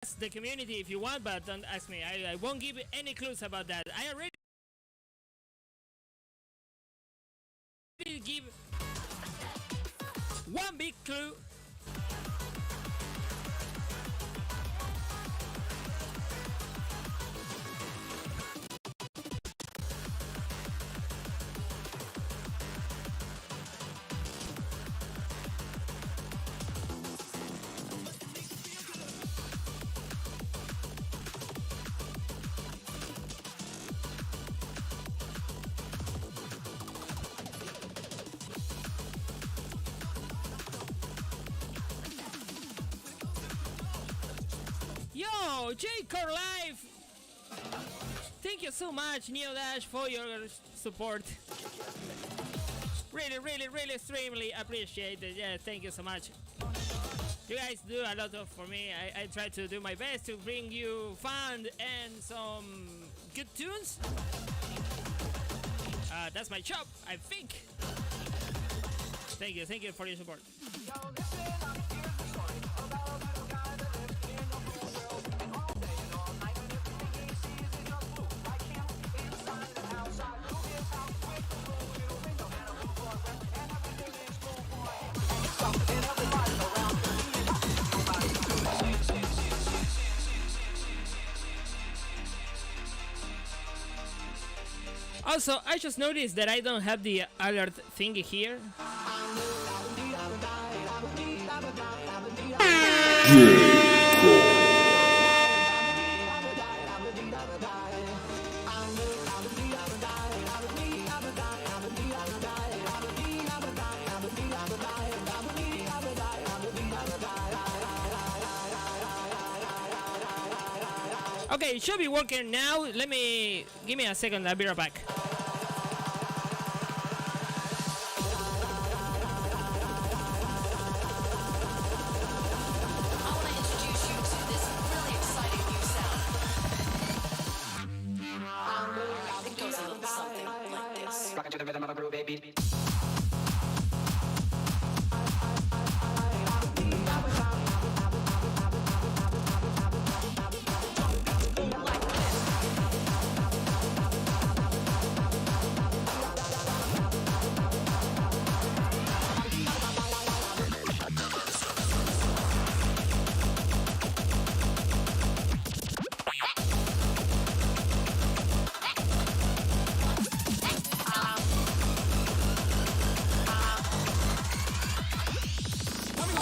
ask the community if you want, but don't ask me. I won't give any clues about that. I already give one big clue. Yo, J-Core Live! Thank you so much, Neodash, for your support. Really extremely appreciate it. Yeah, thank you so much. You guys do a lot for me. I try to do my best to bring you fun and some good tunes. That's my job, I think. Thank you for your support. Also, I just noticed that I don't have the alert thingy here. Okay, it should be working now. Give me a second, I'll be right back.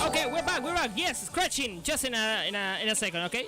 Okay, we're back. Yes, scratching. Just in a second, okay?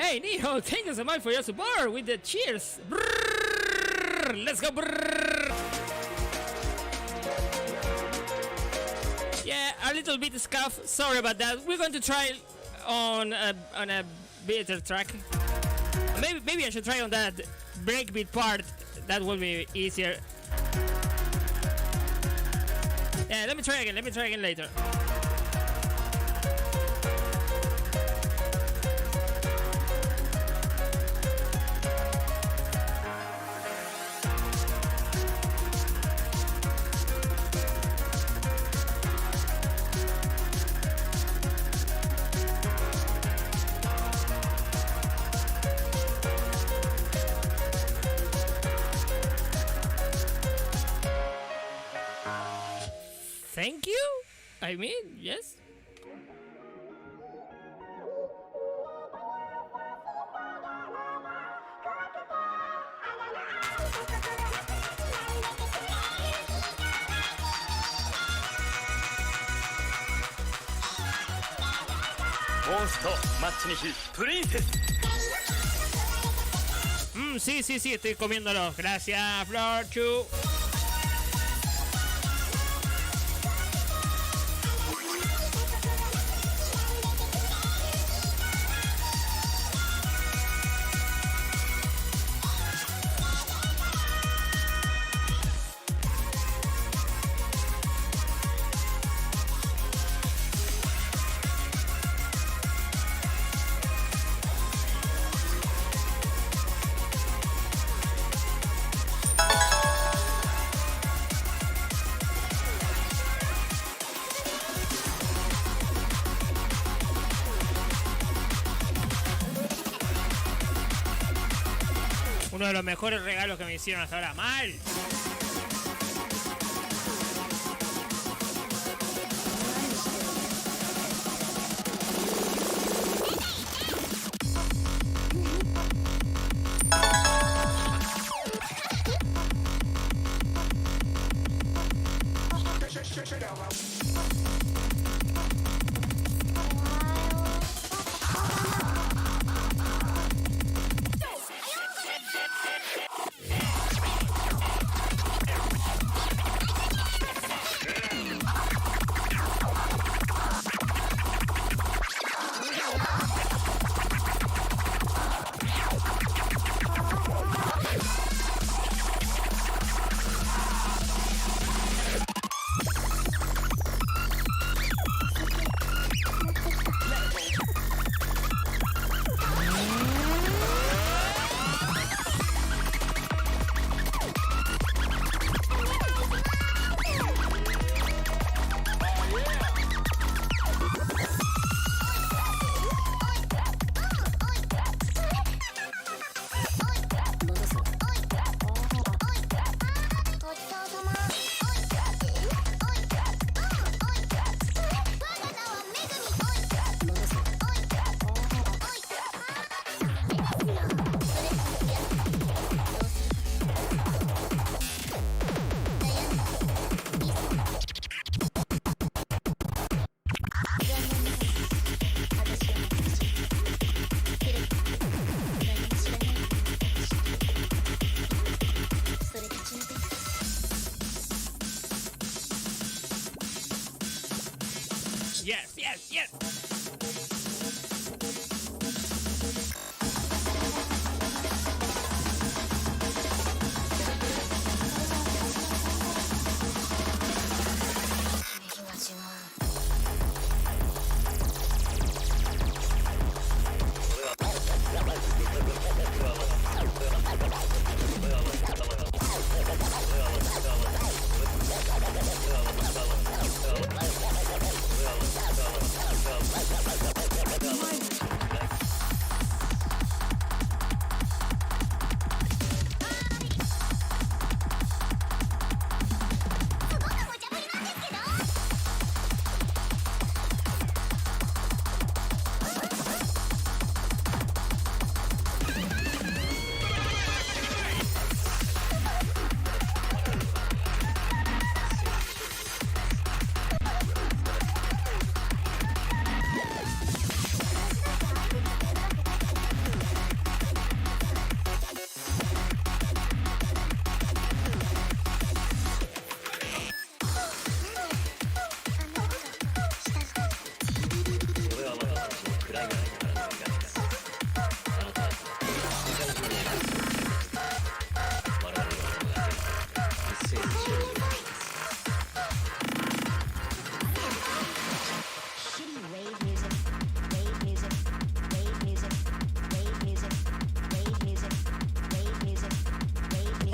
Hey Neo, thank you so much for your support with the cheers. Brrr, let's go. Brrr. Yeah, a little bit scuff. Sorry about that. We're going to try on a better track. Maybe I should try on that breakbeat part. That will be easier. Yeah, let me try again later. Thank you? I mean, yes. Sí, estoy comiéndolo. Gracias, Florchu. Uno de los mejores regalos que me hicieron hasta ahora. ¡Mal!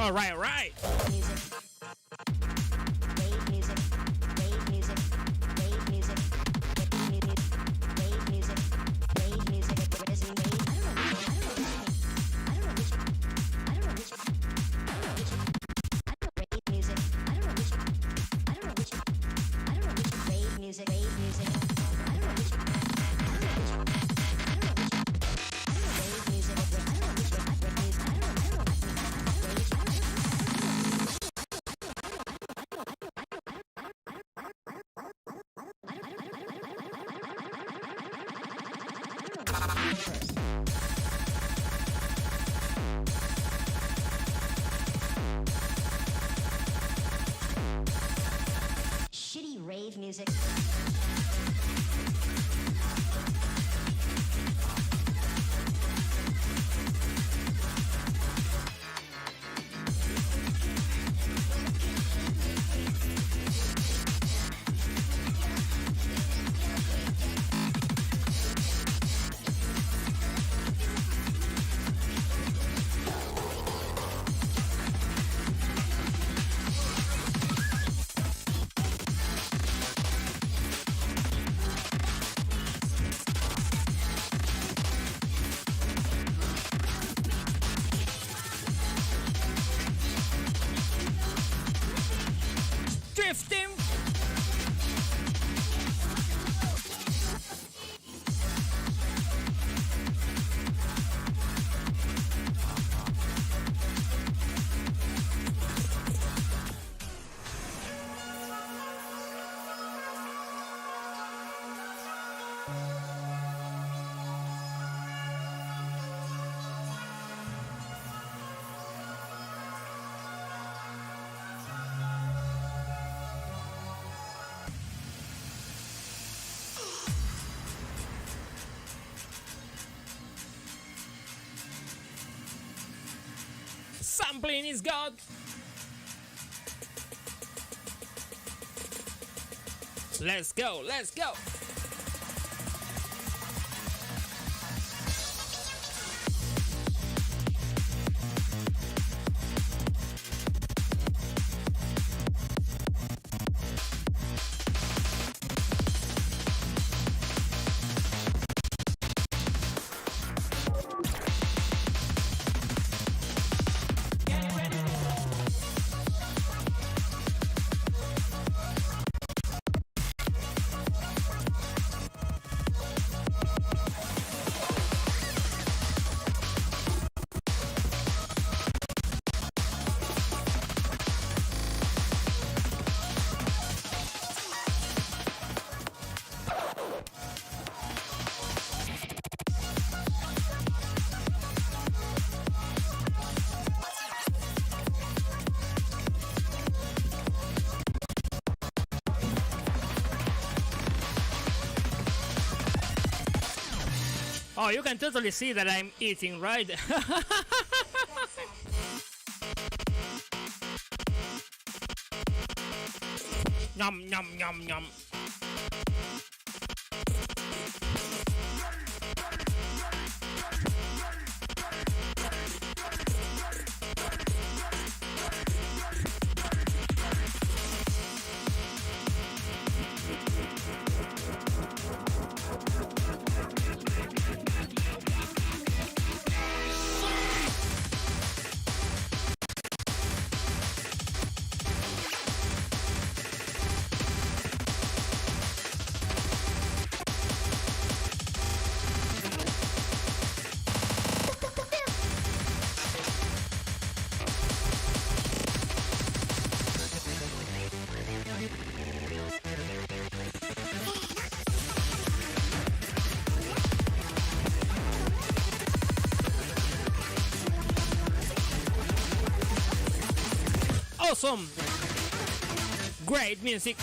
All right, all right. Shitty rave music. Drifting. Sampling is God. Let's go, let's go. Oh, you can totally see that I'm eating, right? Yum, yum, yum, yum. Awesome! Great music!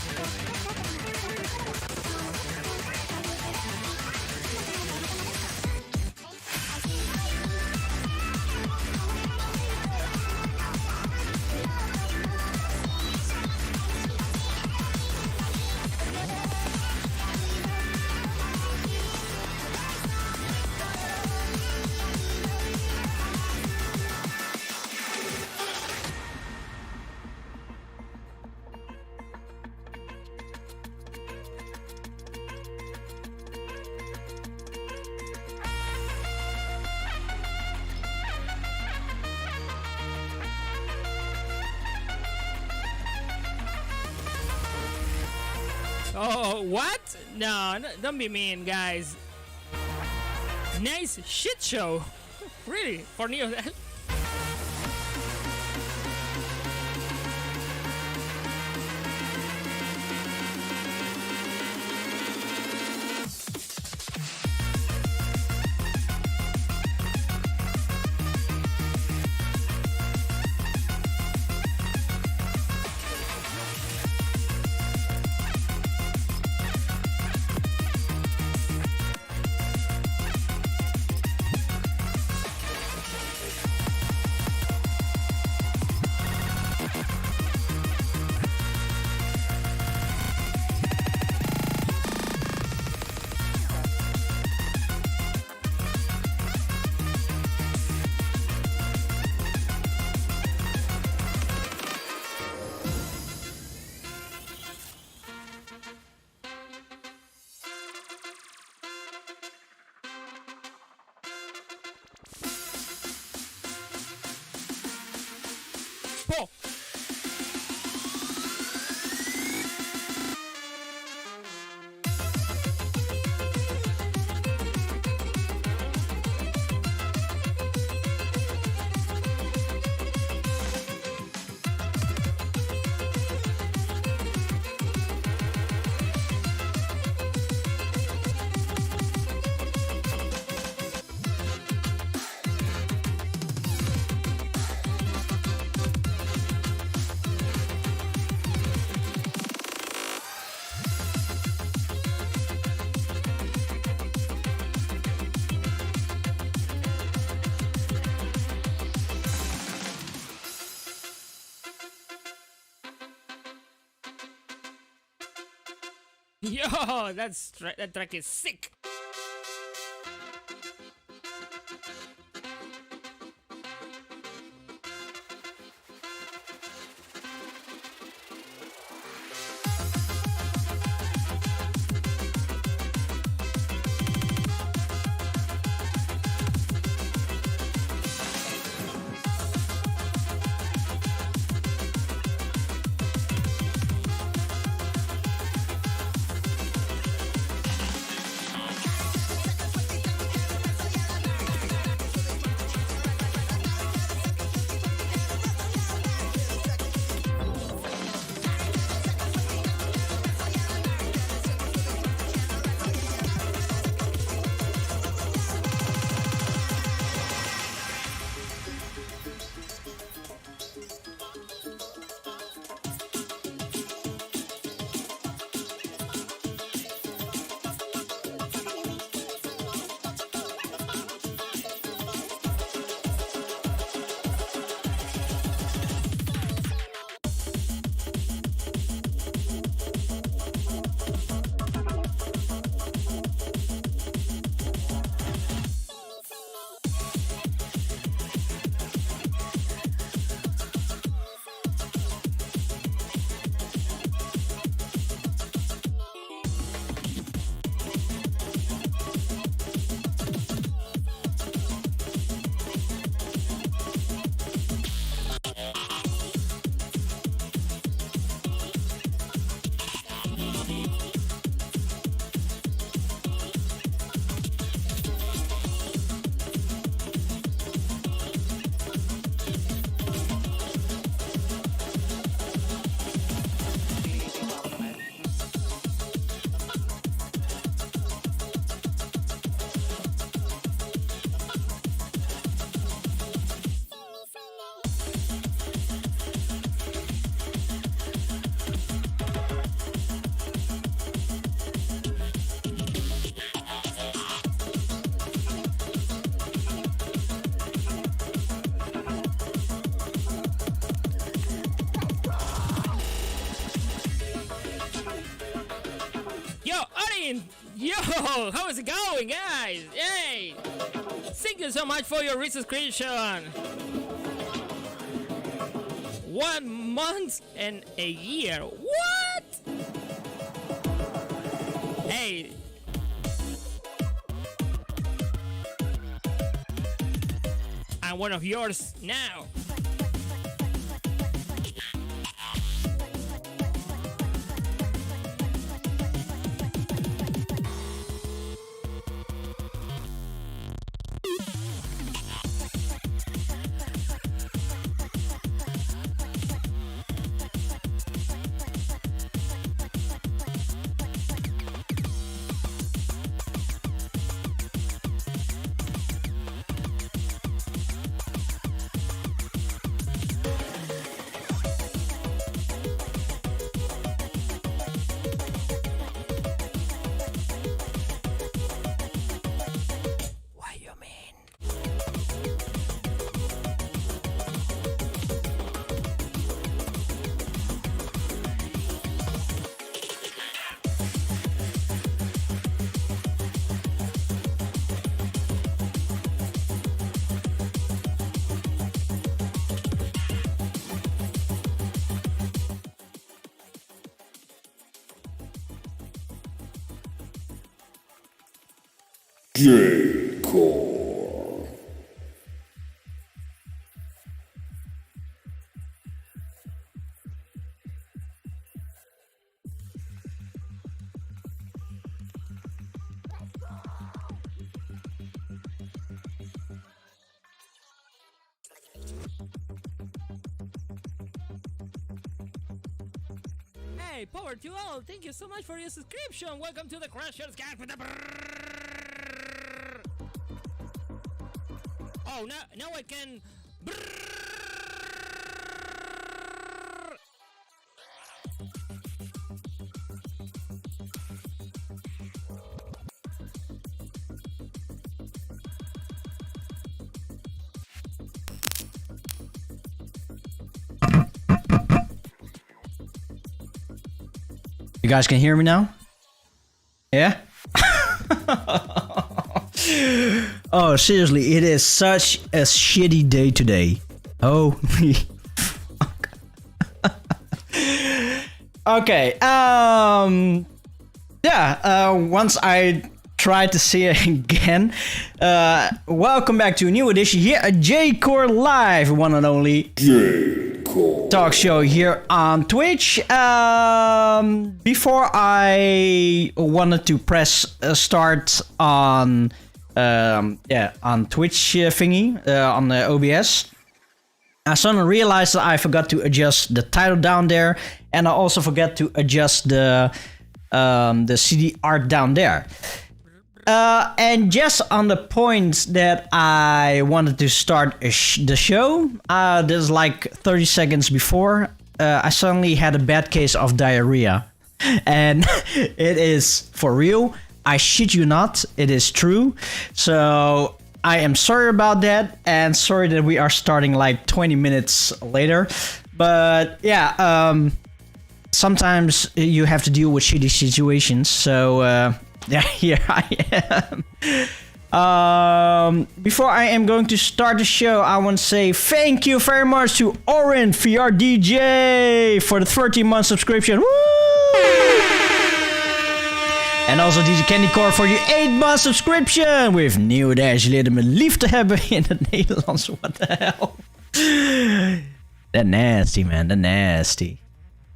Oh, what? No, no, don't be mean, guys. Nice shit show. Really? For Neodash? Po! Yo, that track is sick. Yo, how is it going, guys? Yay! Thank you so much for your resubscription. 1 month and a year. What? Hey. I'm one of yours now. J-Core. Hey, power to all! Thank you so much for your subscription. Welcome to the Crashers Guide with the Oh, now I can. You guys can hear me now? Yeah? Oh, seriously, it is such a shitty day today. Holy fuck. Okay, once I try to see it again, welcome back to a new edition here at J-Core Live, one and only J-Core talk show here on Twitch. Before I wanted to press start on Twitch thingy on the OBS, I suddenly realized that I forgot to adjust the title down there, and I also forgot to adjust the CD art down there. And just on the point that I wanted to start the show, this is like 30 seconds before, I suddenly had a bad case of diarrhea. And it is for real. I shit you not, it is true. So I am sorry about that, and sorry that we are starting like 20 minutes later. But yeah, sometimes you have to deal with shitty situations. So yeah, here I am. Before I am going to start the show, I want to say thank you very much to Oren VRDJ for the 13-month subscription. Woo! En also DJ Candy Core voor je 8-month subscription. With Neodash leerde me lief te hebben in het Nederlands. What the hell? That nasty, man. That nasty.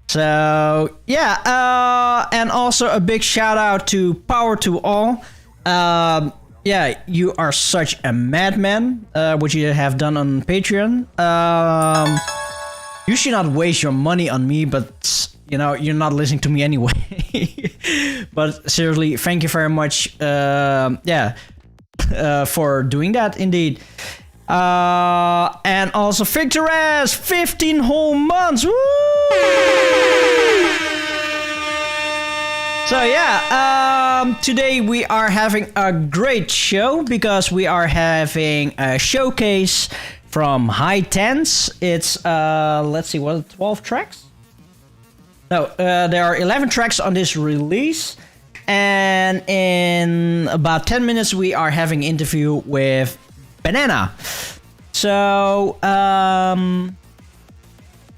So, yeah. And also a big shout out to Power to All. Yeah, you are such a madman. What you have done on Patreon. You should not waste your money on me, but you know, you're not listening to me anyway. But seriously, thank you very much. For doing that, indeed. And also Victoress, 15 whole months. Woo! So yeah, today we are having a great show because we are having a showcase from Hi Tance. It's let's see, what, 12 tracks? No, there are 11 tracks on this release, and in about 10 minutes we are having an interview with Banana. So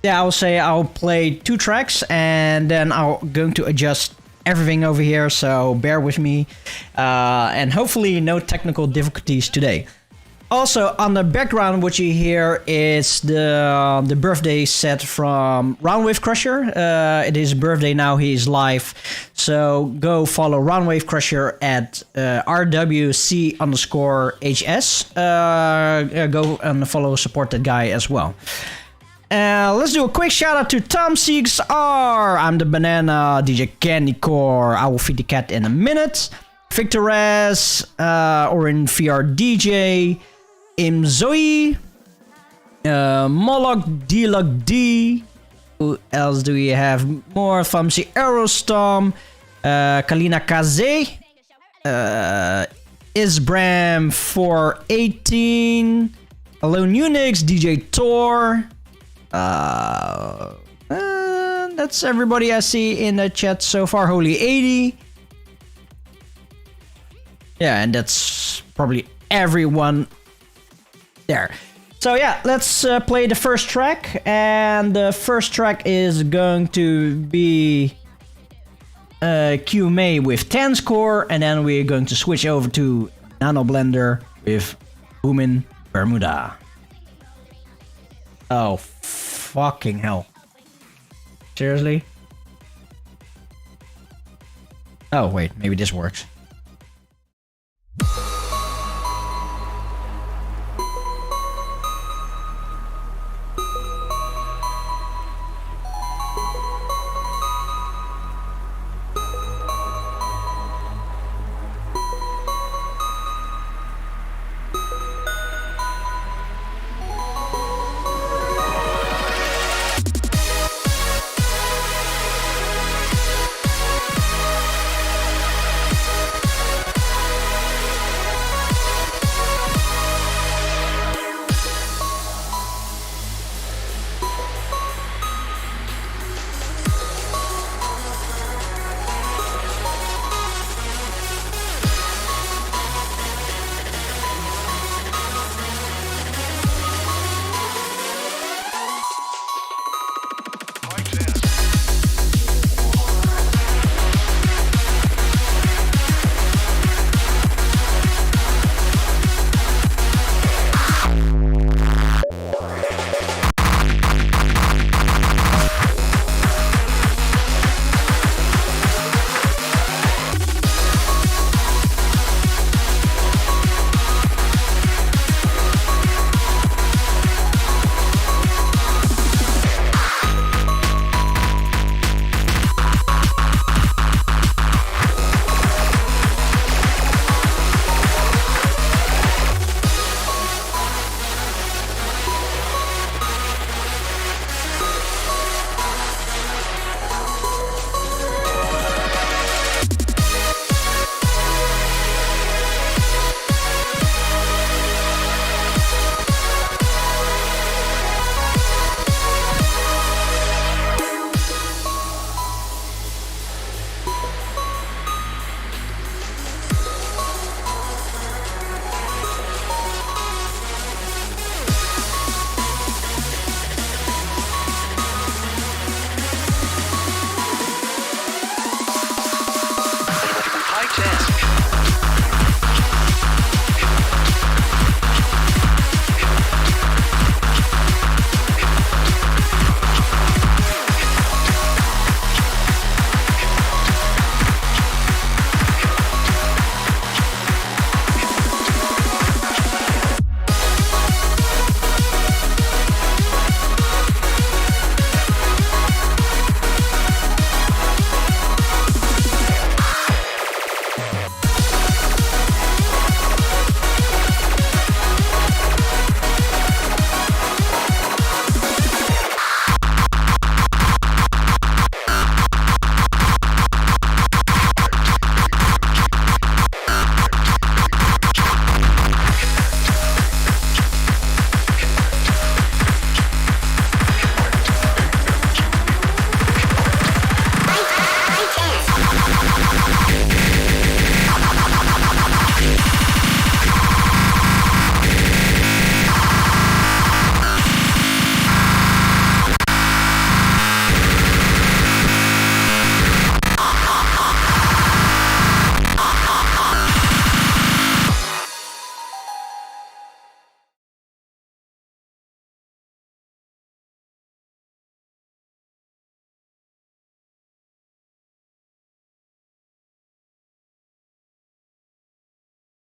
yeah, I'll say I'll play 2 tracks and then I'm going to adjust everything over here, so bear with me, and hopefully no technical difficulties today. Also, on the background, what you hear is the birthday set from Roundwave Crusher. It is birthday now. He is live. So go follow Roundwave Crusher at RWC_HS. Go and follow, support that guy as well. Let's do a quick shout out to Tom Siegs R. ImDaBanana, DJ Candy Core. I will feed the cat in a minute. Victor S. Or in VR DJ. Imzoe, Moloch D. Who else do we have? More Famsi Aerostorm, Kalina Kaze, Isbram 418, Alone Unix, DJ Tor. That's everybody I see in the chat so far. Holy 80. Yeah, and that's probably everyone there. So yeah, let's play the first track, and the first track is going to be Q May with SHAMKORE, and then we're going to switch over to Nano Blender with Boomin Bermuda. Oh, fucking hell. Seriously? Oh wait, maybe this works.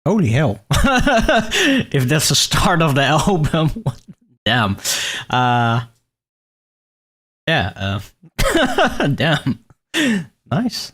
Holy hell. If that's the start of the album. Damn. Yeah. Damn. Nice.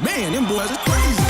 Man, them boys are crazy.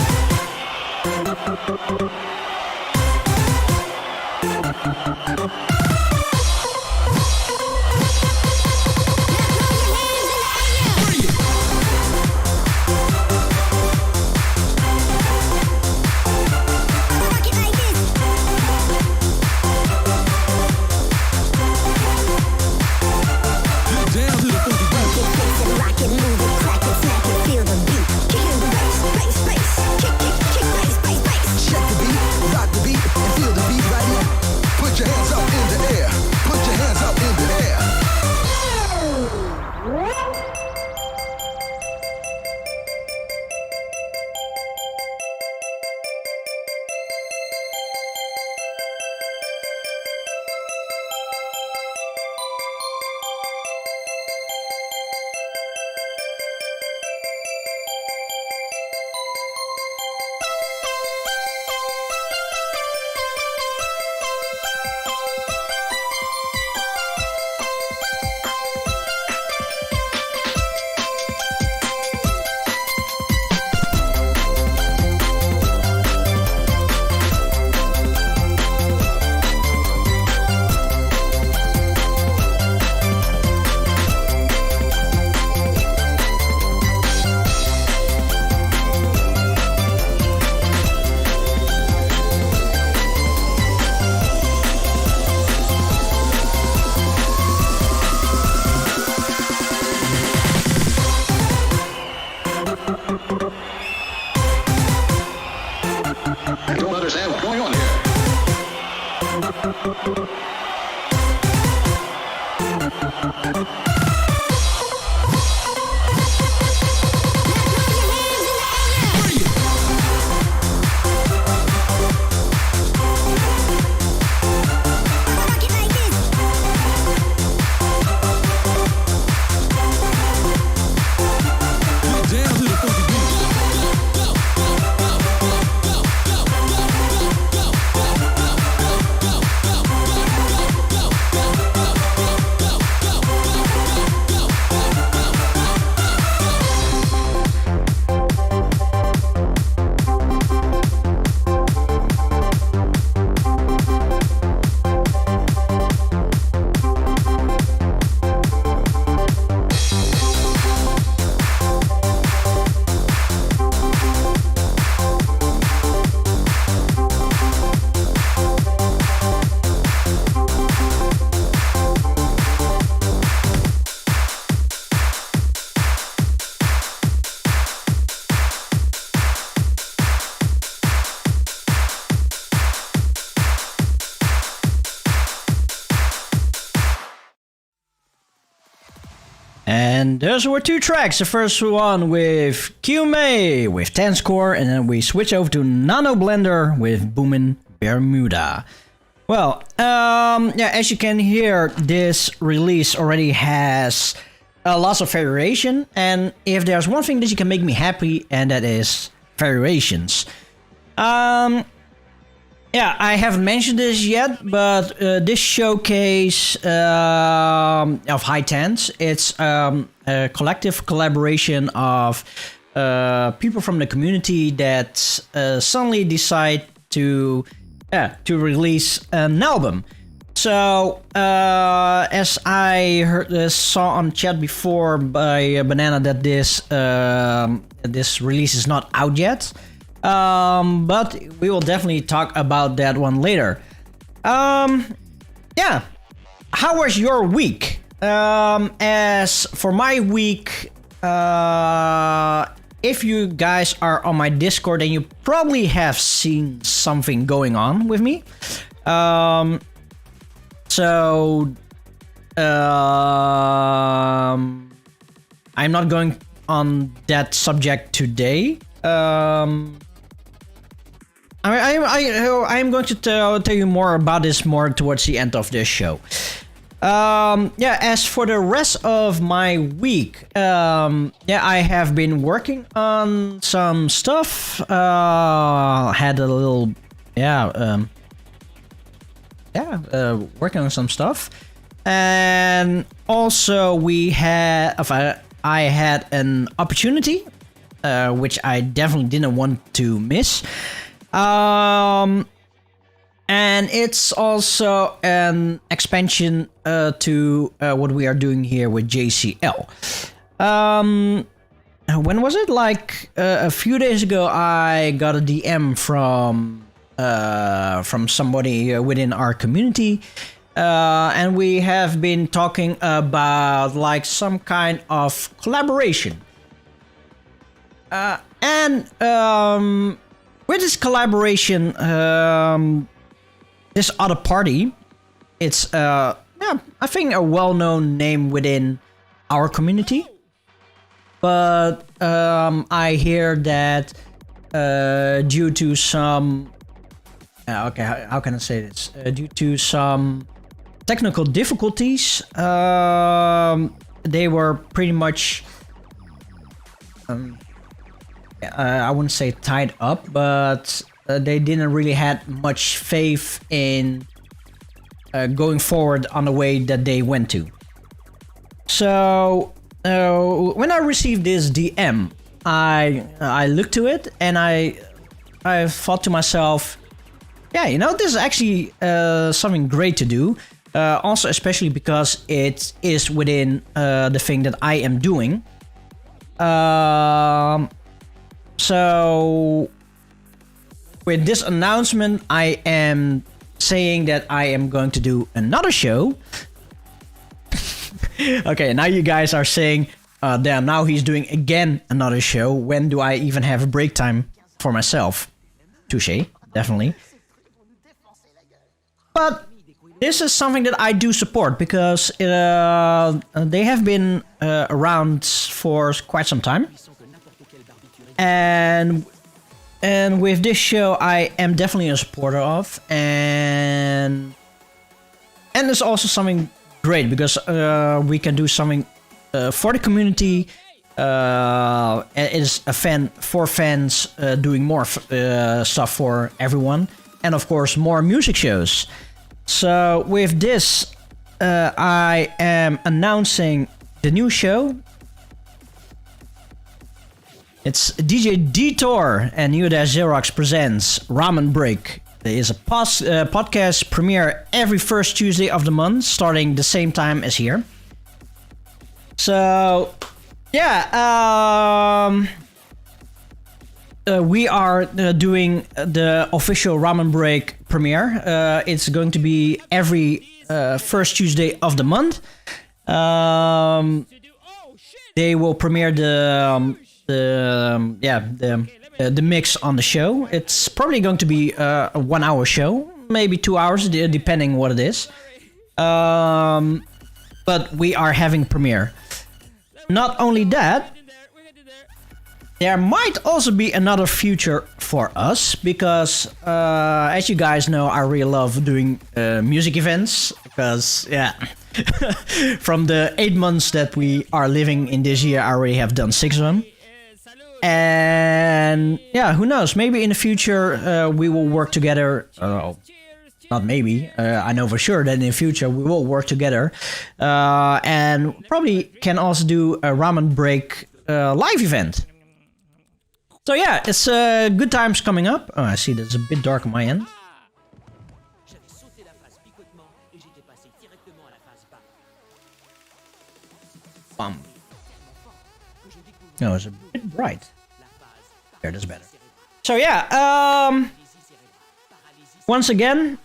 And those were two tracks. The first one with QMA with SHAMKORE, and then we switch over to Nano Blender with Boomin' Bermuda. Well, yeah, as you can hear, this release already has lots of variation, and if there's one thing that you can make me happy, and that is variations. yeah, I haven't mentioned this yet, but this showcase of Hi Tance, it's a collective collaboration of people from the community that suddenly decide to release an album. So, as I saw on chat before by Banana that this release is not out yet, but we will definitely talk about that one later. Yeah, how was your week? As for my week, if you guys are on my Discord, then you probably have seen something going on with me. So, I'm not going on that subject today. I'm going to tell you more about this more towards the end of this show. Yeah, as for the rest of my week, yeah, I have been working on some stuff. Had a little, working on some stuff, and also I had an opportunity, which I definitely didn't want to miss. And it's also an expansion to what we are doing here with JCL. When was it? Like a few days ago, I got a DM from somebody within our community, and we have been talking about like some kind of collaboration. And with this collaboration, this other party, it's I think a well-known name within our community, but I hear that due to some how can I say this? Due to some technical difficulties, they were pretty much I wouldn't say tied up, but they didn't really had much faith in going forward on the way that they went to. So when I received this DM, I looked to it and I thought to myself, yeah, you know, this is actually something great to do. Also, especially because it is within the thing that I am doing. So with this announcement, I am saying that I am going to do another show. Okay, now you guys are saying, damn, now he's doing again another show. When do I even have a break time for myself? Touché, definitely. But this is something that I do support because they have been around for quite some time. And with this show, I am definitely a supporter of, and it's also something great because we can do something for the community. It is a fan for fans, doing more stuff for everyone, and of course more music shows. So with this, I am announcing the new show. It's DJ Detour and Neodash Zerox presents Ramen Break. There is a podcast premiere every first Tuesday of the month, starting the same time as here. So, yeah, we are doing the official Ramen Break premiere. It's going to be every first Tuesday of the month. They will premiere the mix on the show. It's probably going to be a 1 hour show, maybe 2 hours, depending what it is. But we are having premiere. Not only that, there might also be another future for us because, as you guys know, I really love doing music events because, yeah, from the 8 months that we are living in this year, I already have done 6 of them. And yeah, who knows? Maybe in the future we will work together. Not maybe. I know for sure that in the future we will work together, and probably can also do a ramen break live event. So yeah, it's good times coming up. Oh, I see that's a bit dark on my end. Bum. No, it's a bit bright. There, that's better. So yeah, once again,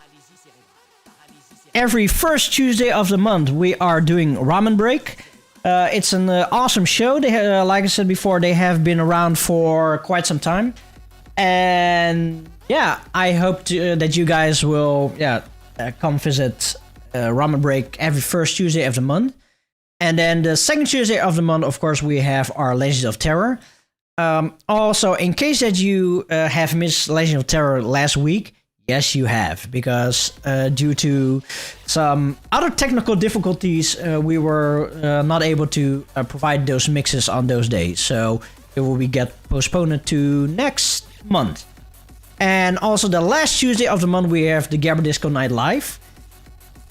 every first Tuesday of the month we are doing Ramen Break. It's an awesome show. They, like I said before, they have been around for quite some time, and yeah, I hope that you guys will come visit Ramen Break every first Tuesday of the month. And then the second Tuesday of the month, of course, we have our Legends of Terror. Also, in case that you have missed Legend of Terror last week, yes, you have, because due to some other technical difficulties, we were not able to provide those mixes on those days. So it will get postponed to next month. And also the last Tuesday of the month, we have the Gabber Disco Night Live.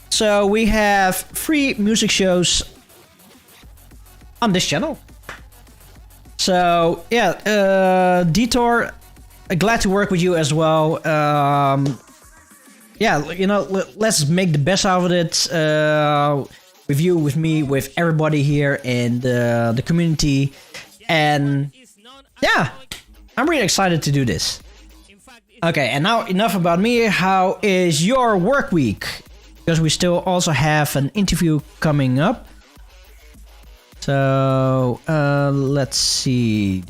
So we have 3 music shows on this channel. So yeah, Detour, glad to work with you as well. Yeah, you know, let's make the best out of it. With you, with me, with everybody here in the community. And yeah, I'm really excited to do this. Okay, and now enough about me. How is your work week? Because we still also have an interview coming up. So, let's see.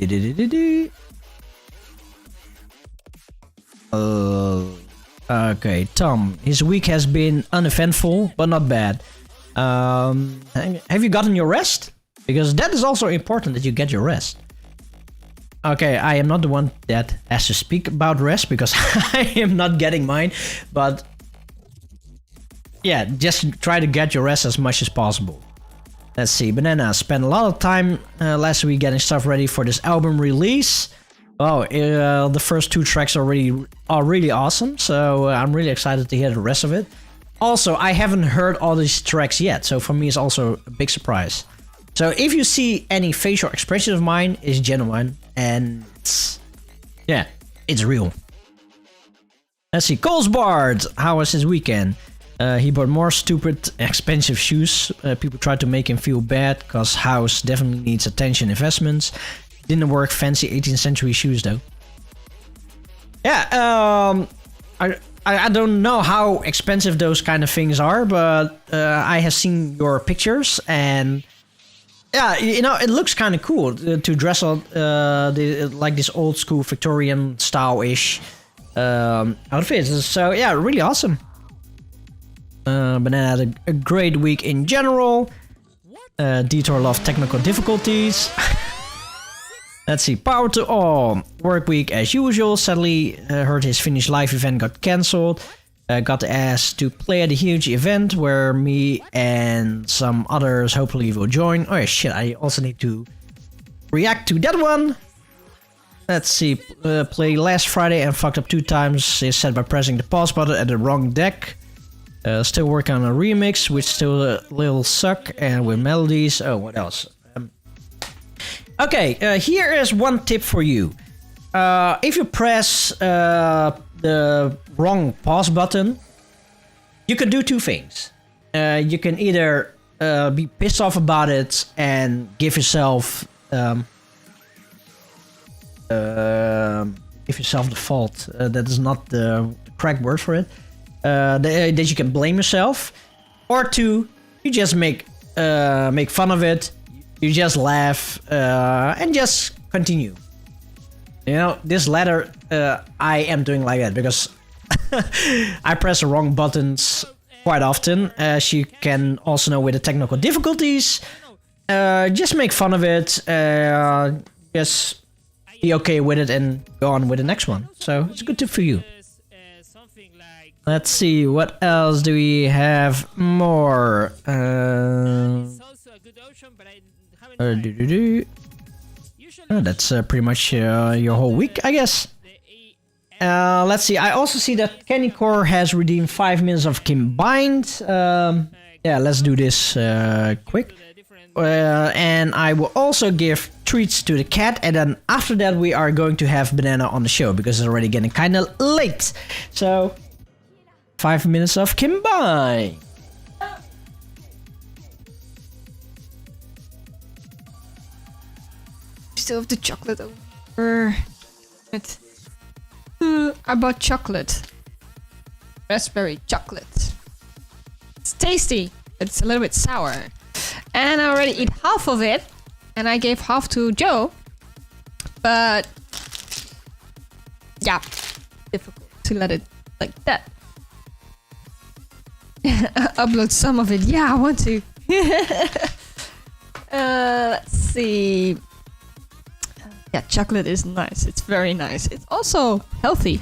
Okay, Tom. His week has been uneventful, but not bad. Have you gotten your rest? Because that is also important that you get your rest. Okay, I am not the one that has to speak about rest because I am not getting mine. But yeah, just try to get your rest as much as possible. Let's see, Banana spent a lot of time last week getting stuff ready for this album release. Oh, the first 2 tracks are really awesome, so I'm really excited to hear the rest of it. Also, I haven't heard all these tracks yet, so for me it's also a big surprise. So if you see any facial expression of mine, it's genuine, and yeah, it's real. Let's see, Colesbard, how was his weekend? He bought more stupid, expensive shoes. People tried to make him feel bad, because house definitely needs attention investments. Didn't work, fancy 18th century shoes though. Yeah, I don't know how expensive those kind of things are, but I have seen your pictures, and yeah, you know, it looks kind of cool to dress up like this old school Victorian style-ish outfits. So yeah, really awesome. Banana had a great week in general. Detour loved technical difficulties. Let's see, power to all. Work week as usual. Sadly, heard his Finnish live event got cancelled. Got asked to play at a huge event where me and some others hopefully will join. Oh yeah, shit, I also need to react to that one. Let's see, play last Friday and fucked up 2 times. He said by pressing the pause button at the wrong deck. Still working on a remix, which still a little suck, and with melodies. Oh, what else? Okay, here is one tip for you. If you press the wrong pause button, you can do 2 things. You can either be pissed off about it and give yourself the fault. That is not the correct word for it. That you can blame yourself, or 2, you just make fun of it. You just laugh and just continue. You know, this latter, I am doing like that because I press the wrong buttons quite often, as you can also know with the technical difficulties. Just make fun of it, just be okay with it and go on with the next one. So it's a good tip for you. Let's see, what else do we have more? That's pretty much your whole week, I guess. Let's see. I also see that Candycore has redeemed 5 minutes of combined. Yeah, let's do this quick. And I will also give treats to the cat, and then after that we are going to have Banana on the show because it's already getting kind of late. So 5 minutes of combine. Still have the chocolate over it. I bought chocolate. Raspberry chocolate. It's tasty. It's a little bit sour. And I already eat half of it. And I gave half to Joe. But yeah, difficult to let it like that. Upload some of it. Yeah, I want to. Let's see. Yeah, chocolate is nice. It's very nice. It's also healthy.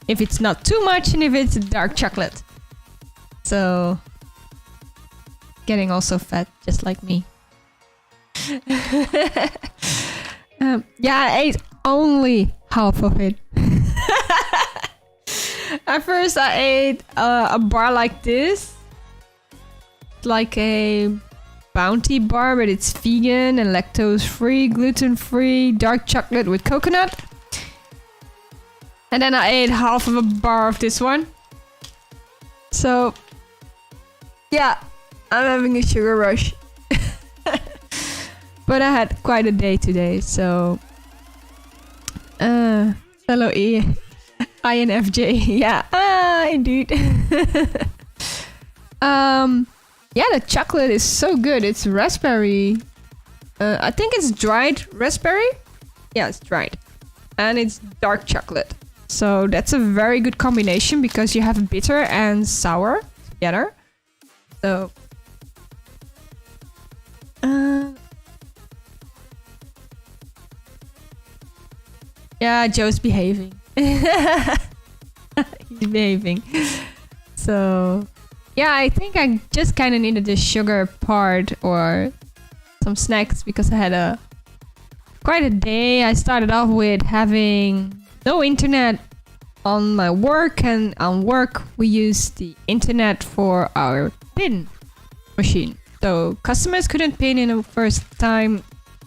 If it's not too much and if it's dark chocolate. So, getting also fat, just like me. Yeah, I ate only half of it. At first I ate a bar like this. Like a Bounty bar, but it's vegan and lactose free, gluten free, dark chocolate with coconut. And then I ate half of a bar of this one. So yeah, I'm having a sugar rush. But I had quite a day today, so fellow INFJ. Yeah, indeed. Yeah, the chocolate is so good. It's raspberry. I think it's dried raspberry. Yeah, it's dried. And it's dark chocolate. So that's a very good combination because you have bitter and sour together. So yeah, Joe's behaving. He's behaving. So yeah, I think I just kind of needed the sugar part or some snacks because I had quite a day. I started off with having no internet on my work, and on work we use the internet for our pin machine. So customers couldn't pin in the first time,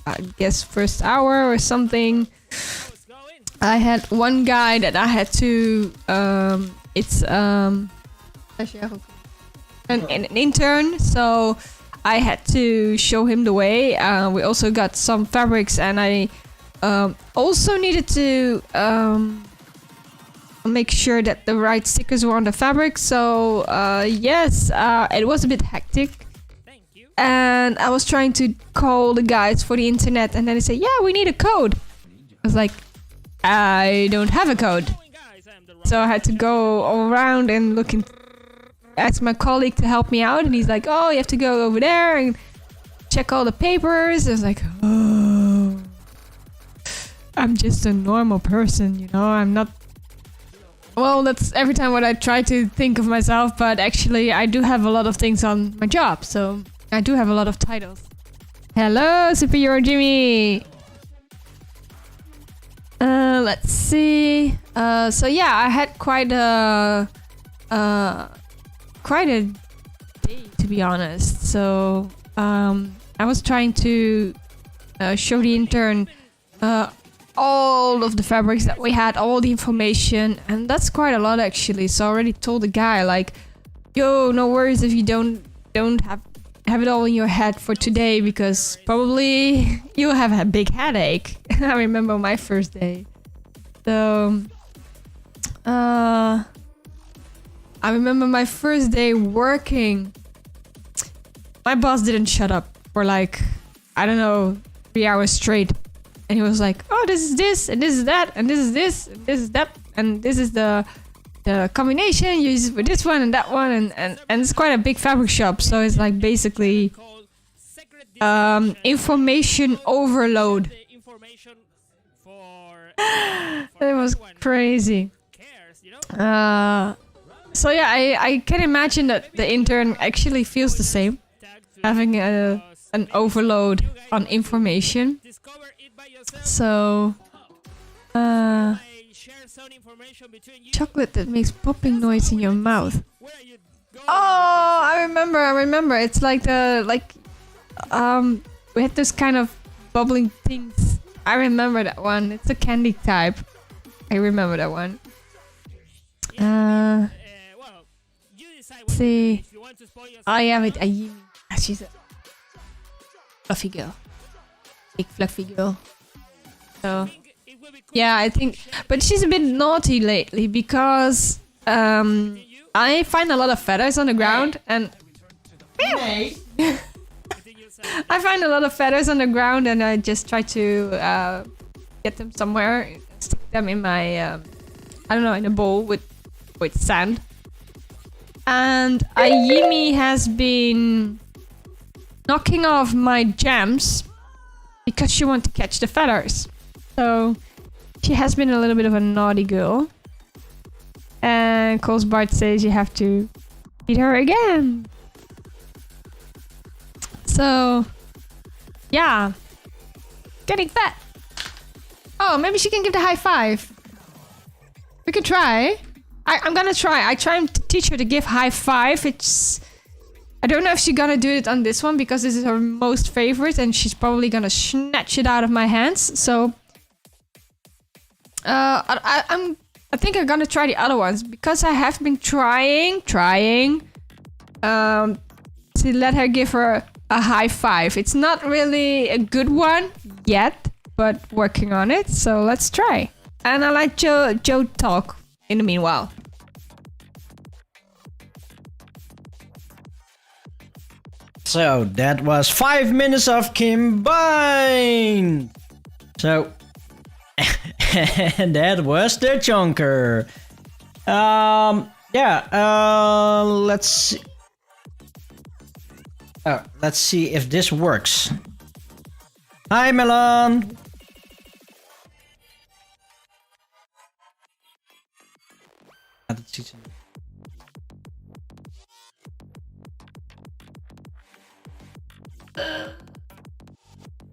I guess first hour or something. I had one guy that I had to, it's an intern, so I had to show him the way. We also got some fabrics, and I also needed to make sure that the right stickers were on the fabric. So yes, it was a bit hectic. And I was trying to call the guys for the internet, and then they said, yeah, we need a code. I was like, I don't have a code. So I had to go around and look in, ask my colleague to help me out, and he's like, oh, you have to go over there and check all the papers. I was like, oh, I'm just a normal person, you know, I'm not. Well, that's every time what I try to think of myself, but actually I do have a lot of things on my job, so I do have a lot of titles. Hello, Superior Jimmy. Let's see. So yeah, I had quite a day, to be honest. So I was trying to show the intern all of the fabrics that we had, all the information, and that's quite a lot actually. So I already told the guy like, yo, no worries if you don't have it all in your head for today, because probably you'll have a big headache. I remember my first day. So I remember my first day working. My boss didn't shut up for like, I don't know, 3 hours straight. And he was like, oh, this is this, and this is that, and this is this, and this is that, and this is the combination you use for this one and that one, and it's quite a big fabric shop, so it's like basically information overload. It was crazy. So yeah, I can imagine that the intern actually feels the same, having an overload on information. yourself. So, I share some information between you. chocolate that makes popping noise in your mouth. Where are you going? Oh, I remember. It's like we had this kind of bubbling things. I remember that one. It's a candy type. I remember that one. Well, you decide what See. if you want to spoil yourself. Oh yeah, with Ayumi. She's a fluffy girl. Big fluffy girl. So It will be cool. yeah, I think, but she's a bit naughty lately because I find a lot of feathers on the ground and Between yourself. I find a lot of feathers on the ground and I just try to get them somewhere, stick them in my I don't know, in a bowl with sand. And Ayimi has been knocking off my gems because she wants to catch the feathers. So she has been a little bit of a naughty girl. And Colsbart says you have to feed her again. So yeah, getting fat. Oh, maybe she can give the high five. We could try. I'm gonna try. I try and teach her to give high five. I don't know if she's gonna do it on this one because this is her most favorite and she's probably gonna snatch it out of my hands. So I think I'm gonna try the other ones because I have been trying to let her give her a high five. It's not really a good one yet, but working on it. So let's try. And I'll let Joe talk in the meanwhile. So that was 5 minutes of combined. So and that was the chunker. Let's see. Oh, let's see if this works. Hi, Melon.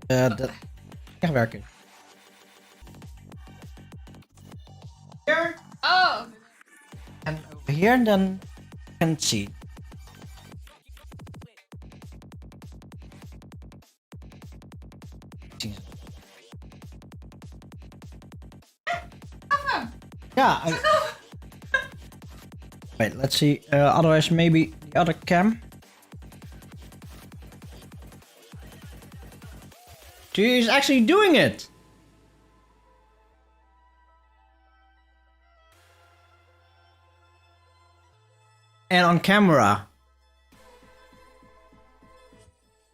Dat kan werken. Here. Oh. And over here, then you can see. Yeah. Wait, let's see. Otherwise, maybe the other cam. She is actually doing it. And on camera.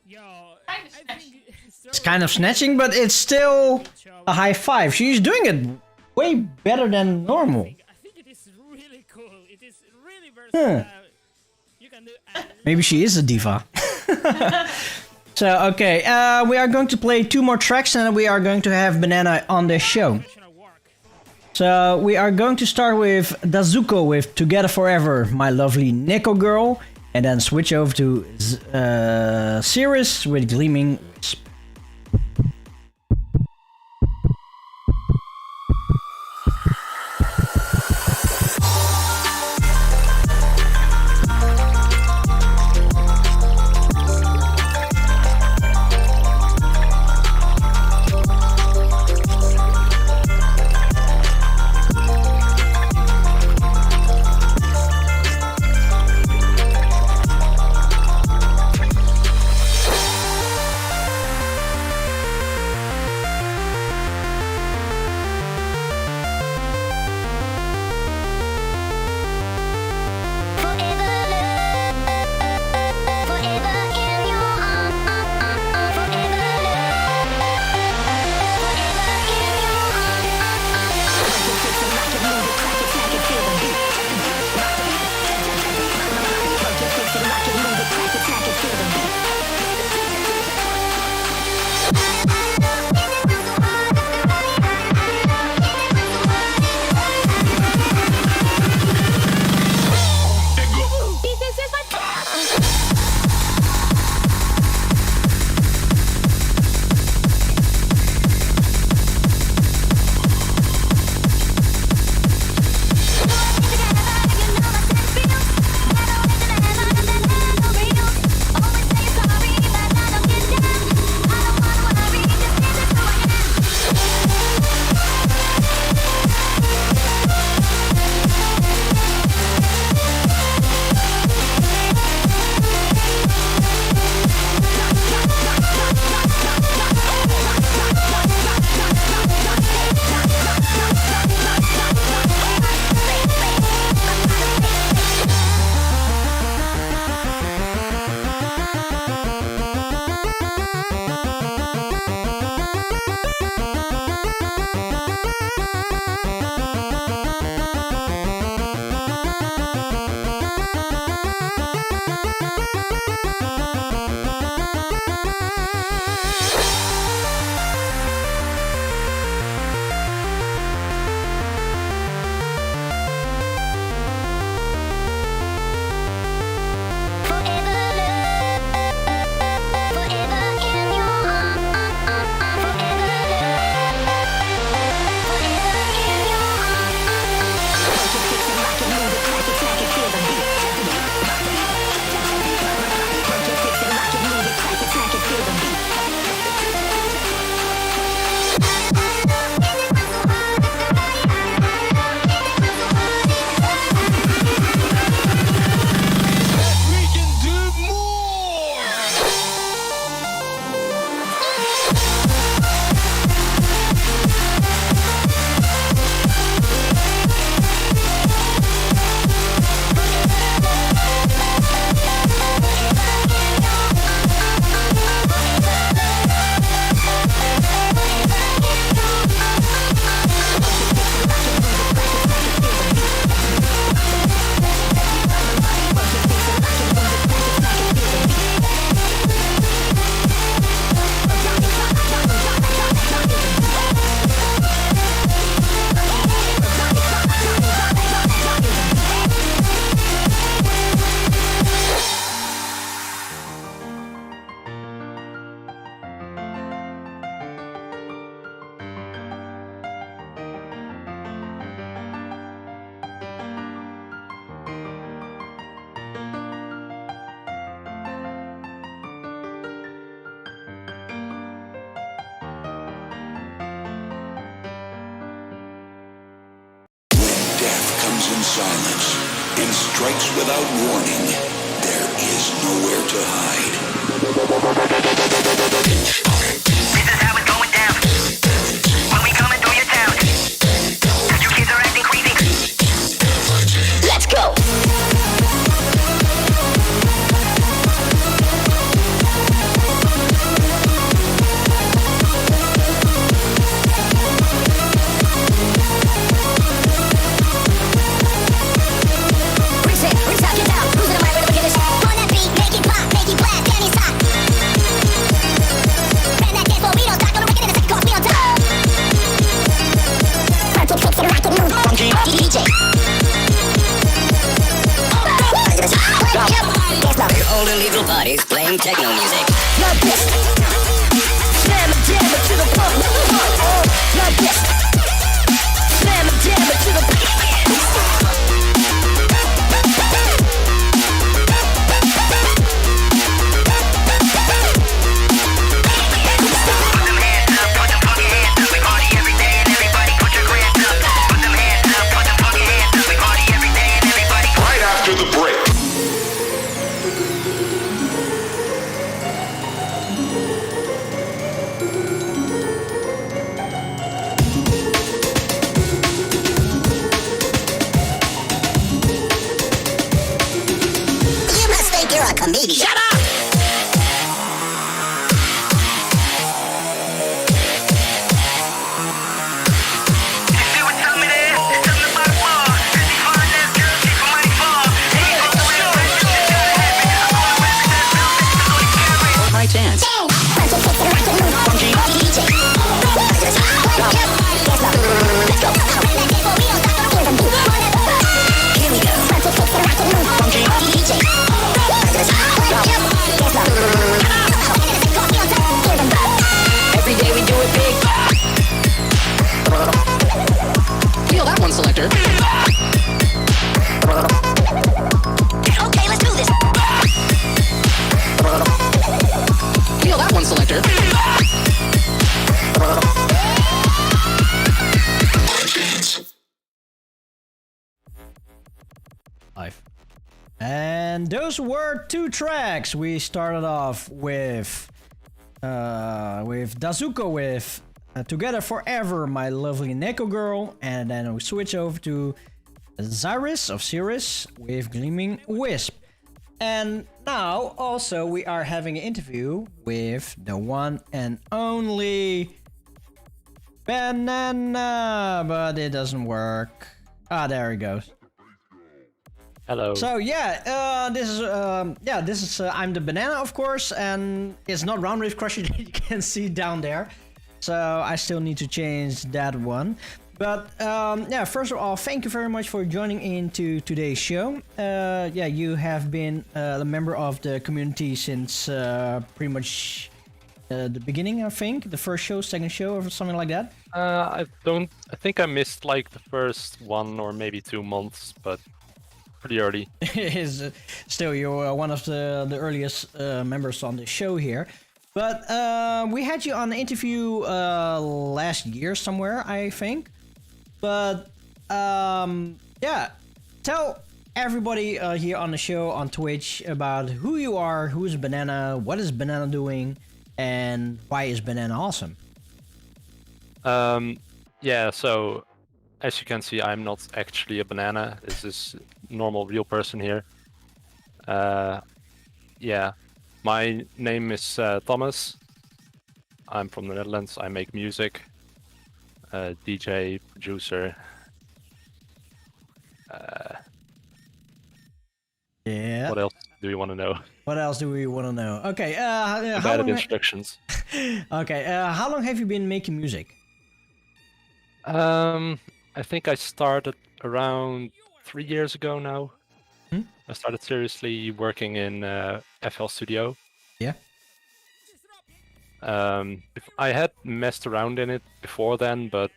Yo, I think It's kind of snatching, but it's still a high five. She's doing it way better than normal. I think it is really cool. It is really versatile. You can do. Maybe she is a diva. So, okay, we are going to play 2 more tracks and we are going to have Banana on the show. So, we are going to start with Dazuko with Together Forever, My Lovely Neko Girl. And then switch over to Cirrus with Gleaming Wisp. in silence and strikes without warning, there is nowhere to hide. This is how it's going down. When we coming through your town, you kids are acting crazy. Let's go. Old illegal parties playing techno music. Like this. Slam and jam it to the pump. Like this. Slam and jam it to the pump. Comedian. Shut up! Hi Tance. Here we go. Every day we do it big. Feel that one, selector. Okay, let's do this. Feel that one, selector. Live. And those were 2 tracks. We started off with Dazuko with Together Forever, My Lovely Neko Girl, and then we switch over to Zyrus of Cirrus with Gleaming Wisp. And now also we are having an interview with the one and only Banana, but it doesn't work. Ah, there he goes. Hello. So this is ImDaBanana, of course, and it's not Round Wave Crusher that you can see down there. So I still need to change that one. But first of all, thank you very much for joining into today's show. You have been a member of the community since pretty much the beginning, I think, the first show, second show, or something like that. I think I missed like the first 1 or maybe 2 months, but pretty early. Is still you're one of the earliest members on the show here. But we had you on the interview last year somewhere, I think. But tell everybody here on the show on Twitch about who you are, who is Banana, what is Banana doing, and why is Banana awesome. So as you can see, I'm not actually a banana. This is normal real person here. My name is Thomas. I'm from the Netherlands. I make music, DJ, producer. What else do you want to know? What else do we want to know? Okay, Bad at instructions. Okay, how long have you been making music? I think I started around 3 years ago now. I started seriously working in FL Studio. Yeah. I had messed around in it before then, but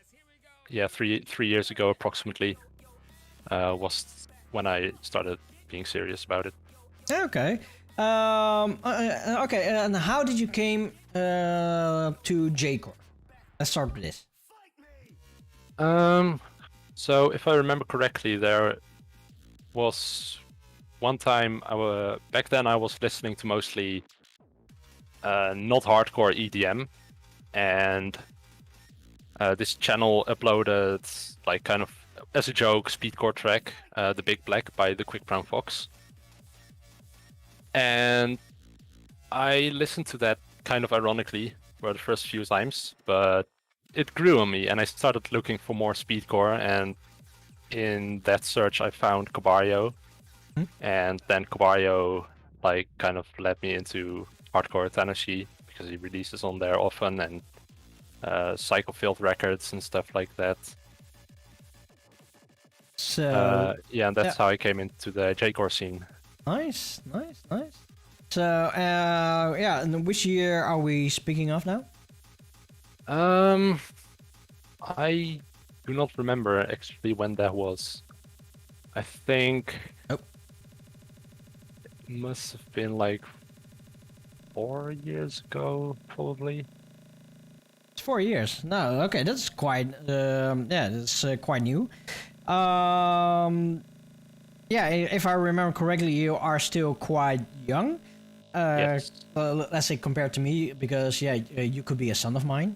yeah, three years ago approximately was when I started being serious about it. Okay. Okay, and how did you came to J-Core? Let's start with this. So if I remember correctly, there was one time back then I was listening to mostly not hardcore EDM, and this channel uploaded like kind of as a joke speedcore track, The Big Black by the Quick Brown Fox, and I listened to that kind of ironically for the first few times, but it grew on me and I started looking for more speedcore, and in that search I found Cabario, and then Cabario like kind of led me into hardcore Tanashi because he releases on there often, and Psychofield records and stuff like that. So yeah, and that's how I came into the J-core scene. nice. So yeah, and which year are we speaking of now? I do not remember actually when that was. I think it must have been like 4 years ago, probably. It's 4 years. No, okay, that's quite that's quite new. Yeah, if I remember correctly, you are still quite young. Yes. Let's say compared to me, because you could be a son of mine.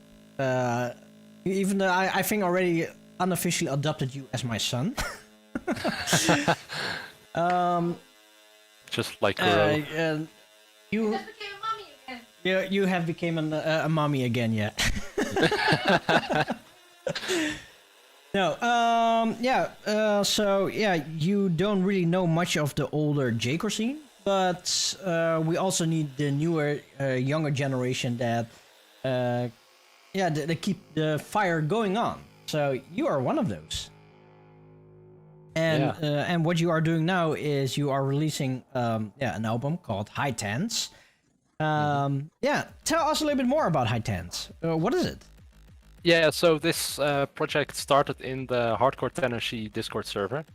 Even though I think already unofficially adopted you as my son. Just like Kuro. You became a mommy again. you have become a mommy again, yeah. No, so yeah, you don't really know much of the older J-core scene, but we also need the newer, younger generation that, they keep the fire going on. So you are one of those. And and what you are doing now is you are releasing an album called Hi Tance. Tell us a little bit more about Hi Tance. What is it? Yeah, so this project started in the Hardcore Tennessee Discord server.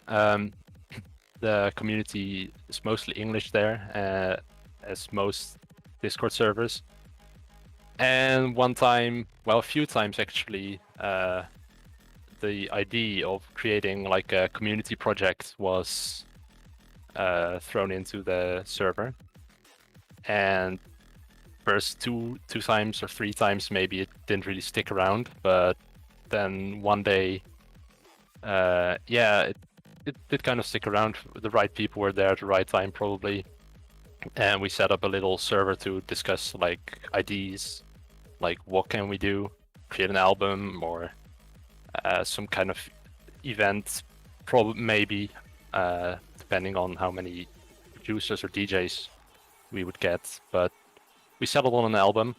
The community is mostly English there, as most Discord servers. And one time, well, a few times actually, the idea of creating like a community project was thrown into the server. And first two times or 3 times maybe it didn't really stick around, but then one day it did kind of stick around. The right people were there at the right time probably, and we set up a little server to discuss like ideas, like what can we do, create an album or some kind of event, maybe depending on how many producers or DJs we would get, but we settled on an album.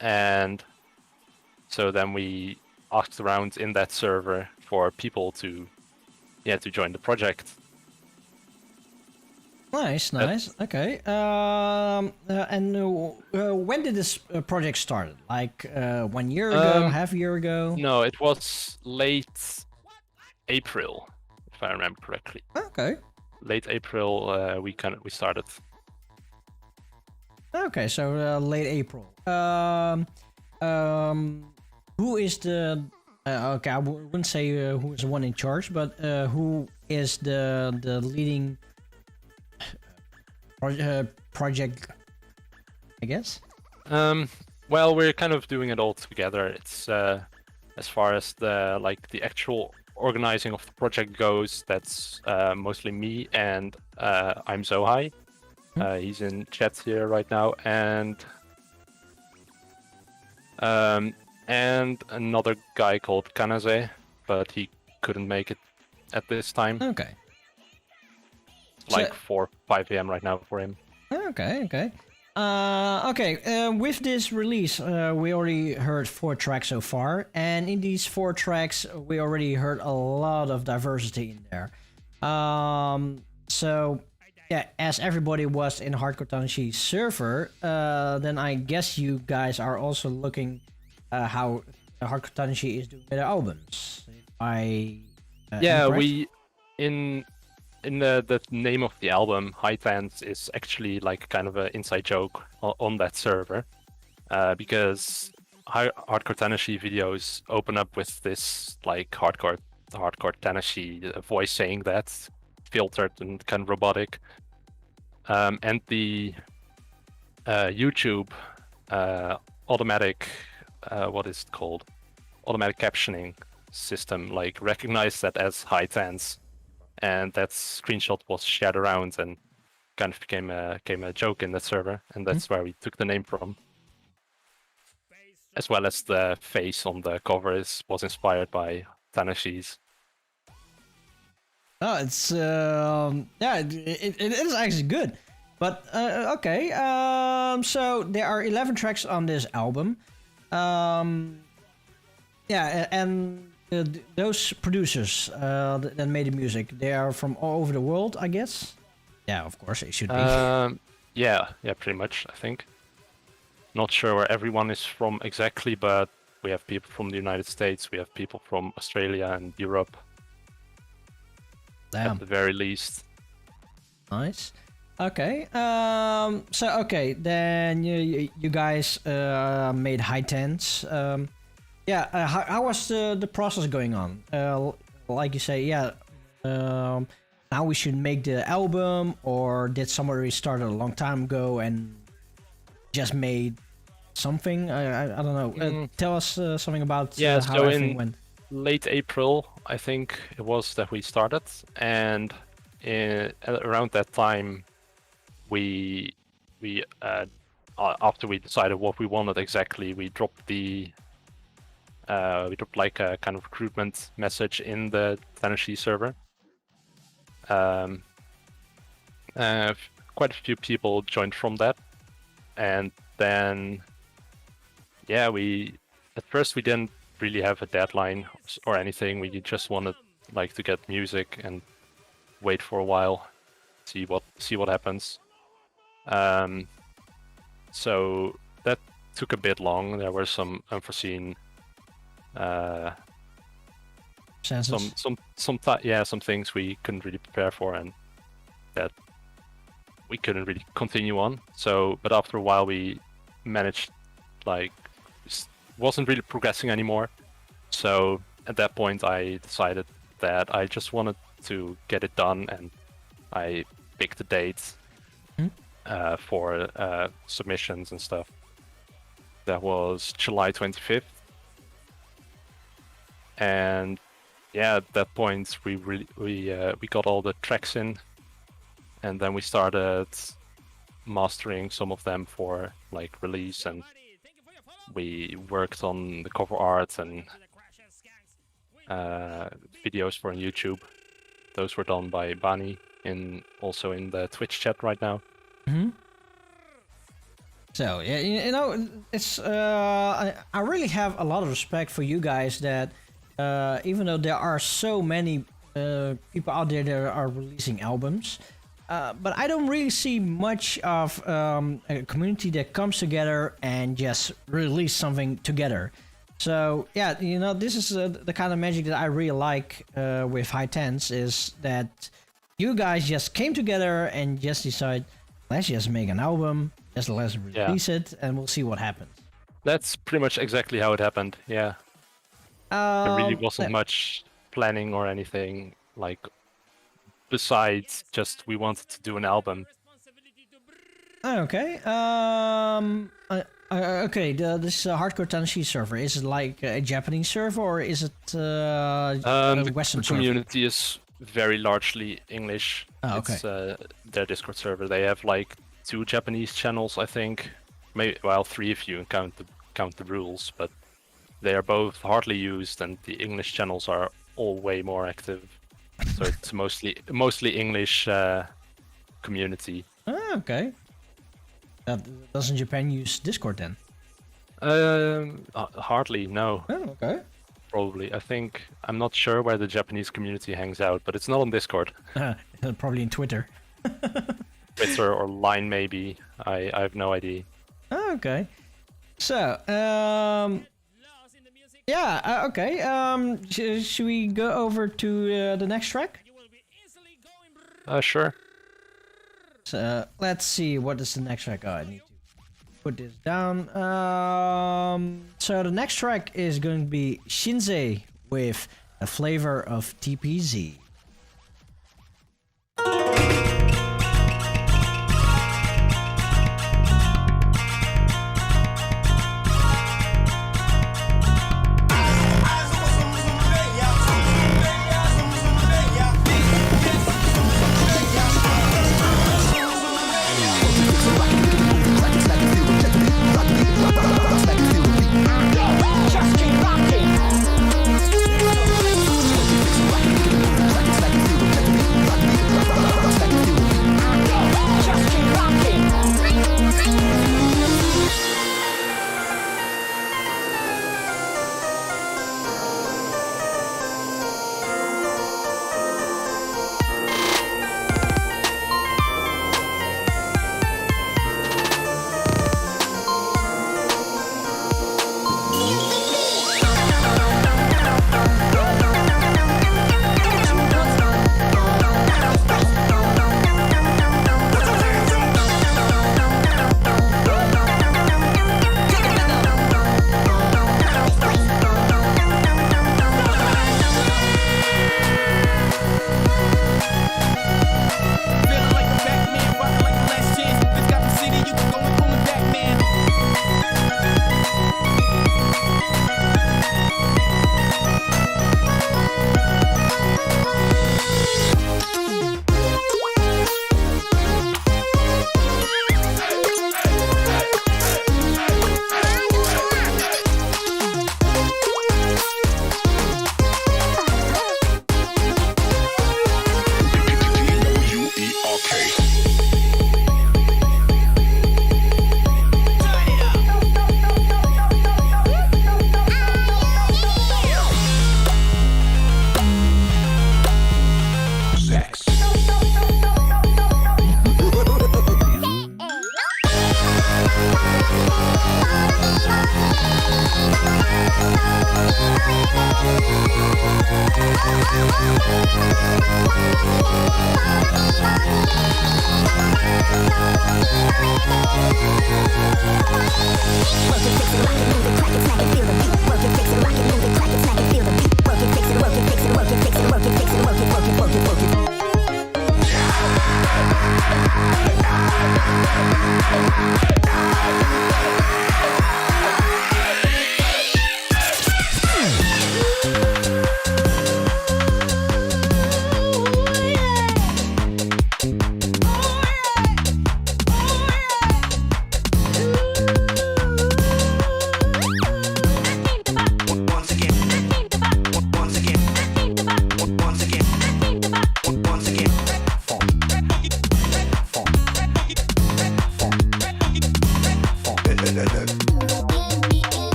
And so then we asked around in that server for people to join the project. Nice. Okay. And when did this project start? Like 1 year ago, half a year ago? No, it was late April, if I remember correctly. Okay. Late April, we started. Okay, so late April. Who is the? Okay, I wouldn't say who is the one in charge, but who is the leading project? I guess. Well, we're kind of doing it all together. It's as far as the actual organizing of the project goes, that's mostly me, and I'm Zohai. He's in chat here right now, and another guy called Kanaze, but he couldn't make it at this time. Okay. It's like 4-5 a.m. right now for him. Okay. With this release, we already heard 4 tracks so far, and in these 4 tracks, we already heard a lot of diversity in there. So, yeah, as everybody was in Hardcore Tanashi server, then I guess you guys are also looking how Hardcore Tanashi is doing their albums. We in the name of the album, Hi Tance, is actually like kind of an inside joke on that server, because Hardcore Tanashi videos open up with this like hardcore Tanashi voice saying that, filtered and kind of robotic. And the YouTube automatic, what is it called? Automatic captioning system, like recognized that as Hi Tance, and that screenshot was shared around and kind of became a joke in the server, and that's where we took the name from. As well as the face on the cover was inspired by Tanashi's. Oh, it's yeah, it is actually good. But okay, so there are 11 tracks on this album. Yeah, and those producers that made the music, they are from all over the world, I guess. Yeah, of course, it should be. Yeah, pretty much, I think. Not sure where everyone is from exactly, but we have people from the United States, we have people from Australia and Europe. Damn. At the very least. Nice. Okay. So okay, then you guys made Hi Tance. Yeah. How was the process going on? Like you say, yeah. Now we should make the album, or did somebody start a long time ago and just made something? I don't know. Tell us something about how so everything went. Late April, I think it was that we started, and around that time, we after we decided what we wanted exactly, we dropped like a kind of recruitment message in the Tennessee server. Quite a few people joined from that, and then yeah, at first we didn't really have a deadline or anything. We just wanted like to get music and wait for a while, see what happens. So that took a bit long. There were some unforeseen some things we couldn't really prepare for, and that we couldn't really continue on. So, but after a while, we managed, like, wasn't really progressing anymore. So at that point, I decided that I just wanted to get it done, and I picked a date for submissions and stuff. That was July 25th. And yeah, at that point we got all the tracks in, and then we started mastering some of them for like release, and we worked on the cover art and videos for YouTube. Those were done by Bani, also in the Twitch chat right now. So yeah, you know, it's I really have a lot of respect for you guys that even though there are so many people out there that are releasing albums, but I don't really see much of a community that comes together and just release something together. So yeah, you know, this is the kind of magic that I really like with Hi Tance, is that you guys just came together and just decide, let's just make an album, just let's release it, and we'll see what happens. That's pretty much exactly how it happened. Yeah. There really wasn't much planning or anything, like, besides just we wanted to do an album. Okay. Okay. This Hardcore Tennessee server, is it like a Japanese server, or is it a Western server? The community is very largely English. Oh, okay. It's their Discord server. They have like 2 Japanese channels, I think. Maybe, well, 3 if you count the rules, but they are both hardly used, and the English channels are all way more active. So it's mostly English community. Ah, okay. Doesn't Japan use Discord then? Hardly, no. Oh, okay. Probably. I'm not sure where the Japanese community hangs out, but it's not on Discord. Probably in Twitter. Twitter or Line, maybe. I have no idea. Oh, okay. So, yeah, okay. Should we go over to the next track? Sure. So, let's see, what is the next track? Oh, I need to put this down. So the next track is going to be Shinsei with A Flavor of TPZ.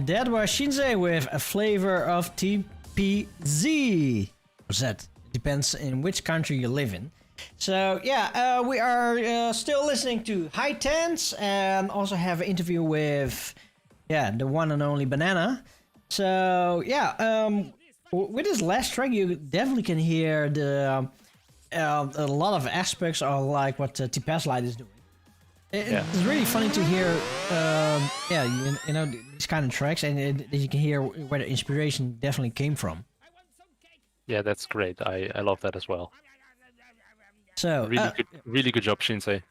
that was Shinzei with a flavor of TPZ. What's that? It depends in which country you live in. So yeah, we are still listening to Hi Tance and also have an interview with the one and only Banana. So yeah, with this last track, you definitely can hear the a lot of aspects of like what T-Pass Light is doing. It's really funny to hear, you know, these kind of tracks, and you can hear where the inspiration definitely came from. Yeah, that's great. I love that as well. So Really good job, Shinsei.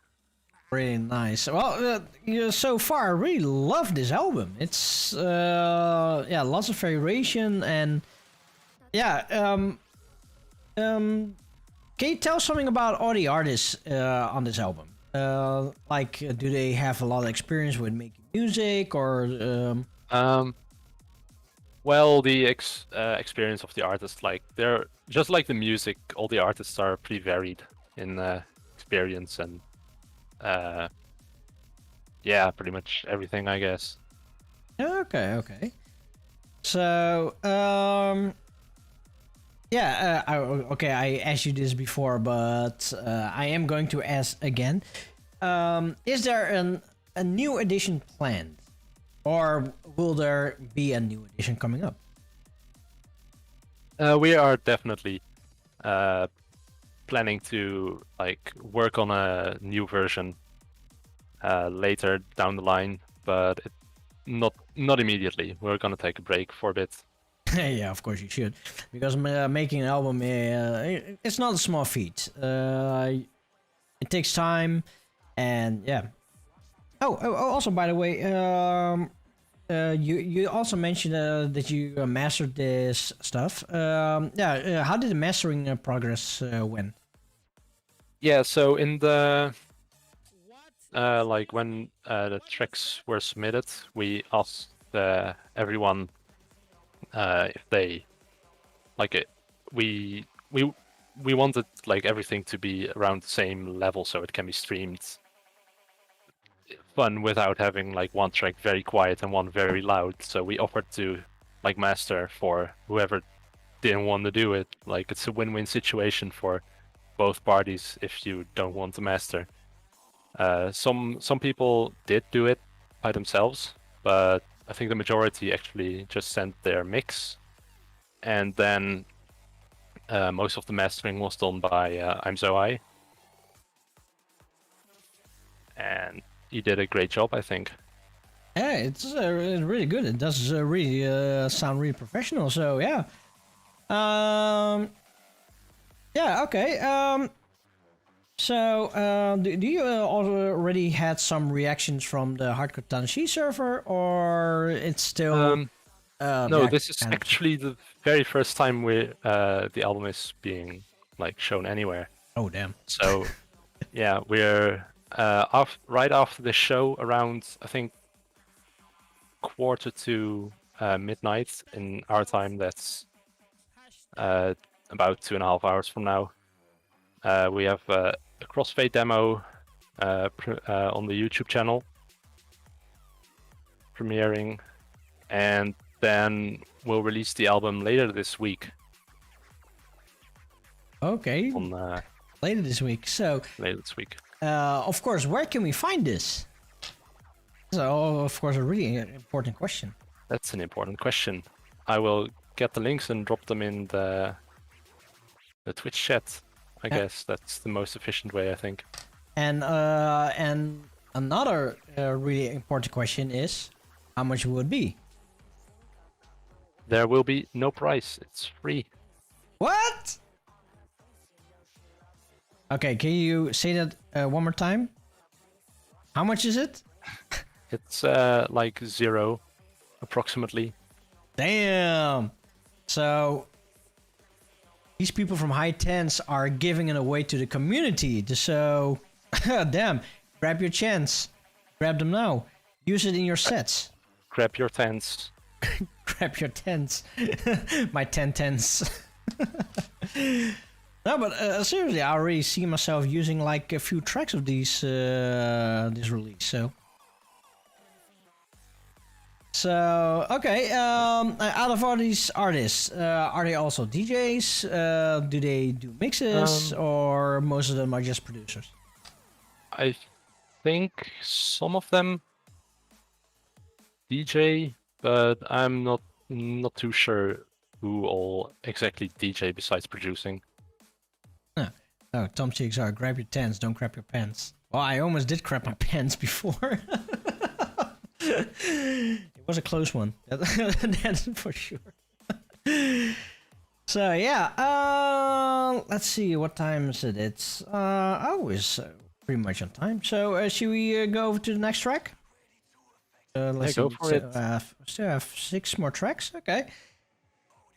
really nice. Well, so far I really love this album. It's lots of variation and can you tell something about all the artists on this album? Like, do they have a lot of experience with making music, or? Well, the experience of the artists, like they're just like the music. All the artists are pretty varied in experience and pretty much everything, I guess. Okay. So, I asked you this before, but I am going to ask again. Is there a new edition planned? Or will there be a new edition coming up? We are definitely planning to like work on a new version later down the line, but not immediately. We're gonna take a break for a bit. Yeah, of course you should, because making an album it's not a small feat. It takes time, and yeah. Also, by the way, you also mentioned that you mastered this stuff. How did the mastering progress went? Yeah, so in the like when the tracks were submitted, we asked everyone if they like it. We wanted like everything to be around the same level so it can be streamed fun without having like one track very quiet and one very loud. So we offered to like master for whoever didn't want to do it. Like, it's a win-win situation for both parties if you don't want to master. Some people did do it by themselves, but I think the majority actually just sent their mix, and then most of the mastering was done by ImDaBanana, and he did a great job, I think. Yeah, it's really good. It does really sound really professional. So yeah, okay. Do you already had some reactions from the Hardcore Tanashi server, or it's still? No, this is actually the very first time the album is being like shown anywhere. Oh damn! So yeah, we're right after the show, around I think 1:45 midnight in our time. That's about 2.5 hours from now. We have a crossfade demo on the YouTube channel premiering, and then we'll release the album later this week. Okay. Later this week. So. Later this week. Of course, where can we find this? So, of course, a really important question. That's an important question. I will get the links and drop them in the Twitch chat. I guess that's the most efficient way, I think. And another really important question is, how much will it be? There will be no price. It's free. What? Okay, can you say that one more time? How much is it? It's like 0, approximately. Damn. So these people from Hi Tance are giving it away to the community. So, damn, grab your chance. Grab them now. Use it in your sets. Grab your tents. Grab your tents. My 10 tents. No, but seriously, I already see myself using like a few tracks of this release. So okay, out of all these artists, are they also DJs? Do they do mixes, or most of them are just producers? I think some of them DJ, but I'm not too sure who all exactly DJ besides producing. Oh, Tom Cheeks are grab your tents, don't crap your pants. Well, I almost did crap my pants before. It was a close one. That's for sure. So yeah, let's see what time is it. It's always pretty much on time. So should we go over to the next track? Let's go see. for it. Still have 6 more tracks. Okay.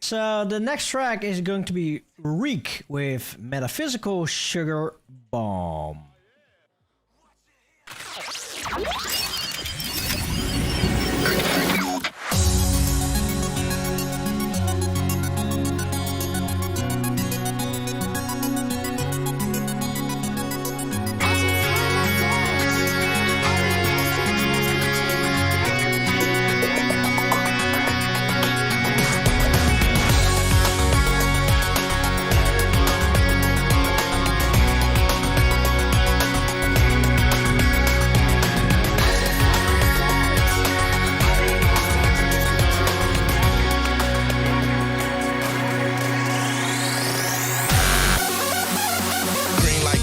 So the next track is going to be Reek with Metaphysical Sugar Bomb.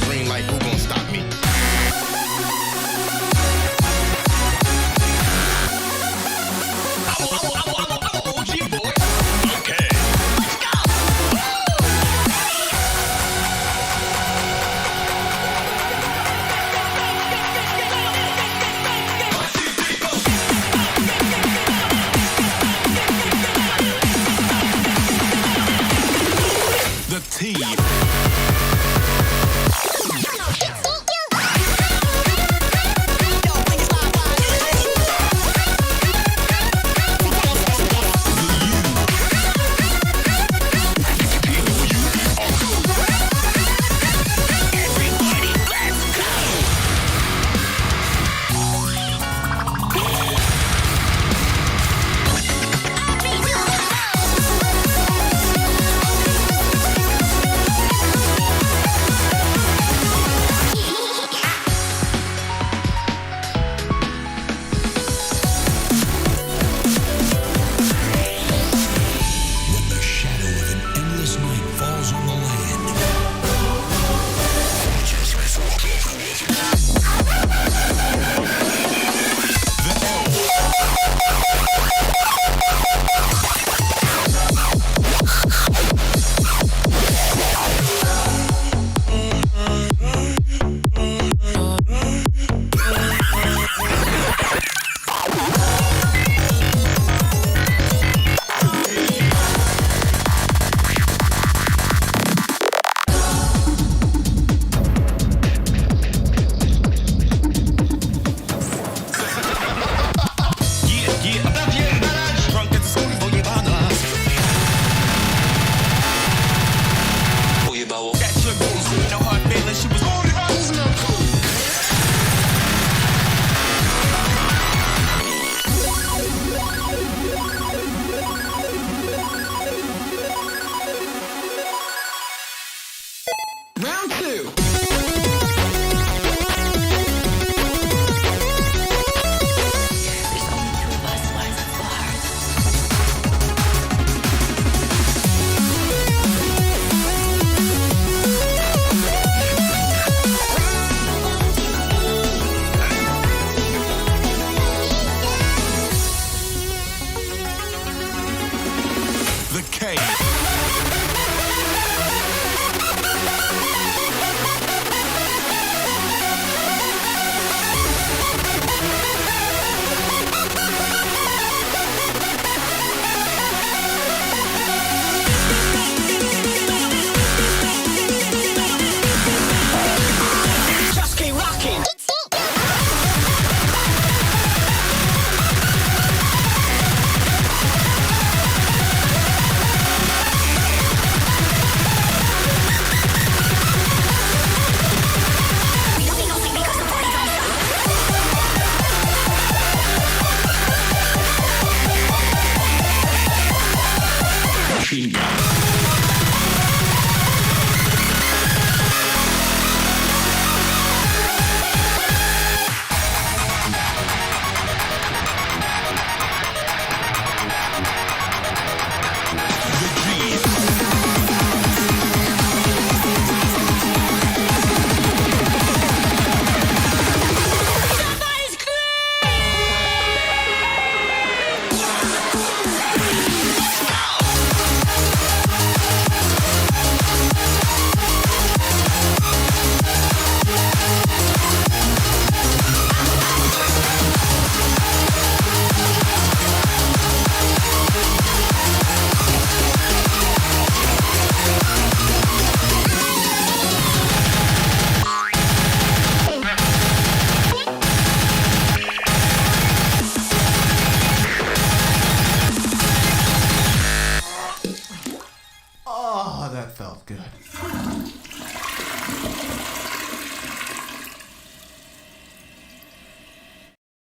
Green light, who gon' stop me? Okay. The T.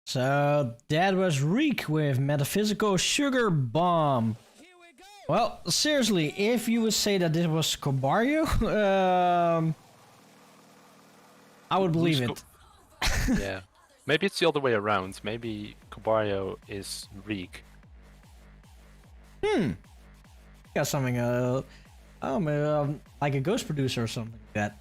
So that was Reek with Metaphysical Sugar Bomb. Well, seriously, if you would say that this was Cobario, I would believe it. Yeah. Maybe it's the other way around. Maybe Cobario is Reek. Got something, like a ghost producer or something like that.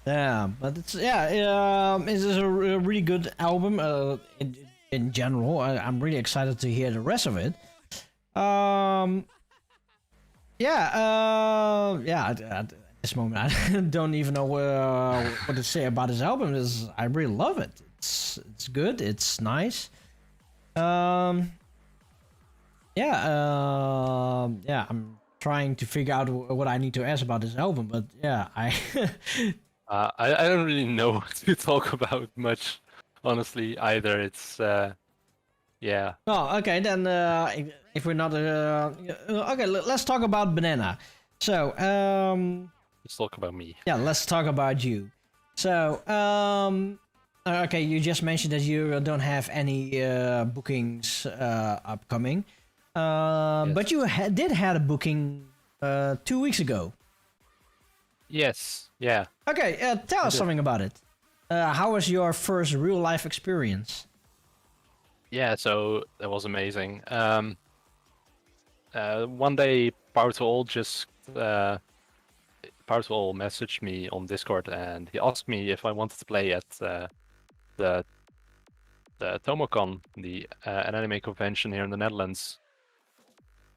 Yeah, but it's it's a really good album. In general, I'm really excited to hear the rest of it. At this moment, I don't even know what to say about this album. I really love it. It's good. It's nice. I'm trying to figure out what I need to ask about this album, but yeah, I don't really know what to talk about much, honestly, either. It's, yeah. Oh, okay, then if we're not... okay, let's talk about Banana. So, Let's talk about me. yeah, let's talk about you. So, okay, you just mentioned that you don't have any bookings upcoming. But you did have a booking 2 weeks ago. Yes, yeah. Okay, tell us something about it. How was your first real life experience? Yeah, so that was amazing. One day, Power2All messaged me on Discord, and he asked me if I wanted to play at the Tomocon, an anime convention here in the Netherlands.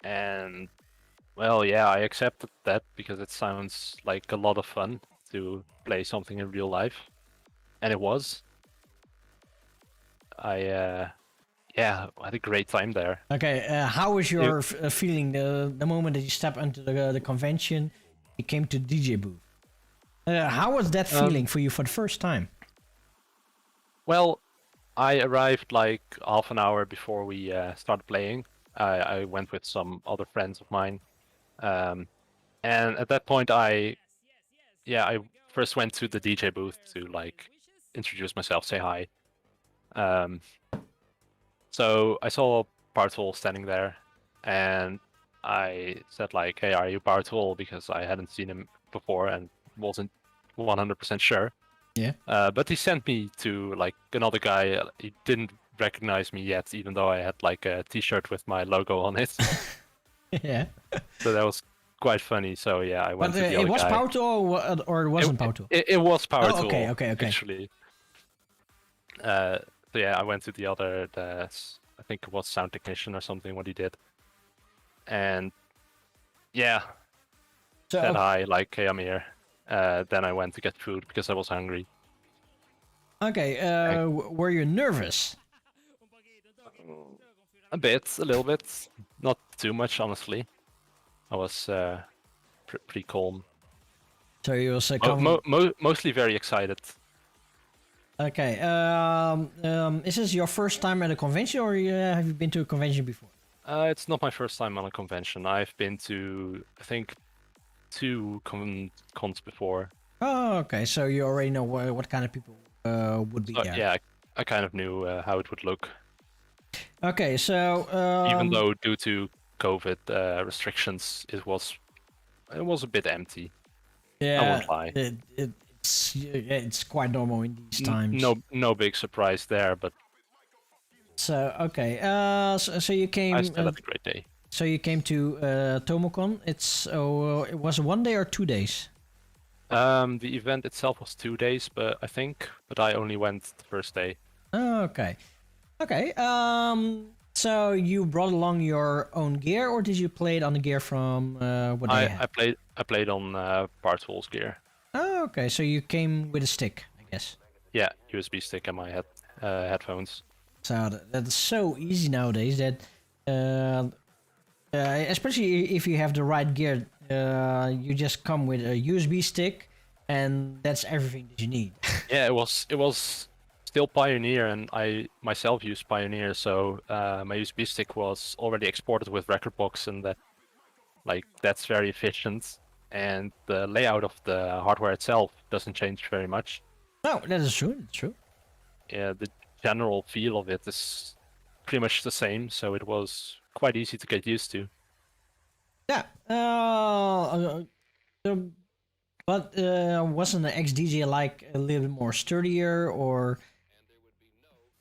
And well, yeah, I accepted that because it sounds like a lot of fun to play something in real life, and it was. I had a great time there. Okay, how was your feeling the moment that you stepped into the convention? You came to the DJ booth. How was that feeling for you for the first time? Well, I arrived like half an hour before we started playing. I went with some other friends of mine, and at that point, I first went to the DJ booth to like introduce myself, say hi. So I saw Power2All standing there, and I said like, "Hey, are you Power2All?" Because I hadn't seen him before and wasn't 100% sure. Yeah. But he sent me to like another guy. He didn't recognize me yet, even though I had like a T-shirt with my logo on it. Yeah. So that was quite funny. So yeah, I went But to the it other was guy. Power2All or it wasn't Power2All? It was Power2All. Oh, okay. Actually. So yeah, I went to the other, I think it was sound technician or something, what he did. And yeah, said hi, like, hey, I'm here. Then I went to get food because I was hungry. Okay, were you nervous? A little bit. Not too much, honestly. I was pretty calm. So you was mostly very excited. Okay, is this your first time at a convention, or have you been to a convention before? It's not my first time on a convention. I've been to, I think, 2 cons before. Oh, okay, so you already know what kind of people would be there. Yeah, I kind of knew how it would look. Okay, so... Even though due to COVID restrictions, it was a bit empty. Yeah, I won't lie. It's quite normal in these times. No big surprise there, but so okay. So you came. I still had a great day. So you came to Tomocon. It was 1 day or 2 days. The event itself was 2 days, but I only went the first day. Oh, okay. Okay. So you brought along your own gear, or did you play it on the gear from what they had? I played on Power2All's gear. Oh, okay. So you came with a stick, I guess. Yeah, USB stick and my headphones. So that's so easy nowadays that, especially if you have the right gear, you just come with a USB stick, and that's everything that you need. Yeah, it was still Pioneer, and I myself used Pioneer, so my USB stick was already exported with Rekordbox, and that Like that's very efficient, and the layout of the hardware itself doesn't change very much. No, that is true. That's true. Yeah, the general feel of it is pretty much the same, so it was quite easy to get used to. Yeah. But wasn't the XDJ like a little bit more sturdier, or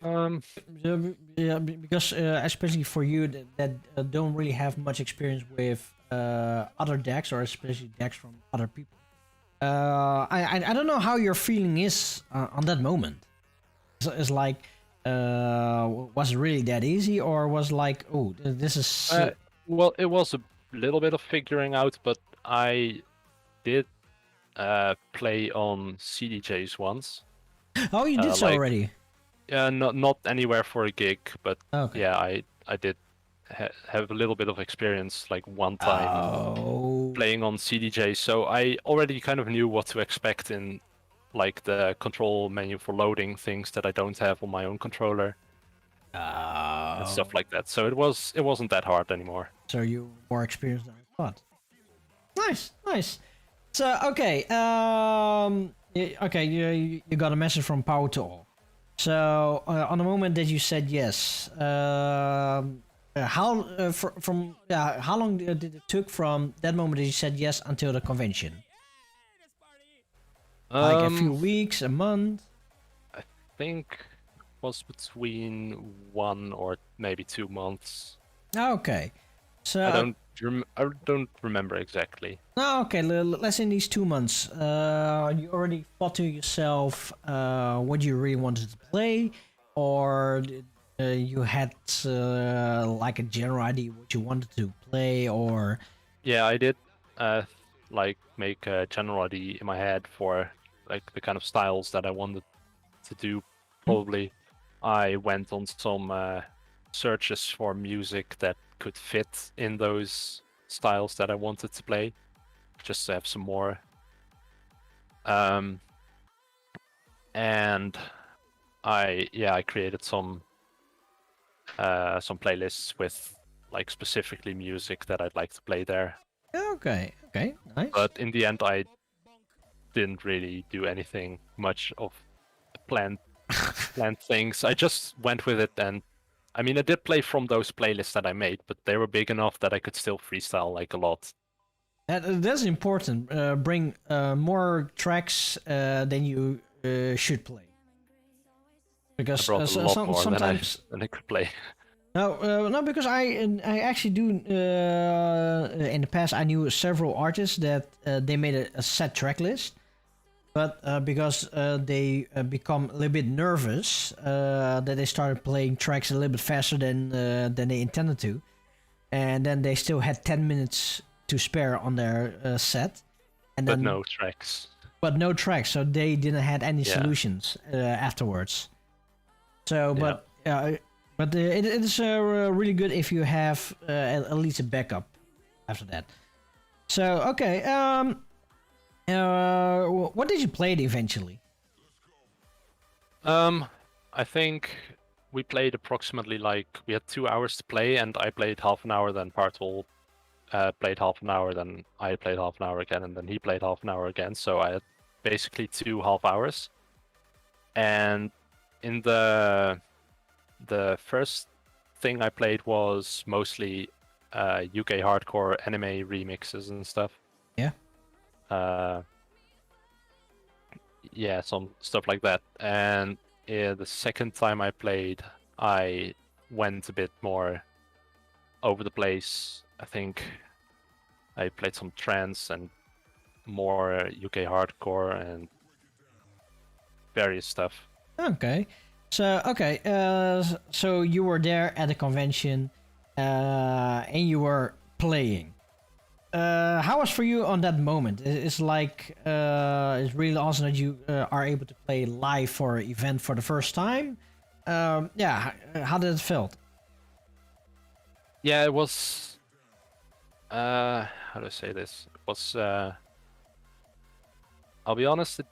yeah, because especially for you that don't really have much experience with other decks, or especially decks from other people. I don't know how your feeling is on that moment. It's like, was it really that easy, or was like, oh, this is Well, it was a little bit of figuring out, but I did play on CDJs once. oh, you did so like- already. Yeah, not anywhere for a gig, but Okay. yeah, I did have a little bit of experience, like one time Oh. playing on CDJ, so I already kind of knew what to expect in like the control menu for loading things that I don't have on my own controller and stuff like that. So it wasn't that hard anymore. So you more experienced than I thought. Nice, nice. So okay, okay, you got a message from Power to All. So on the moment that you said yes, how long did it took from that moment that you said yes until the convention? Like a few weeks, a month? I think it was between 1 or maybe 2 months. Okay, so I don't remember exactly. no, okay. Let's in these 2 months. You already thought to yourself what you really wanted to play, or you had like a general idea what you wanted to play, or Yeah, I did like make a general idea in my head for like the kind of styles that I wanted to do. Probably I went on some searches for music that could fit in those styles that I wanted to play, just to have some more. And I created some playlists with like specifically music that I'd like to play there. okay, nice. But in the end, I didn't really do anything much of planned things. I just went with it, and I mean, I did play from those playlists that I made, but they were big enough that I could still freestyle like a lot. That's important. Bring more tracks than you should play, I because brought a lot more sometimes than I could play. no, because I actually do. In the past, I knew several artists that they made a set track list, but because they become a little bit nervous, that they started playing tracks a little bit faster than they intended to, and then they still had 10 minutes to spare on their set, and But then no tracks. but no tracks, so they didn't had any Yeah. solutions afterwards. So, but it is really good if you have at least a backup after that. So okay, what did you play eventually? I think we played approximately like we had 2 hours to play, and I played half an hour, then Partul played half an hour, then I played half an hour again, and then he played half an hour again. So I had basically 2 half hours. And in the first thing I played was mostly UK hardcore anime remixes and stuff. Yeah. Yeah, some stuff like that. And the second time I played, I went a bit more over the place. I think I played some trance and more UK hardcore and various stuff. Okay, so so you were there at the convention, and you were playing. How was for you on that moment? It's like it's really awesome that you are able to play live for an event for the first time. Yeah, how did it feel? Yeah, it was. How do I say this? It was. I'll be honest, it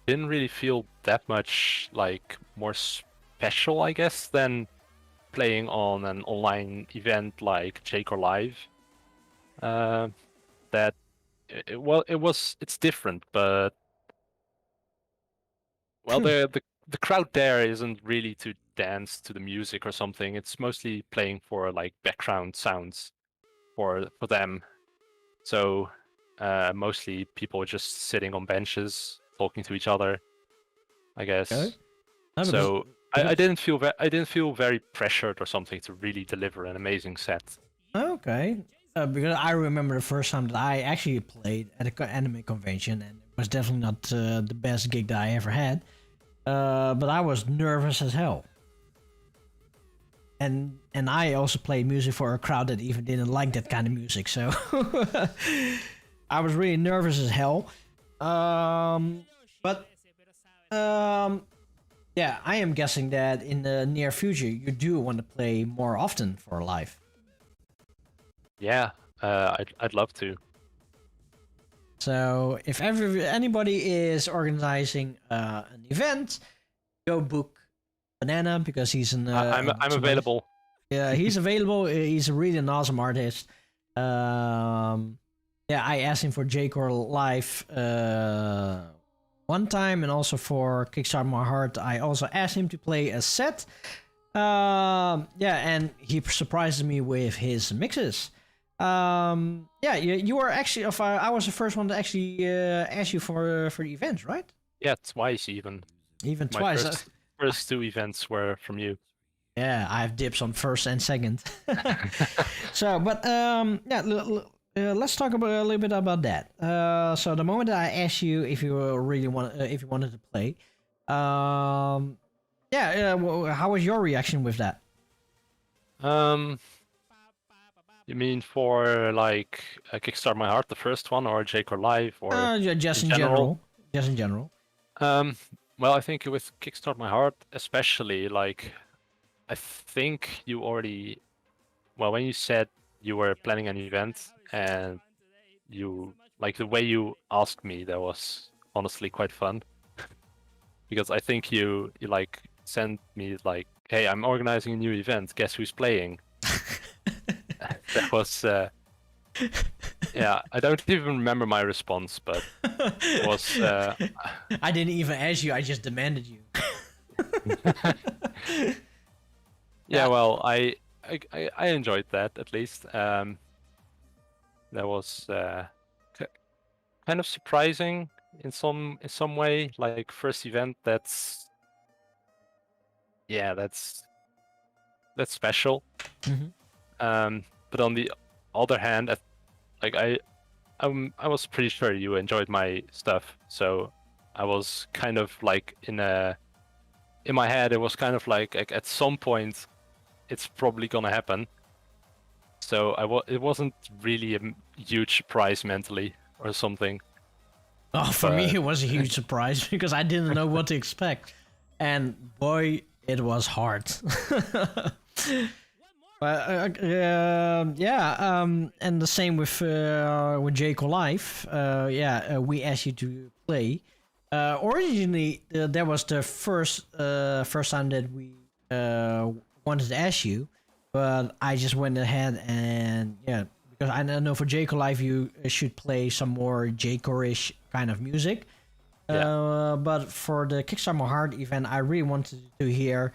didn't really feel that much like more special, I guess, than playing on an online event like Jake or Live. that it's different, but well, the crowd there isn't really to dance to the music or something. It's mostly playing for like background sounds for them. So mostly people just sitting on benches talking to each other, I guess. Okay. No, So because- I didn't feel very pressured or something to really deliver an amazing set. Okay. Because I remember the first time that I actually played at an anime convention, and it was definitely not the best gig that I ever had. But I was nervous as hell. And I also played music for a crowd that even didn't like that kind of music, so I was really nervous as hell. Yeah, I am guessing that in the near future you do want to play more often for live. Yeah, I'd love to. So if anybody is organizing an event, go book Banana because he's an. I'm available. Yeah, he's available. He's really an awesome artist. Yeah, I asked him for J-Core Live one time, and also for Kickstart My Heart. I also asked him to play a set. Yeah, and he surprised me with his mixes. Yeah, you were actually. I was the first one to actually ask you for the event, right? Yeah, twice even. Even My twice. first two events were from you. Yeah, I have dips on first and second. So, but yeah, let's talk about a little bit about that. So the moment that I asked you if you really if you wanted to play, yeah, how was your reaction with that? You mean for like Kickstart My Heart, the first one, or J-Core Live, or Yeah, just in general? general. Just in general. Well, I think with Kickstart My Heart, especially, like, I think you already, well, when you said you were planning an event and you, like, the way you asked me, that was honestly quite fun. Because I think you like sent me like, hey, I'm organizing a new event. Guess who's playing? That was, yeah, I don't even remember my response, but it was. I didn't even ask you. I just demanded you. Yeah, well, I enjoyed that at least. That was kind of surprising in some way. Like first event, that's special. Mm-hmm. But on the other hand, like I was pretty sure you enjoyed my stuff, so I was kind of like in my head, it was kind of like at some point it's probably gonna happen. So it wasn't really a huge surprise mentally or something. Oh, for me it was a huge surprise because I didn't know what to expect, and boy, it was hard. But yeah, and the same with J-Core Live. Yeah, we asked you to play. Originally, that was the first time that we wanted to ask you, but I just went ahead and yeah, because I know for J-Core Live you should play some more J-Core-ish kind of music. Yeah. But for the Kickstart My Heart event, I really wanted to hear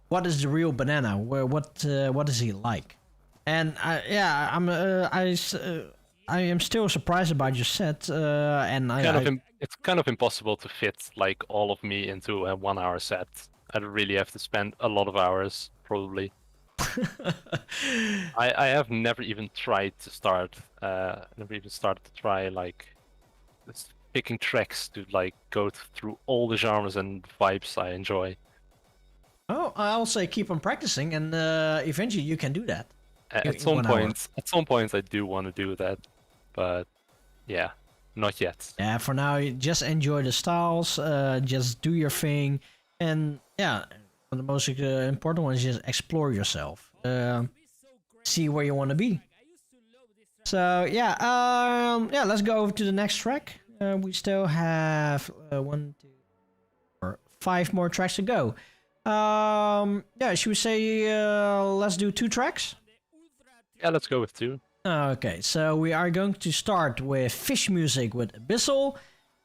what is the real Banana. What is he like? And I am still surprised about your set. And it's kind of impossible to fit like all of me into a 1 hour set. I'd really have to spend a lot of hours probably. I have never even tried to start. Never even started to try like picking tracks to like go through all the genres and vibes I enjoy. Oh, I'll say keep on practicing, and eventually you can do that. At some point, I do want to do that, but yeah, not yet. Yeah, for now, you just enjoy the styles, just do your thing, and yeah, the most important one is just explore yourself, see where you want to be. So yeah, yeah, let's go over to the next track. We still have 1, 2, 4, 5 more tracks to go. Yeah, should we say let's do 2 tracks? Yeah, let's go with 2. Okay, so we are going to start with fish music with Abyssal,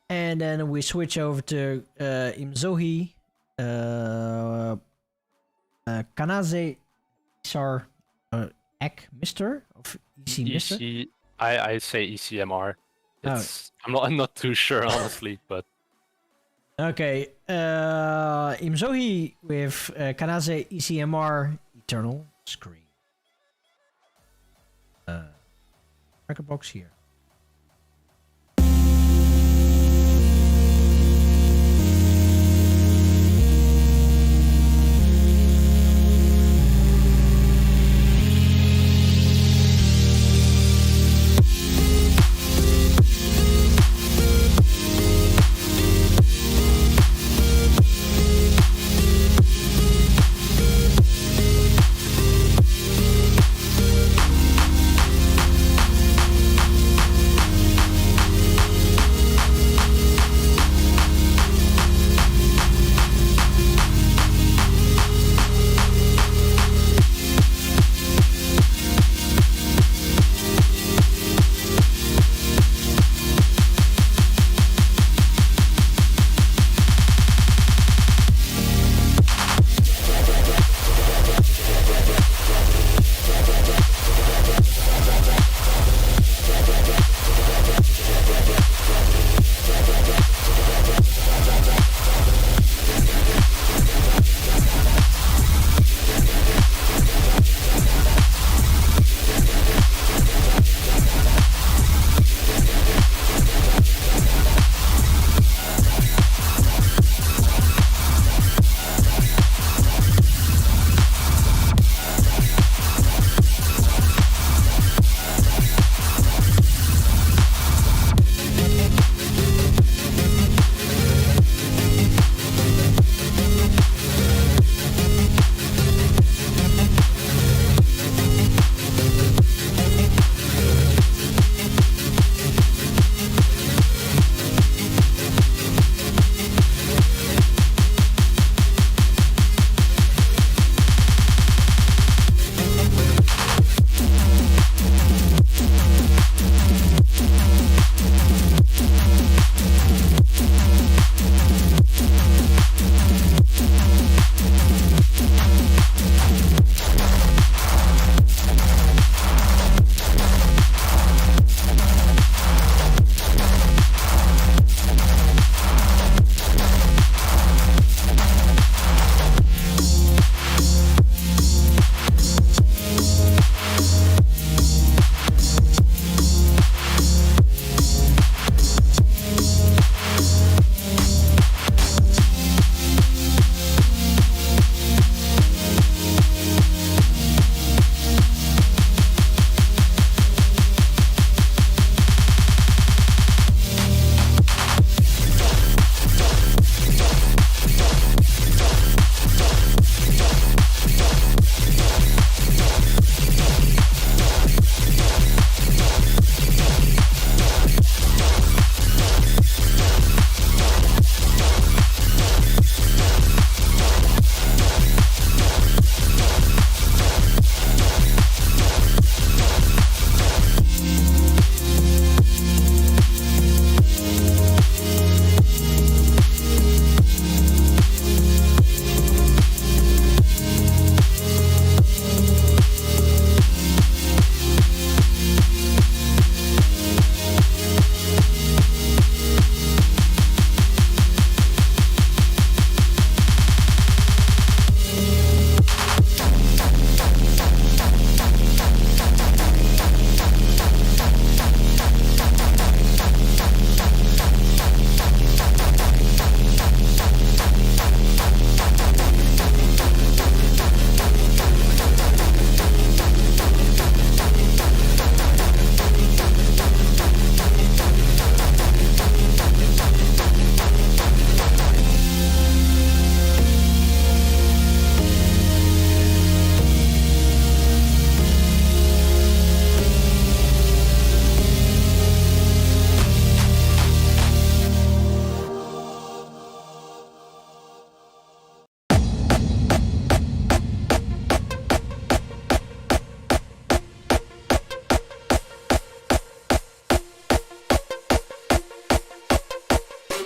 and then we switch over to Imzohi, Kanaze, Isar, Ek Mister of EC Mister. I say ECMR. I'm not too sure honestly, but Okay, Imzohi with Kanaze ECMR Eternal Scream. Record box here.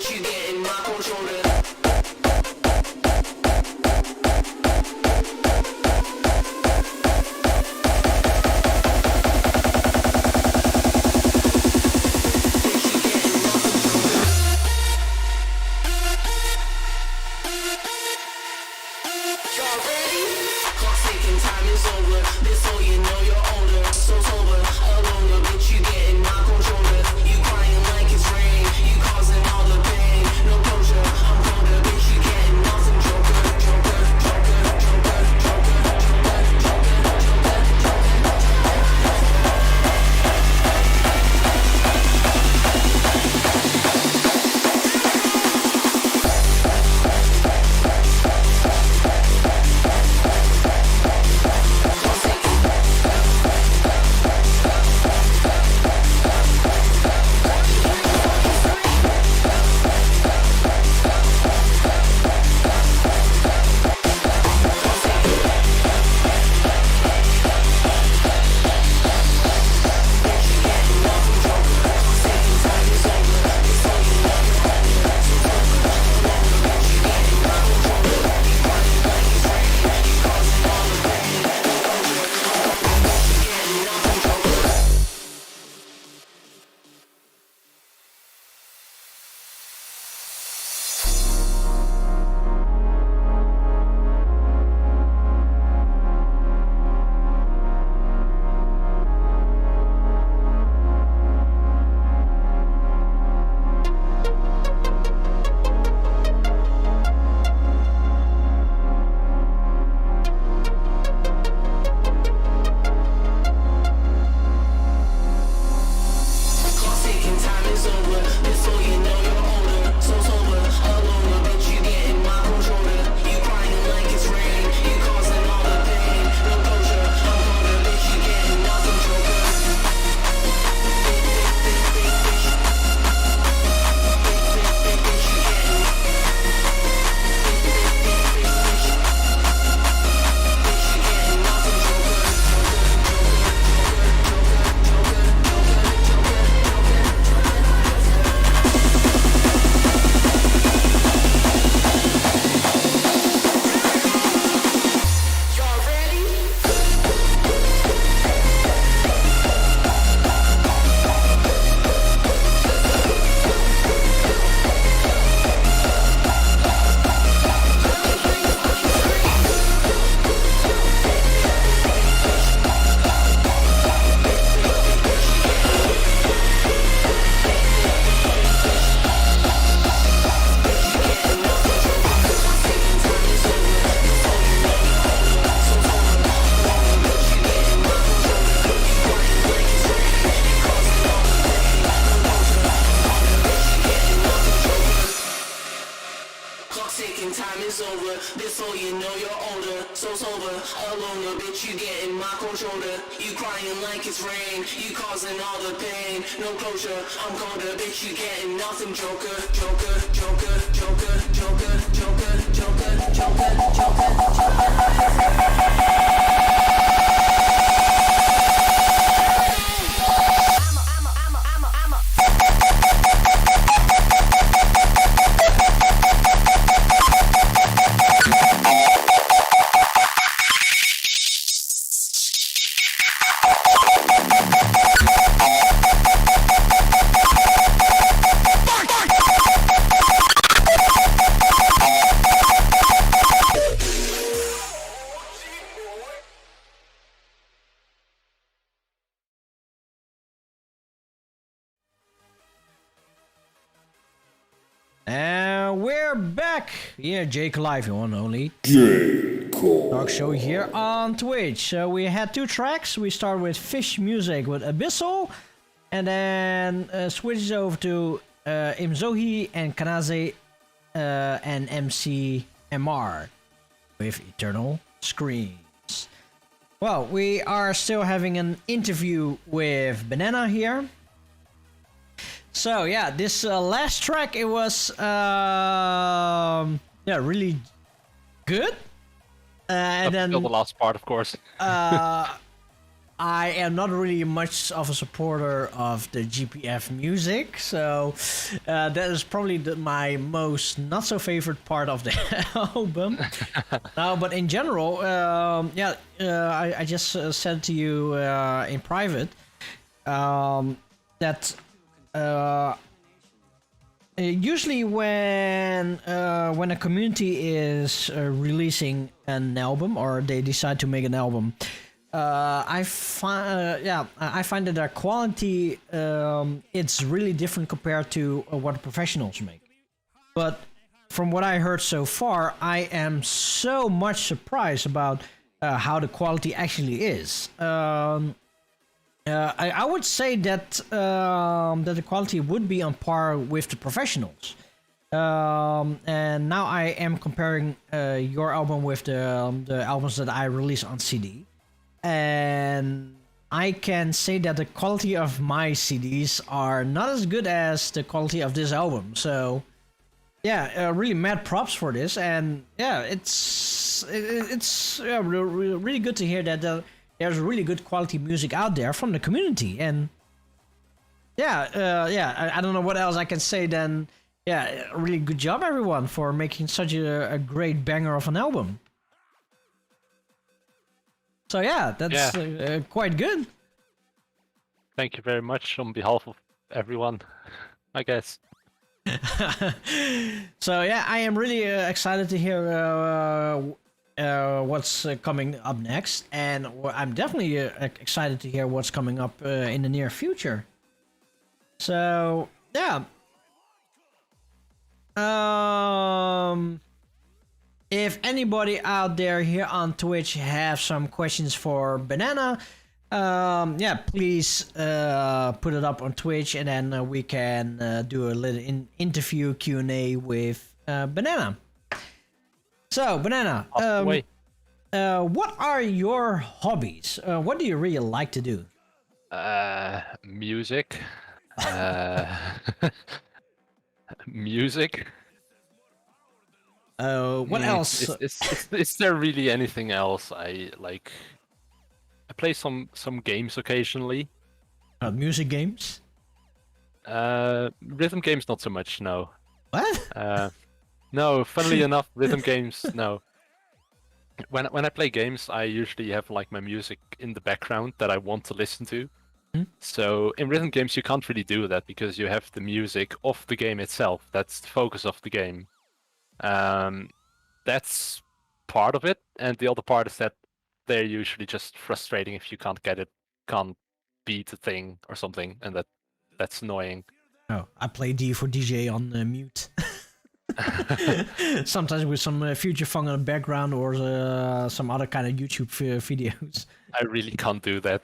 bitch, you getting my controller. so you know you're older, so sober, alone, a bitch, you getting my controller. You crying like it's rain, you causing all the pain. No closure, I'm colder, bitch, you getting nothing. Joker, Joker, Joker, Joker, Joker, Joker, Joker, Joker, Joker, Joker. And we're back! Yeah, Jake Live, your one only talk show here on Twitch. So we had two tracks. We start with Fish Music with Abyssal, and then switches over to Imzohi and Kanaze and MCMR with Eternal Screams. Well, we are still having an interview with Banana here. So yeah, this last track, it was really good. And then the last part, of course. I am not really much of a supporter of the GPF music, so that is probably my most not so favorite part of the album. No, but in general, I just said to you in private that usually when a community is releasing an album or they decide to make an album, I find that their quality it's really different compared to what professionals make. But from what I heard so far, I am so much surprised about how the quality actually is. I would say that that the quality would be on par with the professionals. And now I am comparing your album with the albums that I release on CD. And I can say that the quality of my CDs are not as good as the quality of this album. So, yeah, really mad props for this. And yeah, it's really good to hear that there's really good quality music out there from the community. And I don't know what else I can say than, yeah, really good job everyone for making such a great banger of an album. So yeah, that's quite good. Thank you very much on behalf of everyone, I guess. So yeah, I am really excited to hear what's coming up next, and I'm definitely excited to hear what's coming up in the near future. So yeah. If anybody out there here on Twitch have some questions for Banana, please put it up on Twitch, and then we can do a little interview Q&A with Banana. So, Banana, what are your hobbies? What do you really like to do? Music. Music. What else? Is there really anything else I like? I play some games occasionally. Music games? Rhythm games not so much, no. What? No, funnily enough, rhythm games, no. When I play games, I usually have like my music in the background that I want to listen to. So in rhythm games, you can't really do that because you have the music of the game itself. That's the focus of the game. That's part of it, and the other part is that they're usually just frustrating if you can't get it, can't beat a thing or something, and that's annoying. Oh, I play D for DJ on mute. Sometimes with some future funk in the background or some other kind of YouTube videos. I really can't do that.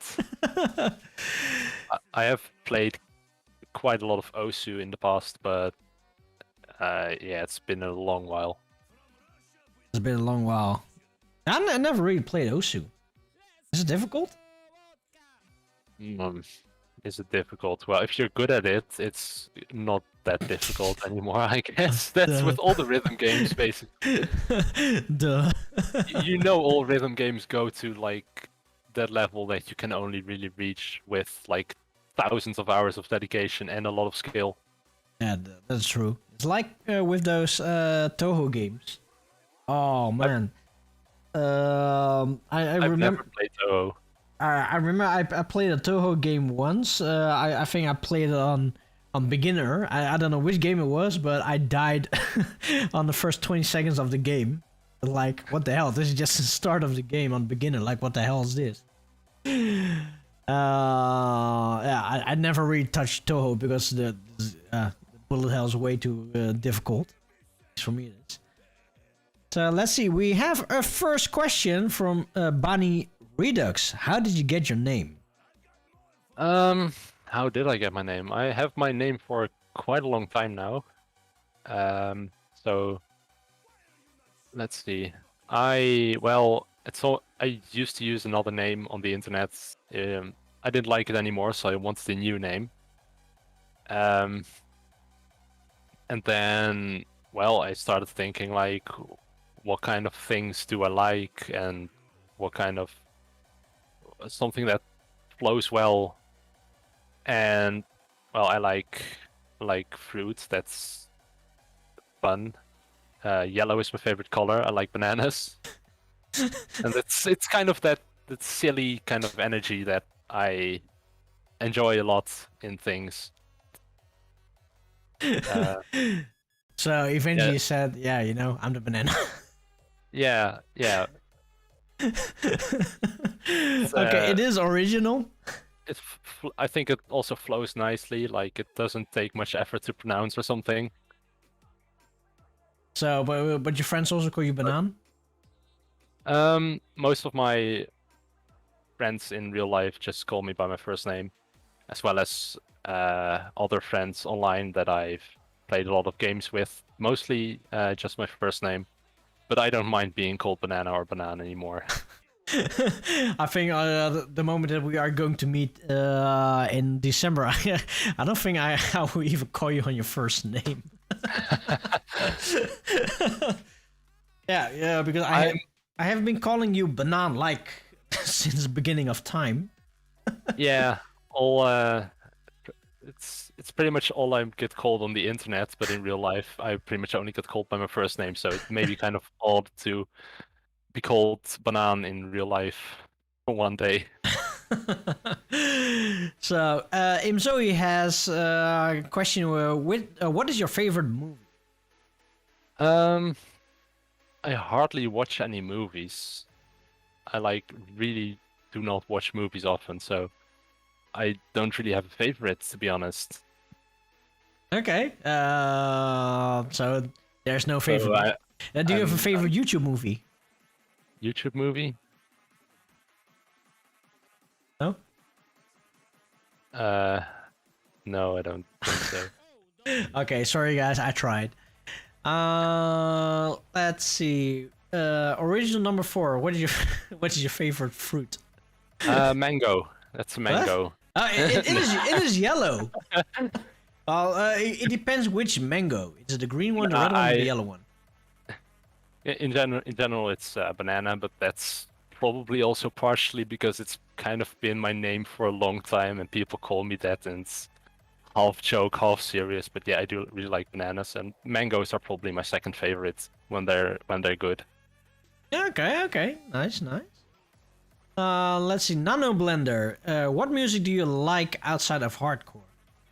I have played quite a lot of Osu in the past, but it's been a long while. It's been a long while. I never really played Osu. Is it difficult? Is it difficult? Well, if you're good at it, it's not that difficult anymore, I guess. That's with all the rhythm games, basically. Duh. You know, all rhythm games go to like that level that you can only really reach with like thousands of hours of dedication and a lot of skill. Yeah, that's true. It's like with those Toho games. Oh man, I remember. Never played Toho. I remember I played a Toho game once. I think I played it on beginner. I don't know which game it was, but I died on the first 20 seconds of the game. Like, what the hell? This is just the start of the game on beginner. Like, what the hell is this? I never really touched Toho because the bullet hell is way too difficult. For me, it is. So let's see. We have a first question from Bunny Redux. How did you get your name? How did I get my name? I have my name for quite a long time now. So let's see. I used to use another name on the internet. I didn't like it anymore, so I wanted a new name. And then, I started thinking like, what kind of things do I like, and what kind of something that flows well, and well, I like fruit that's fun. Yellow is my favorite color. I like bananas, and it's kind of that silly kind of energy that I enjoy a lot in things. So eventually Yeah. you said, yeah, you know, I'm the banana. Yeah, yeah. Okay, it is original. I think it also flows nicely. Like it doesn't take much effort to pronounce or something. So, but your friends also call you banana? Most of my friends in real life just call me by my first name, as well as other friends online that I've played a lot of games with. Mostly just my first name, but I don't mind being called banana or banana anymore. I think the moment that we are going to meet in December, I don't think I will even call you on your first name. Yeah, because I have been calling you banana like since the beginning of time. Yeah, it's pretty much all I get called on the internet, but in real life, I pretty much only get called by my first name. So it may be kind of odd to be called Banan in real life for one day. So, Imzoe has a question: what is your favorite movie? I hardly watch any movies. I really do not watch movies often, so I don't really have a favorite, to be honest. Okay, so there's no favorite. Do you have a favorite YouTube movie? YouTube movie? No. No, I don't think so. Okay, sorry guys, I tried. Let's see. Original number 4. What is your favorite fruit? Mango. That's a mango. It is yellow. Well, it depends which mango. Is it the green one, the red one, or the yellow one? In general, it's banana, but that's probably also partially because it's kind of been my name for a long time, and people call me that, and it's half joke, half serious. But yeah, I do really like bananas, and mangoes are probably my second favorite when they're good. Okay, nice. Let's see, Nano Blender. What music do you like outside of hardcore?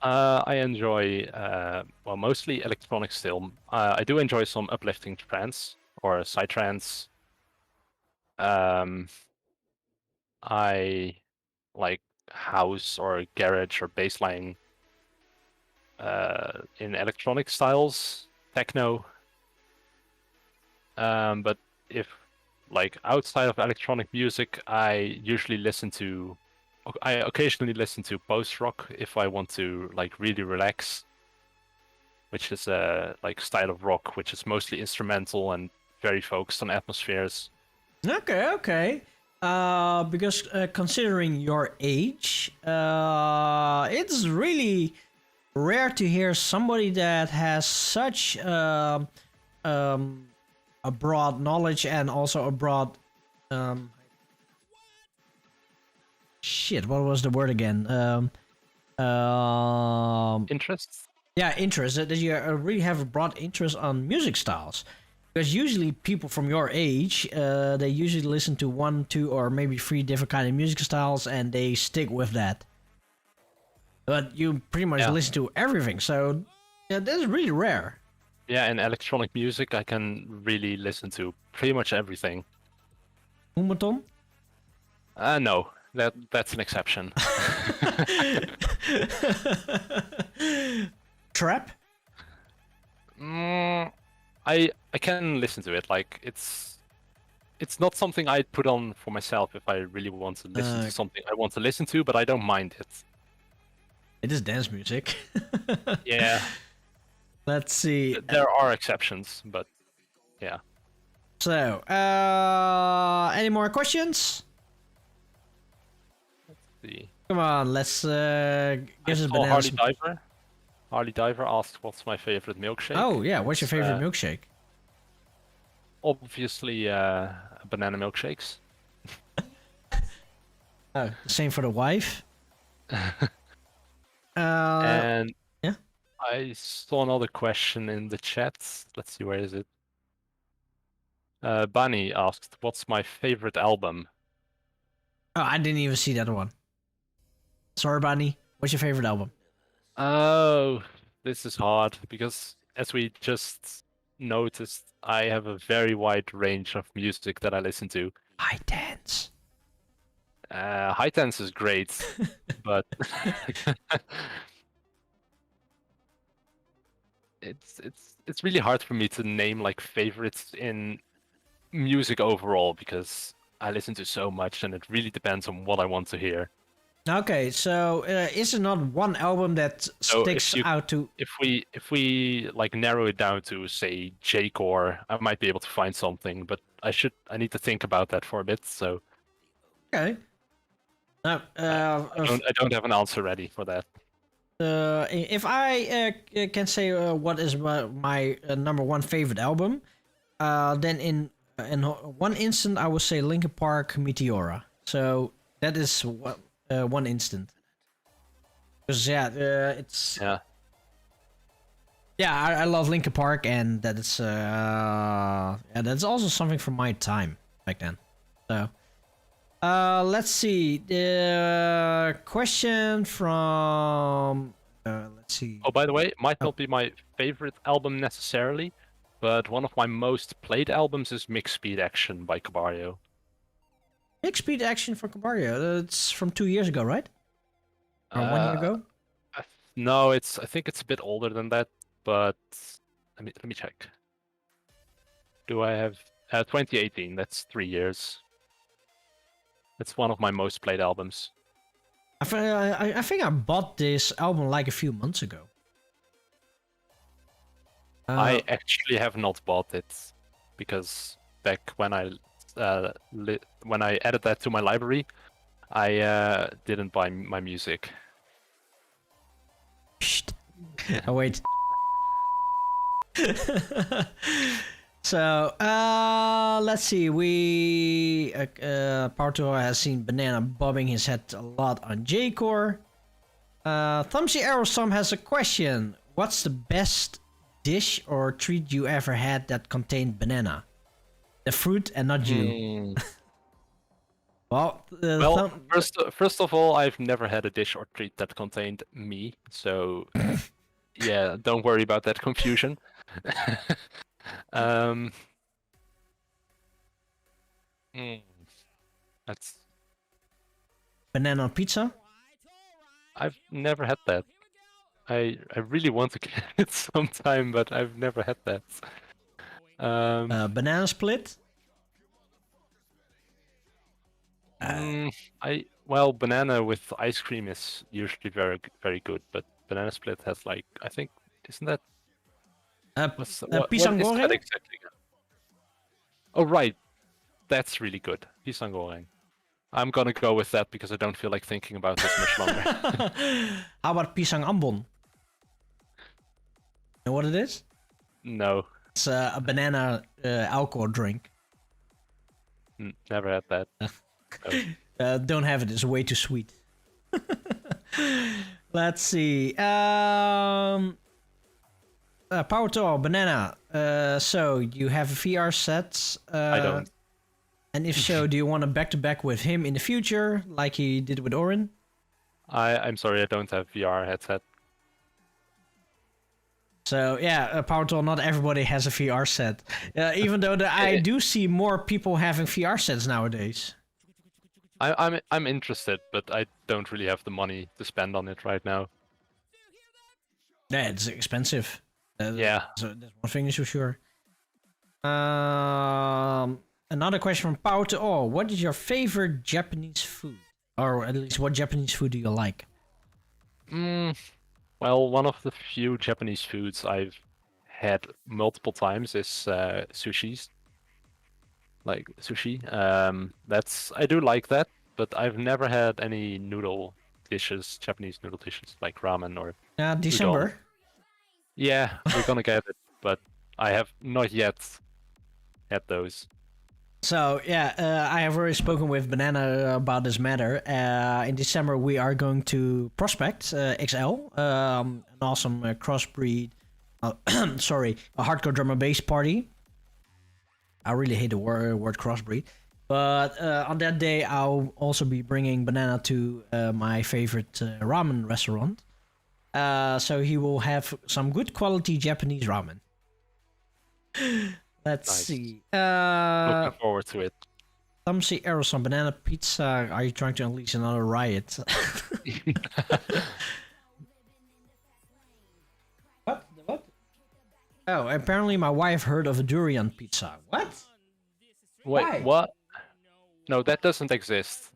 I enjoy mostly electronic still. I do enjoy some uplifting trance or psytrance. I like house or garage or bassline in electronic styles, techno. But if like outside of electronic music, I occasionally listen to post rock if I want to like really relax, which is a like style of rock which is mostly instrumental and very focused on atmospheres. Okay. Because considering your age, it's really rare to hear somebody that has such a broad knowledge and also a broad what was the word again? Interests? Yeah, interest. That you really have a broad interest on music styles. Because usually people from your age, they usually listen to 1, 2, or maybe 3 different kind of music styles, and they stick with that. But you pretty much listen to everything, so yeah, that's really rare. Yeah, in electronic music, I can really listen to pretty much everything. Moomaton? No, that's an exception. Trap? I can listen to it. Like it's not something I'd put on for myself if I really want to listen to something I want to listen to, but I don't mind it. It is dance music. Yeah. Let's see. There are exceptions, but yeah. So, any more questions? Let's see. Come on, let's give us a banana. Harley Diver asked what's my favorite milkshake. Oh yeah, what's your favorite milkshake? Obviously, banana milkshakes. Oh, same for the wife. And yeah. I saw another question in the chat. Let's see, where is it? Bunny asked, "What's my favorite album?" Oh, I didn't even see that one. Sorry, Bunny. What's your favorite album? Oh, this is hard because, as we just noticed, I have a very wide range of music that I listen to. Hi Tance. Hi Tance is great, but it's really hard for me to name like favorites in music overall because I listen to so much and it really depends on what I want to hear. Okay, so is there not one album that So sticks out to? If we like narrow it down to say J-core, I might be able to find something, but I need to think about that for a bit. So Okay. Now, I don't have an answer ready for that. if I can say what is my number one favorite album, then in one instant I would say Linkin Park Meteora. So that is one instant. Because it's I love Linkin Park, and that is that's also something from my time back then. So. Let's see. The question from. Let's see. Oh, by the way, it might not be my favorite album necessarily, but one of my most played albums is Mix Speed Action by Cabario. Mix Speed Action for Cabario. That's from 2 years ago, right? Or 1 year ago? No, I think it's a bit older than that, but let me check. Do I have 2018? That's 3 years. It's one of my most played albums. I think I bought this album like a few months ago. I actually have not bought it because back when I added that to my library, I didn't buy my music. Oh wait. So, let's see. Parto has seen Banana bobbing his head a lot on J-Core. Thumbsy Aerostorm has a question. What's the best dish or treat you ever had that contained banana? The fruit and not you. Well, first of all, I've never had a dish or treat that contained me. So, yeah, don't worry about that confusion. That's banana pizza. I've never had that. I really want to get it sometime, but I've never had that. Banana split. Banana with ice cream is usually very good, but banana split has like, I think, isn't that pisang what is goreng? that exactly? Oh right, that's really good. Pisang goreng. I'm gonna go with that because I don't feel like thinking about this much longer. How about pisang ambon? Know what it is? No. It's a banana alcohol drink. Never had that. Don't have it. It's way too sweet. Let's see. Power Tour, Banana. So you have a VR set. I don't. And if so, do you want to back-to-back with him in the future, like he did with Orin? I'm sorry, I don't have VR headset. So yeah, Power Tour, not everybody has a VR set. Even though I do see more people having VR sets nowadays. I'm interested, but I don't really have the money to spend on it right now. Yeah, it's expensive. Yeah. So that's one thing is for sure. Another question from Power to All. What is your favorite Japanese food? Or at least what Japanese food do you like? Well, one of the few Japanese foods I've had multiple times is sushis. Like sushi. I do like that, but I've never had any noodle dishes, Japanese noodle dishes like ramen or December. udon. Yeah, we're gonna get it, but I have not yet had those. So yeah, I have already spoken with Banana about this matter. In December, we are going to Prospect XL, an awesome crossbreed. Sorry, a hardcore drum and bass party. I really hate the word crossbreed, but on that day, I'll also be bringing Banana to my favorite ramen restaurant. So he will have some good quality Japanese ramen. Let's Nice. see. Looking forward to it. Some see arrows on banana pizza. Are you trying to unleash another riot? What? What? Oh, apparently my wife heard of a durian pizza. What? Wait, Why? what? No, that doesn't exist.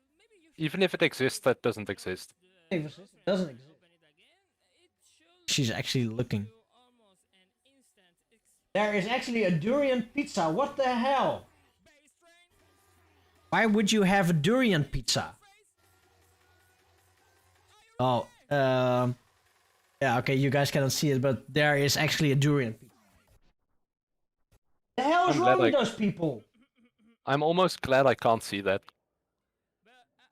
Even if it exists, that doesn't exist. It doesn't exist. She's actually looking. There is actually a durian pizza. What the hell? Why would you have a durian pizza? Oh, yeah, okay, you guys cannot see it, but there is actually a durian pizza. The hell is I'm wrong glad with I- those people? I'm almost glad I can't see that.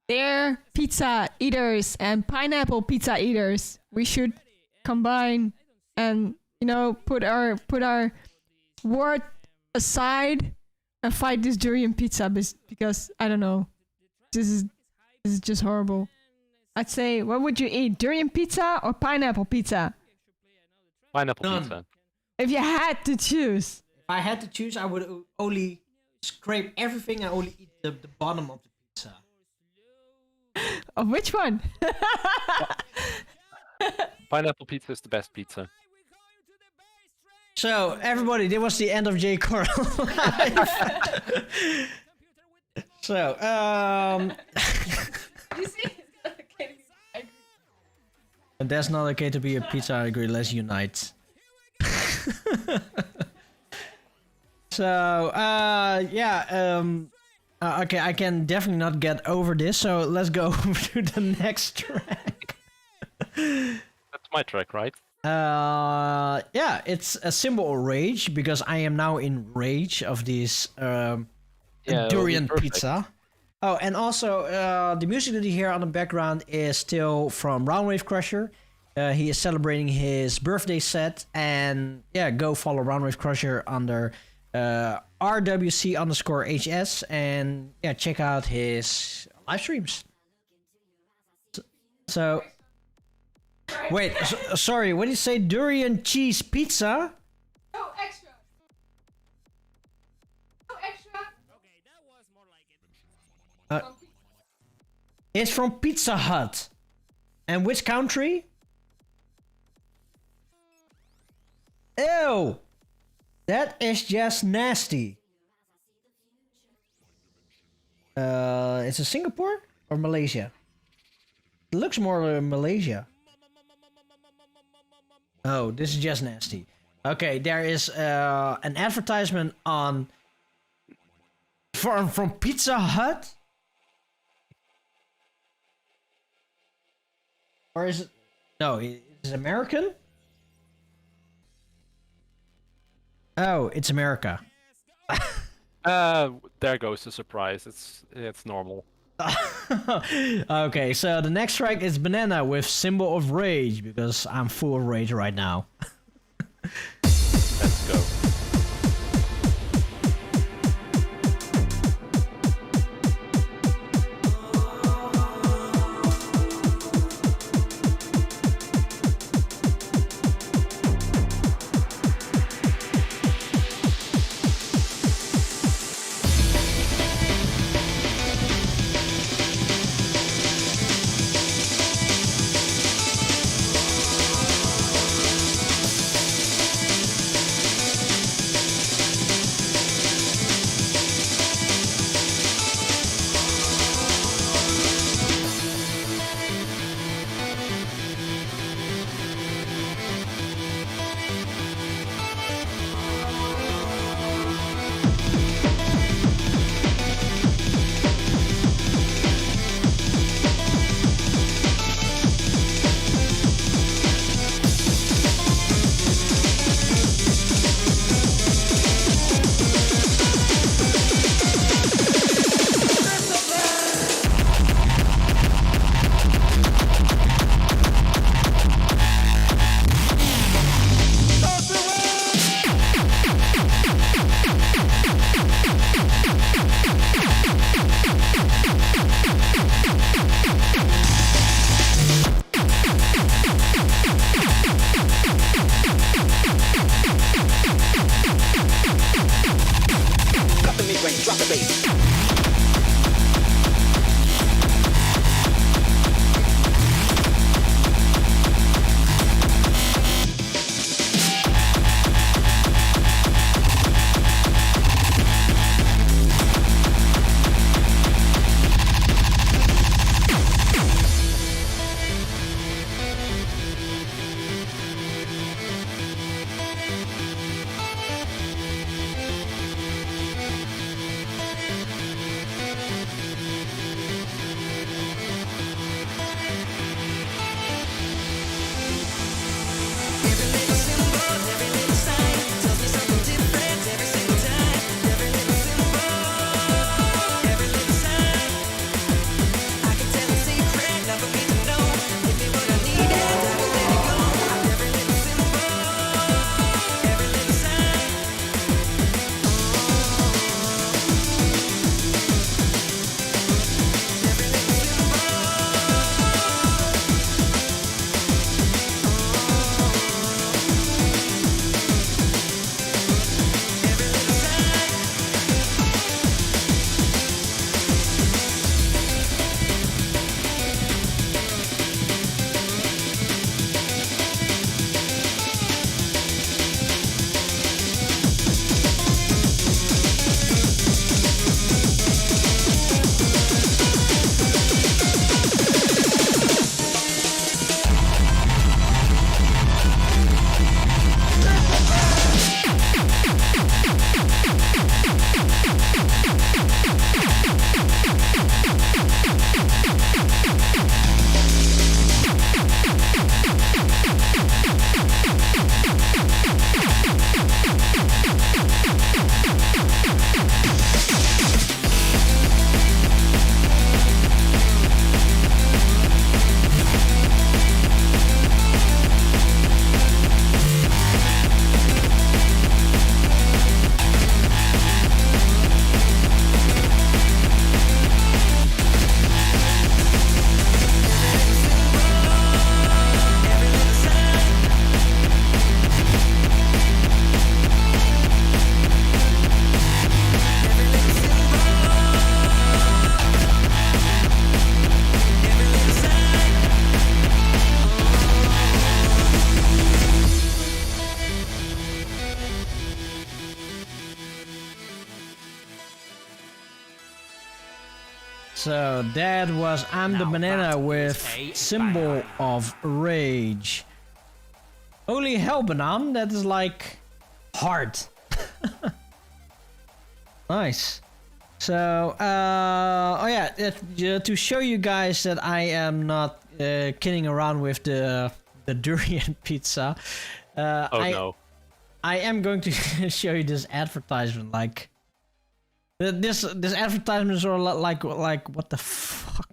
They're pizza eaters and pineapple pizza eaters. We should combine and put our word aside and fight this durian pizza because I don't know. This is just horrible. I'd say, what would you eat? Durian pizza or pineapple pizza? Pineapple None. pizza. If you had to choose. If I had to choose, I would only scrape everything and only eat the bottom of the pizza. Of which one? Pineapple pizza is the best pizza. So, everybody, that was the end of J. Coral Live. So, You see? and that's not okay to be a pizza, I agree, let's unite. So, yeah, okay, I can definitely not get over this, so let's go to the next track. That's my track, right? Yeah, it's a symbol of rage, because I am now in rage of this Yeah, it'll be durian perfect. pizza. Oh, and also, the music that you hear on the background is still from Roundwave Crusher. He is celebrating his birthday set, and yeah, go follow Roundwave Crusher under RWC_HS, and yeah, check out his live streams. So, wait, sorry, what did you say? Durian cheese pizza? No extra. No extra. It's from Pizza Hut. And which country? Ew! That is just nasty. Is it Singapore or Malaysia? It looks more Malaysia. Oh, this is just nasty. Okay, there is an advertisement on from Pizza Hut. Or is it? No, is it American? Oh, it's America. There goes the surprise. It's normal. Okay, so the next track is Banana with Symbol of Rage, because I'm full of rage right now. Let's go. So that was ImDaBanana with Symbol of Rage. Holy hell, Banan, that is like hard. Nice. So, oh yeah, to show you guys that I am not kidding around with the durian pizza. No. I am going to show you this advertisement. Like, this advertisement is all like what the fuck.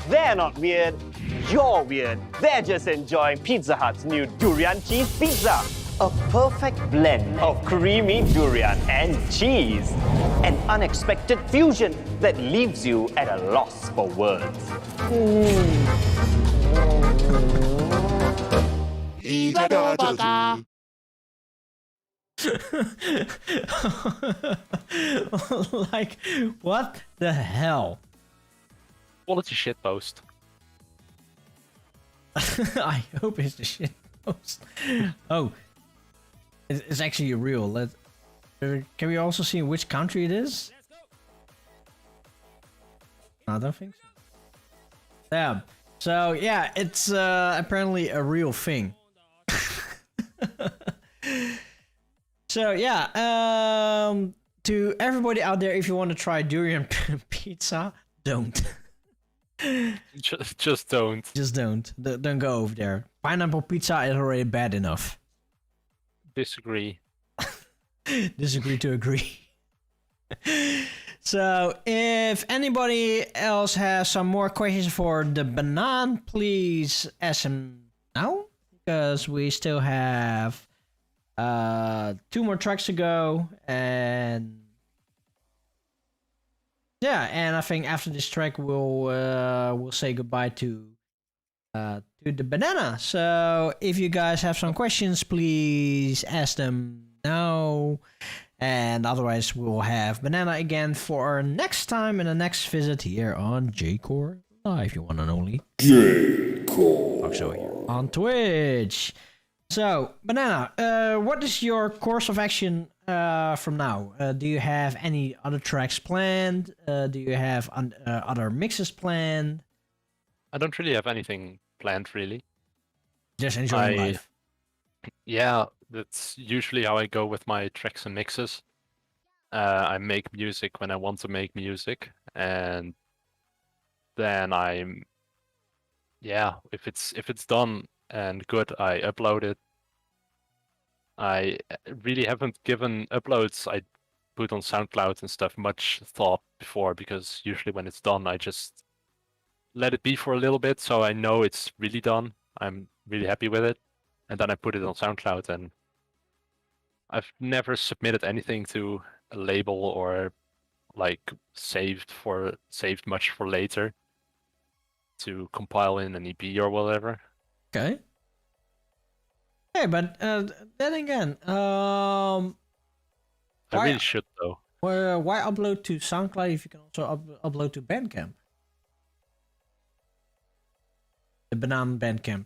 They're not weird, you're weird. They're just enjoying Pizza Hut's new durian cheese pizza. A perfect blend of creamy durian and cheese. An unexpected fusion that leaves you at a loss for words. Like, what the hell? Quality shitpost. I hope it's the shit post. Oh, it's actually real. Can we also see in which country it is? I don't think so. Damn. So yeah, it's apparently a real thing. So yeah, to everybody out there, if you want to try durian pizza, don't. Just don't. Just don't. Don't go over there. Pineapple pizza is already bad enough. Disagree. Disagree to agree. So, if anybody else has some more questions for the Banan, please ask him now, because we still have 2 more tracks to go, and yeah, and I think after this track we'll say goodbye to the banana. So if you guys have some questions, please ask them now. And otherwise, we'll have Banana again for our next time in the next visit here on J-Core Live, your one and only J-Core. Also here on Twitch. So, Banana, what is your course of action from now? Do you have any other tracks planned? Do you have other mixes planned? I don't really have anything planned, really. Just enjoying life. Yeah, that's usually how I go with my tracks and mixes. I make music when I want to make music, and then if it's done and good, I upload it. I really haven't given uploads I put on SoundCloud and stuff much thought before, because usually when it's done, I just let it be for a little bit so I know it's really done. I'm really happy with it. And then I put it on SoundCloud, and I've never submitted anything to a label or like saved much for later to compile in an EP or whatever. Okay. Hey, but then again, I really should though. Why upload to SoundCloud if you can also upload to Bandcamp? The Banana Bandcamp.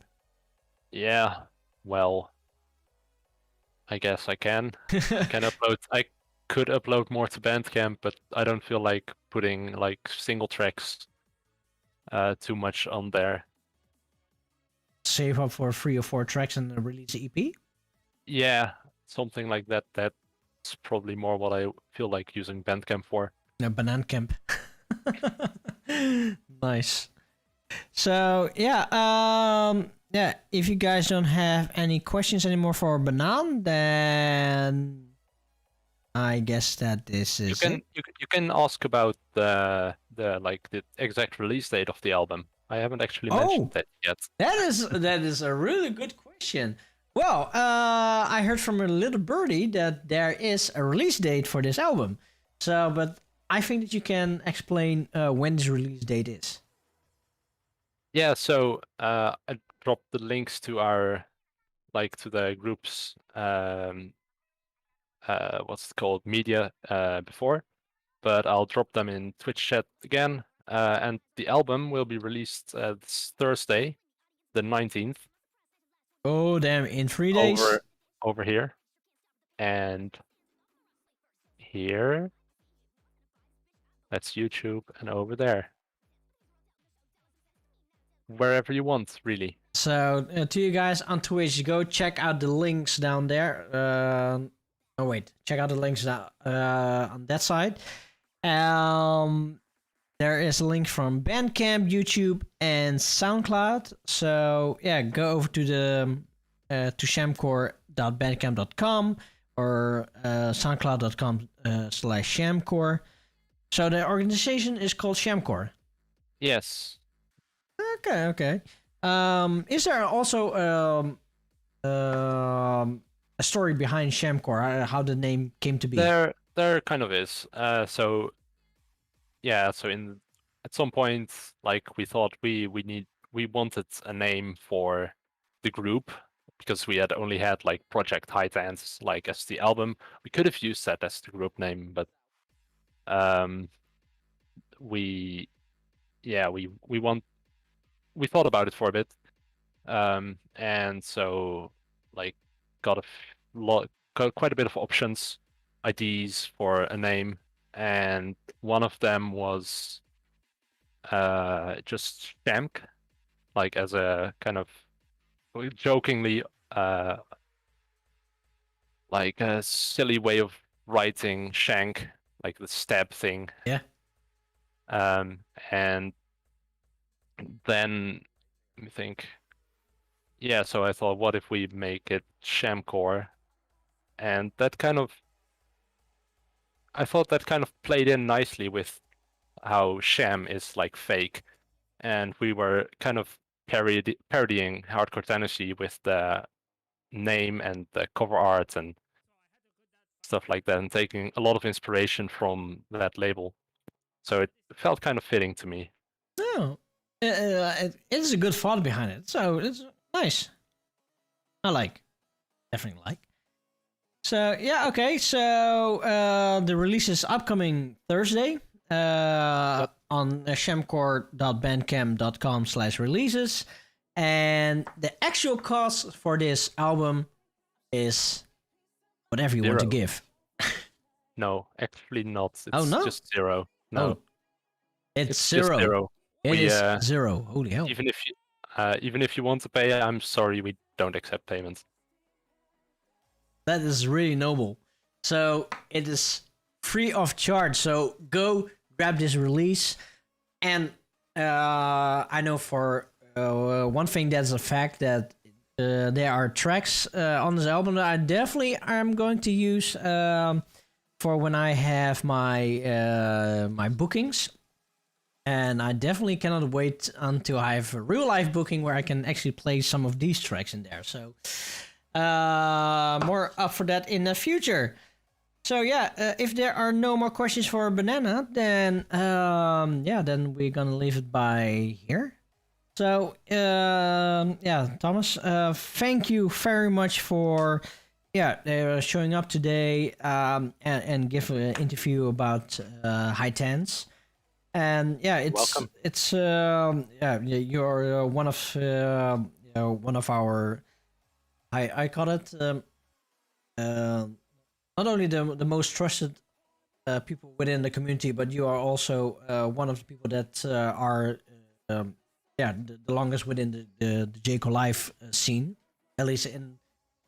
Yeah, well, I guess I can. I could upload more to Bandcamp, but I don't feel like putting like single tracks too much on there. Save up for 3 or 4 tracks and release an EP? Yeah, something like that. That's probably more what I feel like using Bandcamp for. No, Banana Camp. Nice. So yeah, if you guys don't have any questions anymore for Banan, then I guess that this is you can ask about the exact release date of the album. I haven't actually mentioned that yet. That is a really good question. Well, I heard from a little birdie that there is a release date for this album. So, but I think that you can explain when this release date is. Yeah, so I dropped the links to our like to the group's what's it called, media before, but I'll drop them in Twitch chat again. And the album will be released this Thursday, the 19th. Oh damn! In 3 days. Over here, and here. That's YouTube, and over there. Wherever you want, really. So to you guys on Twitch, go check out the links down there. Oh wait, check out the links down on that side. There is a link from Bandcamp, YouTube, and SoundCloud. So yeah, go over to the to shamcore.bandcamp.com or soundcloud.com/shamcore. So the organization is called SHAMKORE. Yes. Okay. Is there also a story behind SHAMKORE? How the name came to be? There kind of is. So at some point, like we thought we wanted a name for the group because we had only had like Project Hi Tance like as the album. We could have used that as the group name, but we thought about it for a bit, and so like got quite a bit of options, ideas for a name, and one of them was just Shamk, like as a kind of jokingly like a silly way of writing shank, like the stab thing. Yeah. And then let me think. Yeah, so I thought, what if we make it Shamcore? And I thought that kind of played in nicely with how sham is like fake, and we were kind of parodying Hardcore Tennessee with the name and the cover art and stuff like that, and taking a lot of inspiration from that label. So it felt kind of fitting to me. Oh, it is a good thought behind it. So it's nice. Definitely like. So yeah, okay. So the release is upcoming Thursday on shamcore.bandcamp.com/releases, and the actual cost for this album is whatever you want to give. No, actually not. It's no? just zero. No, oh, it's zero. Just zero. It is zero. Holy hell! Even if you want to pay, I'm sorry, we don't accept payments. That is really noble. So it is free of charge. So go grab this release. And I know for one thing that's a fact that there are tracks on this album that I definitely am going to use for when I have my my bookings. And I definitely cannot wait until I have a real life booking where I can actually play some of these tracks in there. So more up for that in the future. So yeah, if there are no more questions for Banana, then then we're gonna leave it by here. So Thomas, thank you very much for showing up today and give an interview about Hi Tance. And it's you're one of our I call it not only the most trusted people within the community, but you are also one of the people that are the longest within the J-Core Live scene, at least in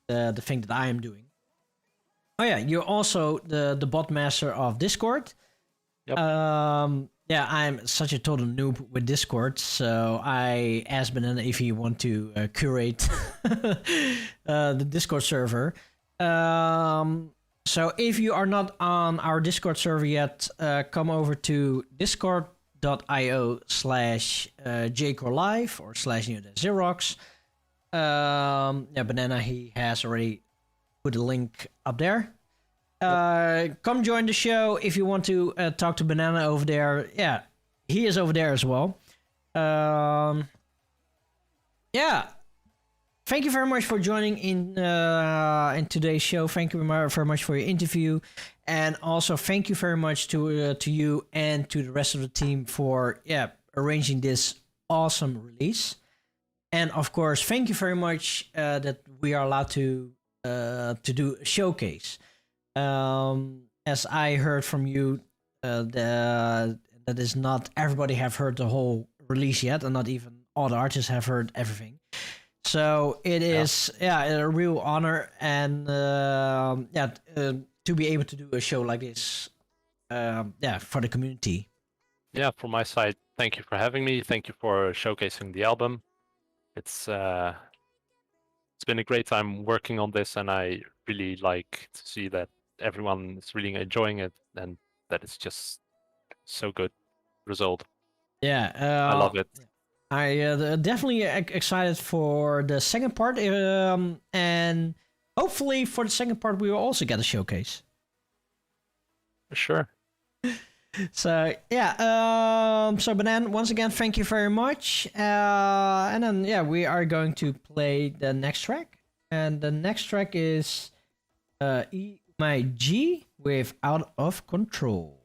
the thing that I am doing. Oh yeah, you're also the bot master of Discord. Yep. I'm such a total noob with Discord, so I asked Banana if he want to curate the Discord server. So if you are not on our Discord server yet, come over to discord.io/jcorelive or /Neodash Zerox. Banana, he has already put a link up there. Come join the show if you want to talk to Banana over there. Yeah, he is over there as well. thank you very much for joining in today's show. Thank you very much for your interview, and also thank you very much to you and to the rest of the team for arranging this awesome release. And of course, thank you very much that we are allowed to do a showcase. As I heard from you, that is not everybody have heard the whole release yet, and not even all the artists have heard everything. So it is a real honor, and to be able to do a show like this, for the community. Yeah, from my side, thank you for having me. Thank you for showcasing the album. It's been a great time working on this, and I really like to see that everyone is really enjoying it, and that it's just so good result. Yeah, I love it. I definitely excited for the second part, and hopefully for the second part we will also get a showcase. Sure. So so Banana, once again, thank you very much. And then we are going to play the next track, and the next track is my G with Out of Control.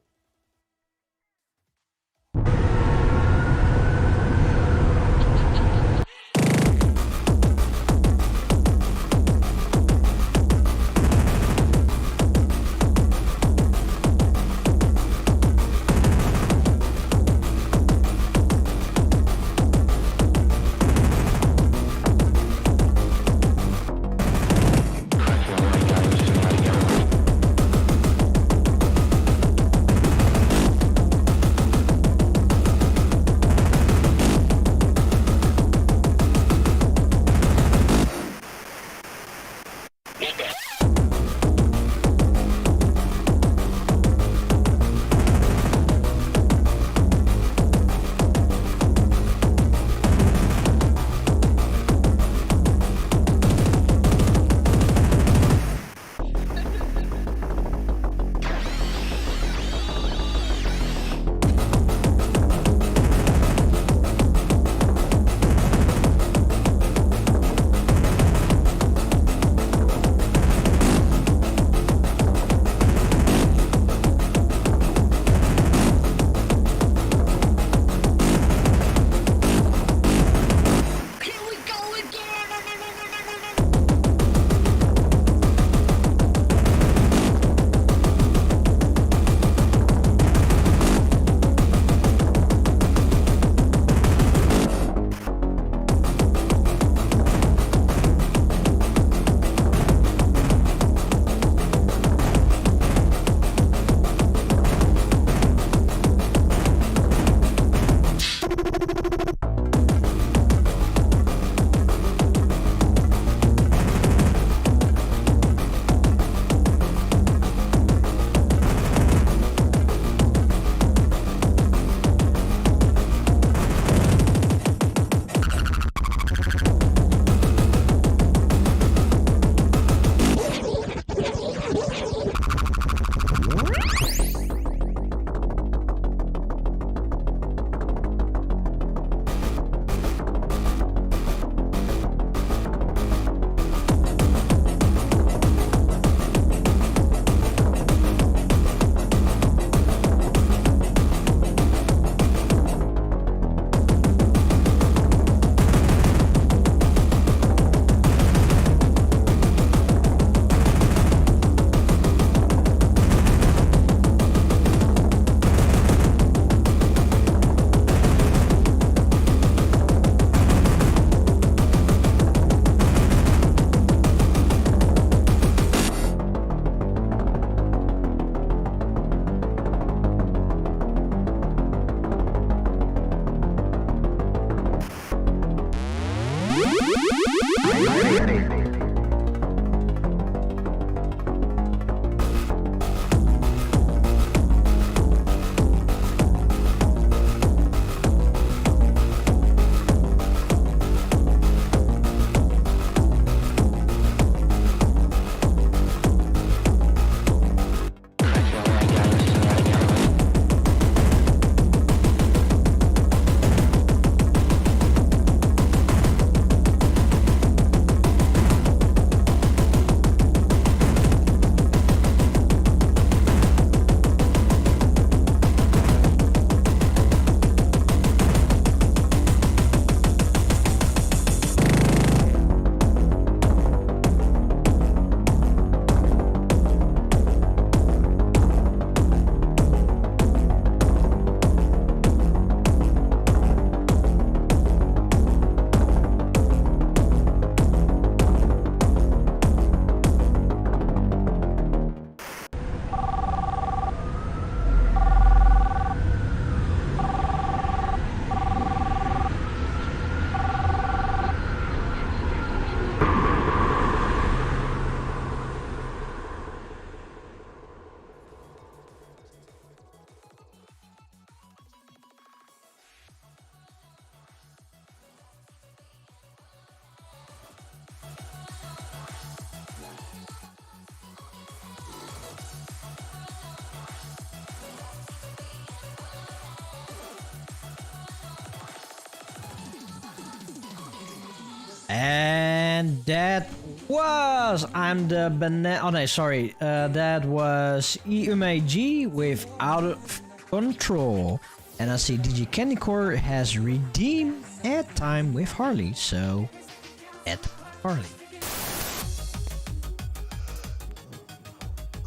And that was ImDaBanana. Oh no, sorry. That was EMAG with Out of Control. And I see DJ Candycore has redeemed Ad Time with Harley. So, at Harley.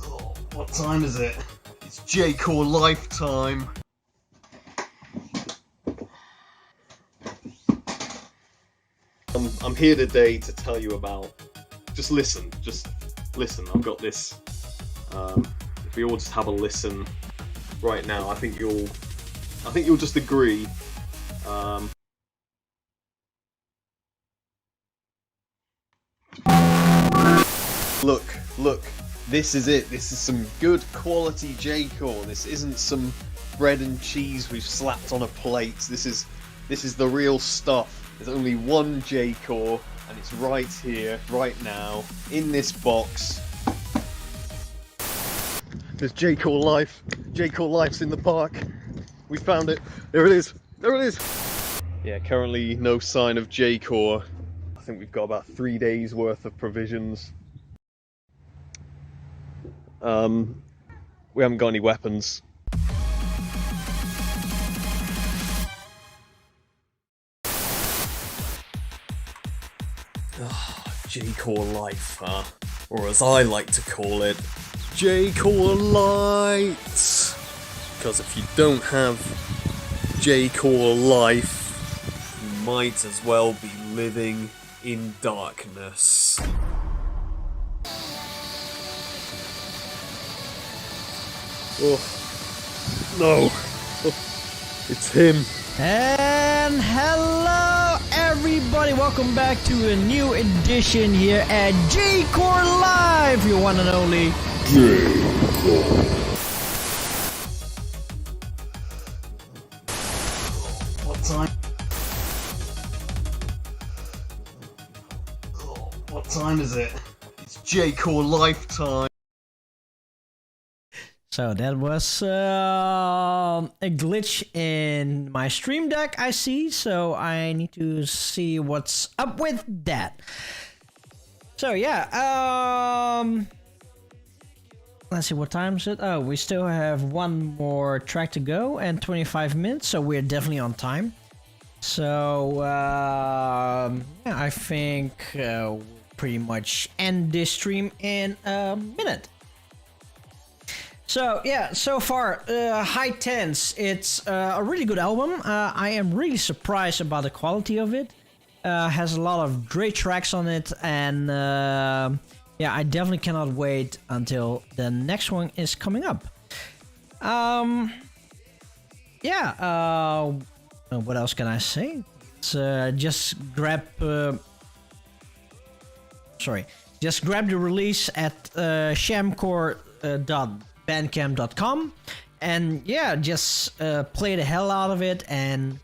Oh, what time is it? It's J-Core Lifetime. I'm here today to tell you about. Just listen. I've got this. If we all just have a listen right now, I think you'll just agree. Look. This is it. This is some good quality J-Core. This isn't some bread and cheese we've slapped on a plate. This is the real stuff. There's only one J-Core, and it's right here, right now, in this box. There's J-Core Life. J-Core Life's in the park. We found it. There it is. There it is. Yeah, currently no sign of J-Core. I think we've got about 3 days worth of provisions. We haven't got any weapons. J-Core Life, huh? Or as I like to call it, J-Core Light! Because if you don't have J-Core Life, you might as well be living in darkness. Oh, no! Oh, it's him! And hello everybody, welcome back to a new edition here at J-Core Live, your one and only J-Core. What time? Oh, what time is it? It's J-Core Lifetime. So that was a glitch in my stream deck, I see. So I need to see what's up with that. So yeah, let's see, what time is it? Oh, we still have one more track to go and 25 minutes. So we're definitely on time. So yeah, I think we'll pretty much end this stream in a minute. So yeah, so far, Hi Tance, it's a really good album. I am really surprised about the quality of it. Has a lot of great tracks on it, and yeah, I definitely cannot wait until the next one is coming up. Yeah, what else can I say? It's, just grab the release at SHAMKORE.bandcamp.com, and yeah, just play the hell out of it and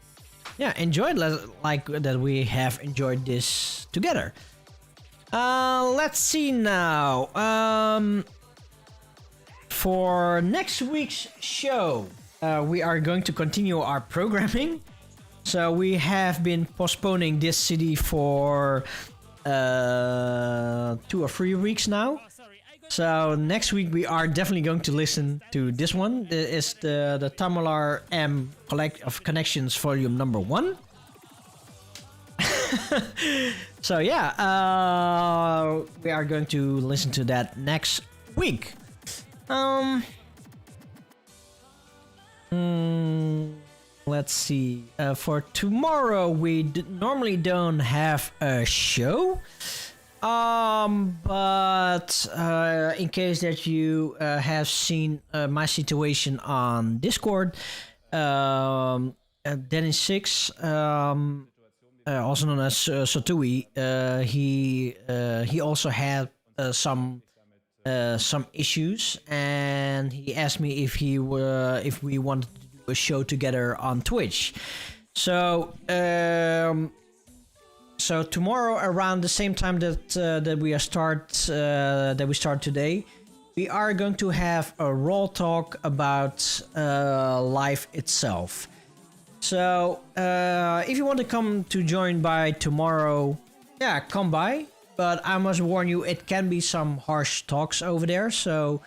yeah, enjoy it like that we have enjoyed this together. Let's see now. For next week's show, we are going to continue our programming. So we have been postponing this CD for 2 or 3 weeks now. So next week we are definitely going to listen to this one. It's the Tamalar M of Connections Volume number 1. So yeah, we are going to listen to that next week. Let's see. For tomorrow we normally don't have a show. But in case that you have seen my situation on Discord, Dennis 6, also known as Sotui, he also had some issues, and he asked me if we wanted to do a show together on Twitch. So so tomorrow around the same time that we start today, we are going to have a raw talk about life itself. So if you want to come to join by tomorrow, yeah, come by. But I must warn you, it can be some harsh talks over there. So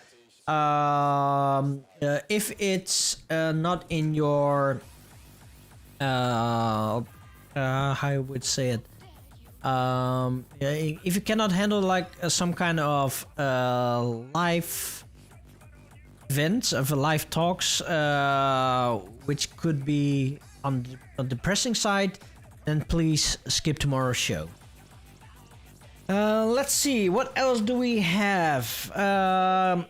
if it's not in your how I would say it, if you cannot handle like some kind of live events of live talks, which could be on the depressing side, then please skip tomorrow's show. Let's see, what else do we have? Oh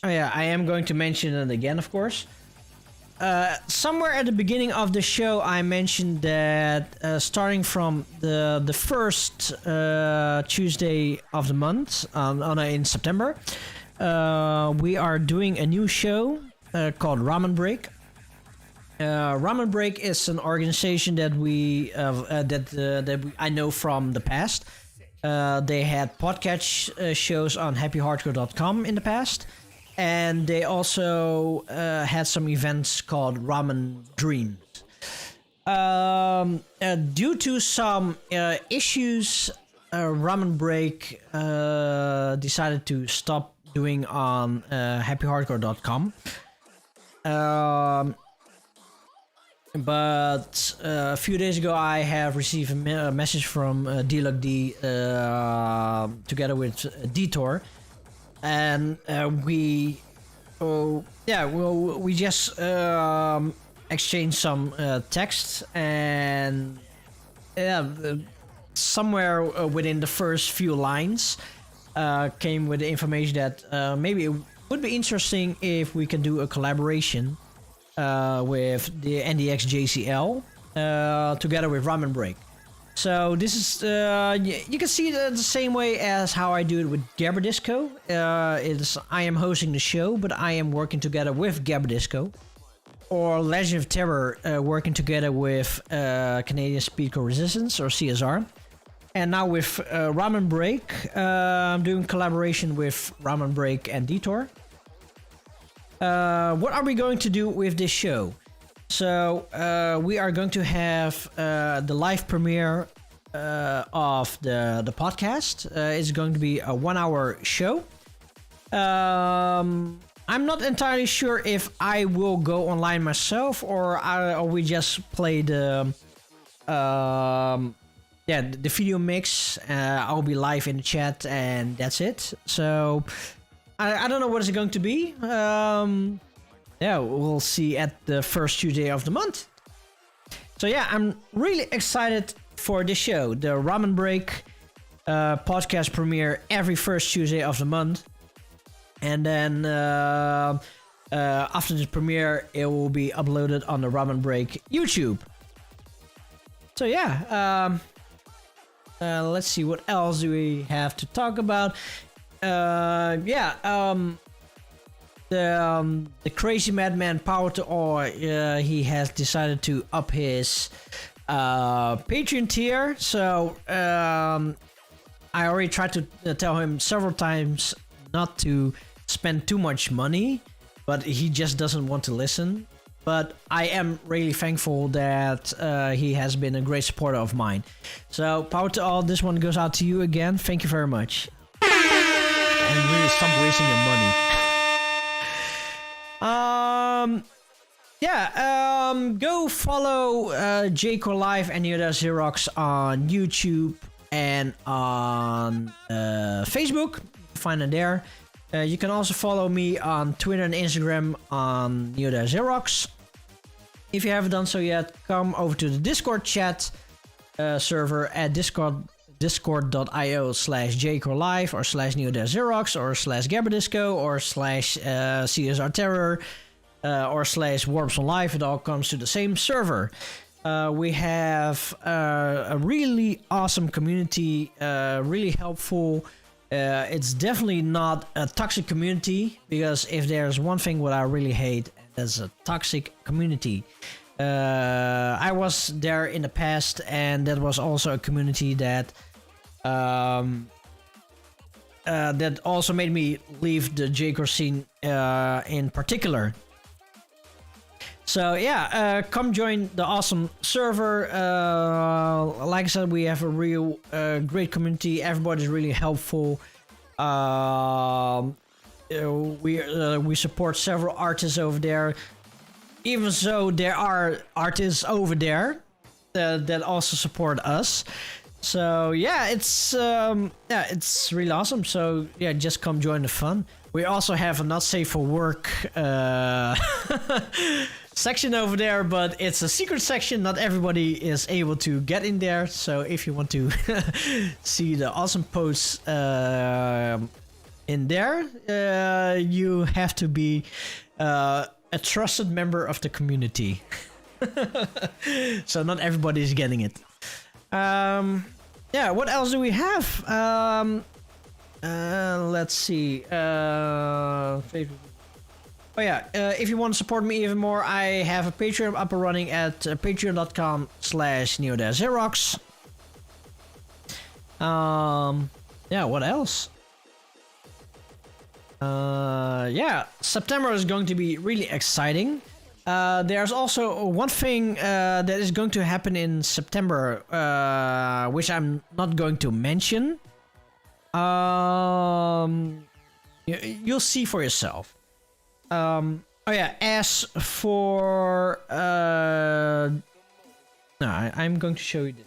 yeah, I am going to mention it again, of course. Somewhere at the beginning of the show, I mentioned that starting from the first Tuesday of the month in September, we are doing a new show called Ramen Break. Ramen Break is an organization that I know from the past. They had podcast shows on happyhardcore.com in the past, and they also had some events called Ramen Dreams. Due to some issues, Ramen Break decided to stop doing on happyhardcore.com. But a few days ago, I have received a message from D-Lug-D together with Detour, and we just exchanged some text, and somewhere within the first few lines came with the information that maybe it would be interesting if we can do a collaboration with the NDX JCL together with Ramen Break. So this is you can see it the same way as how I do it with Gabardisco. I am hosting the show, but I am working together with Gabardisco, or Legend of Terror working together with Canadian Speedcore Resistance or CSR. And now with Ramen Break, I'm doing collaboration with Ramen Break and Detour. What are we going to do with this show? So we are going to have the live premiere of the podcast. It's going to be a 1-hour show. I'm not entirely sure if I will go online myself, or we just play the video mix. I'll be live in the chat and that's it. So I don't know what it's going to be. We'll see at the first Tuesday of the month. So yeah, I'm really excited for this show. The Ramen Break podcast premiere every first Tuesday of the month. And then after the premiere, it will be uploaded on the Ramen Break YouTube. So yeah, let's see, what else do we have to talk about? The crazy madman Power to All, he has decided to up his Patreon tier. So I already tried to tell him several times not to spend too much money, but he just doesn't want to listen. But I am really thankful that he has been a great supporter of mine. So Power to All, this one goes out to you again. Thank you very much. And really stop wasting your money. Go follow J-Core Live and Neodash Zerox on YouTube and on Facebook. Find it there. You can also follow me on Twitter and Instagram on Neodash Zerox. If you haven't done so yet, come over to the Discord chat server at discord.io/jcorelive or /Neodash or /Gabardisco or /CSR Terror or /Warps on Live. It all comes to the same server. We have a really awesome community, really helpful. It's definitely not a toxic community, because if there's one thing what I really hate, that's a toxic community. I was there in the past, and that was also a community that that also made me leave the J-Core scene in particular. So yeah, come join the awesome server. Like I said, we have a real great community. Everybody's really helpful. We support several artists over there. Even so, there are artists over there that also support us. So yeah, it's really awesome. So yeah, just come join the fun. We also have a not safe for work section over there, but it's a secret section. Not everybody is able to get in there. So if you want to see the awesome posts in there, you have to be a trusted member of the community. So not everybody is getting it. Yeah, what else do we have? Let's see. Oh yeah, if you want to support me even more, I have a Patreon up and running at patreon.com/Neodash. Yeah, what else? Yeah, September is going to be really exciting. There's also one thing that is going to happen in September, which I'm not going to mention. You'll see for yourself. Oh yeah, as for no, I'm going to show you this.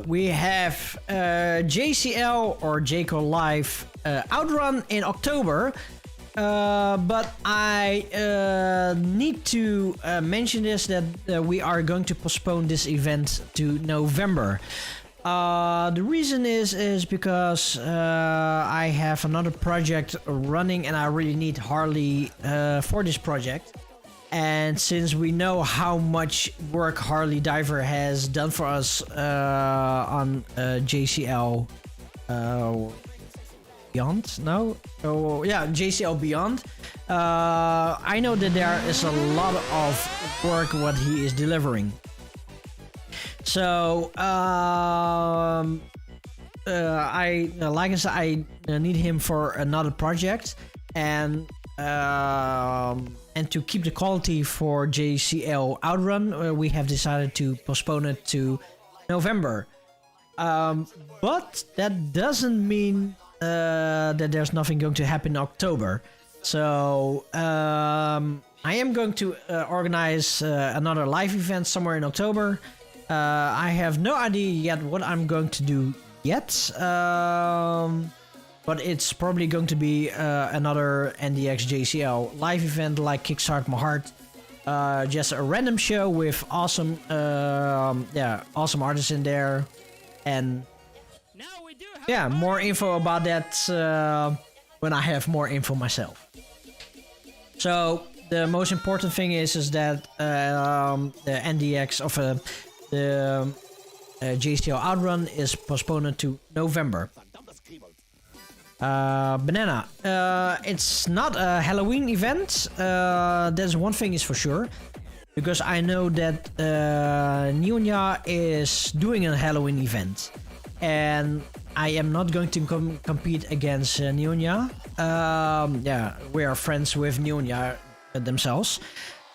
We have JCL or JCO Live Outrun in October, but I need to mention this that we are going to postpone this event to November. The reason is because I have another project running and I really need Harley for this project. And since we know how much work Harley Diver has done for us on JCL Beyond, no? Oh, yeah, JCL Beyond. I know that there is a lot of work what he is delivering. So, I like I said, I need him for another project, and to keep the quality for JCL Outrun, we have decided to postpone it to November. But that doesn't mean that there's nothing going to happen in October. So I am going to organize another live event somewhere in October. I have no idea yet what I'm going to do yet. But it's probably going to be another NDX JCL live event like Kickstart My Heart. Just a random show with awesome, awesome artists in there. And yeah, more info about that when I have more info myself. So the most important thing is that the NDX of the JCL Outrun is postponed to November. Banana, it's not a Halloween event. There's one thing is for sure, because I know that Nyonya is doing a Halloween event, and I am not going to compete against Nyonya. Yeah, we are friends with Nyonya themselves,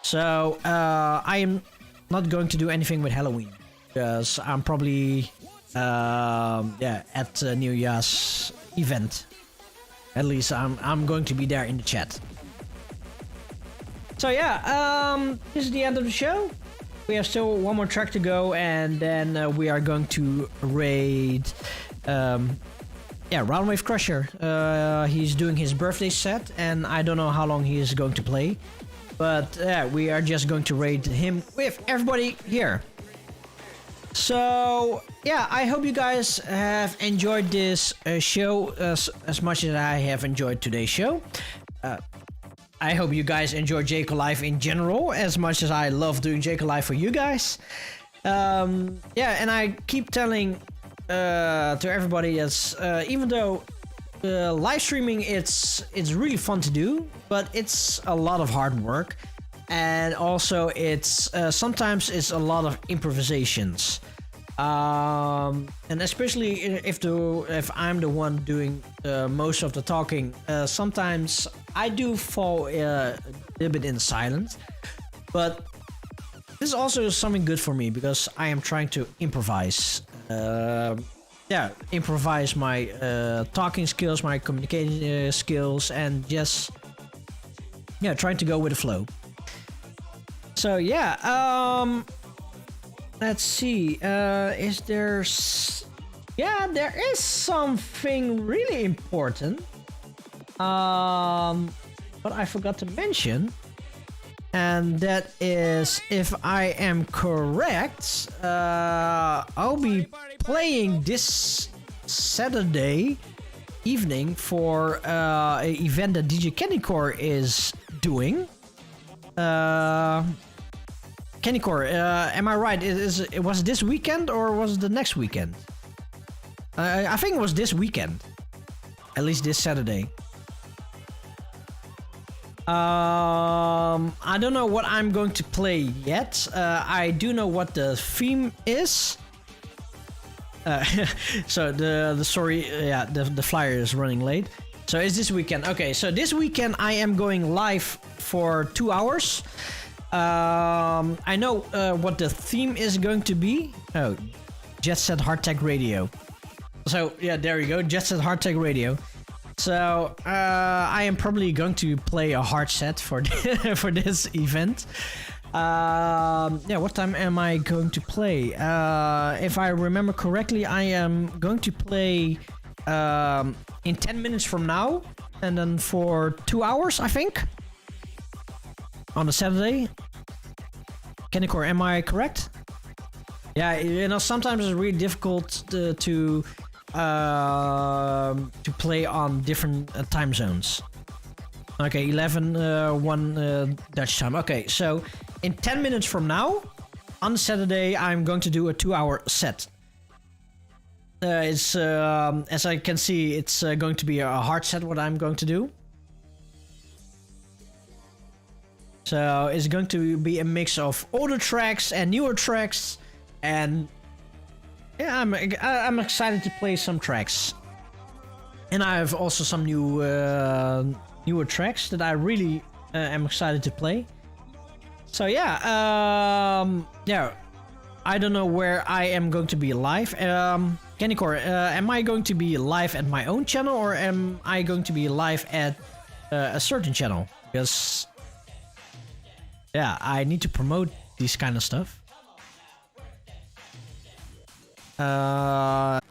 so I am not going to do anything with Halloween, because I'm probably at Nyonya's event. At least I'm going to be there in the chat. So yeah, this is the end of the show. We have still one more track to go, and then we are going to raid, Roundwave Crusher. He's doing his birthday set, and I don't know how long he is going to play, but we are just going to raid him with everybody here. So yeah, I hope you guys have enjoyed this show as much as I have enjoyed today's show. I hope you guys enjoy Jayco Live in general as much as I love doing Jayco Live for you guys. And I keep telling to everybody that even though live streaming it's really fun to do, but it's a lot of hard work, and also it's sometimes it's a lot of improvisations. And especially if I'm the one doing most of the talking, sometimes I do fall a little bit in silence. But this is also something good for me because I am trying to improvise. Improvise my talking skills, my communication skills, and just trying to go with the flow. So let's see. Is there? There is something really important. But I forgot to mention, and that is, if I am correct, I'll be playing this Saturday evening for an event that DJ KennyKore is doing. KennyKore, am I right? It was this weekend or was it the next weekend? I think it was this weekend. At least this Saturday. I don't know what I'm going to play yet. I do know what the theme is. So the flyer is running late. So it's this weekend. Okay, so this weekend I am going live for 2 hours. I know what the theme is going to be. Oh, Jet Set Hardtech Radio. So there you go, Jet Set Hardtech Radio. So I am probably going to play a hard set for for this event. What time am I going to play? If I remember correctly, I am going to play in 10 minutes from now, and then for 2 hours, I think, on a Saturday. KennyKore, am I correct? Yeah, sometimes it's really difficult to play on different time zones. Okay, 1 Dutch time. Okay, so in 10 minutes from now, on Saturday, I'm going to do a 2-hour set. It's as I can see, it's going to be a hard set. What I'm going to do. So it's going to be a mix of older tracks and newer tracks, and I'm excited to play some tracks. And I have also some newer tracks that I really am excited to play. So I don't know where I am going to be live. KennyKore, am I going to be live at my own channel, or am I going to be live at a certain channel? Because I need to promote this kind of stuff. But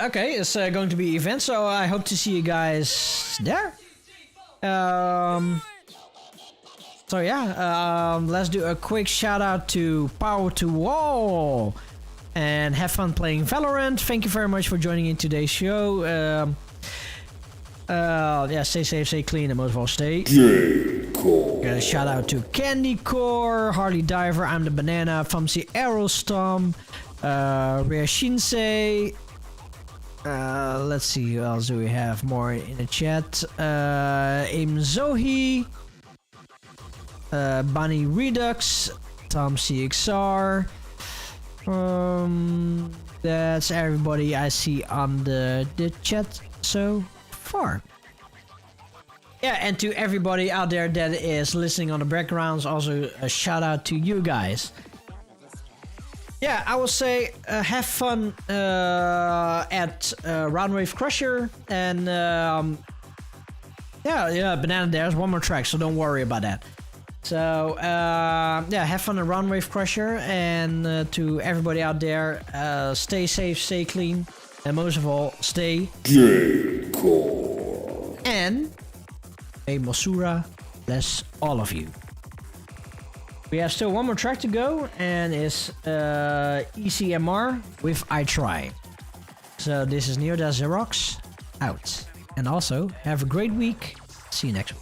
okay, it's going to be an event, so I hope to see you guys there. Let's do a quick shout out to Power to Wall and have fun playing Valorant. Thank you very much for joining in today's show. Stay safe, stay clean, and most of all, stay. Shout out to KennyKore, Harley Diver, ImDaBanana, Famsi Aerostorm, Rare Shinsei. Let's see who else do we have more in the chat. Aim Zohi, Bunny Redux, Tom CXR. That's everybody I see on the chat so far. And to everybody out there that is listening on the backgrounds, also a shout out to you guys. I will say have fun at Roundwave Crusher, and Yeah, Banana, there's one more track, so don't worry about that. So, have fun around Wave Crusher, and to everybody out there, stay safe, stay clean, and most of all, stay J-Core. And may Mosura bless all of you. We have still one more track to go, and it's ECMR with I Try. So this is Neodash Zerox out. And also, have a great week. See you next week.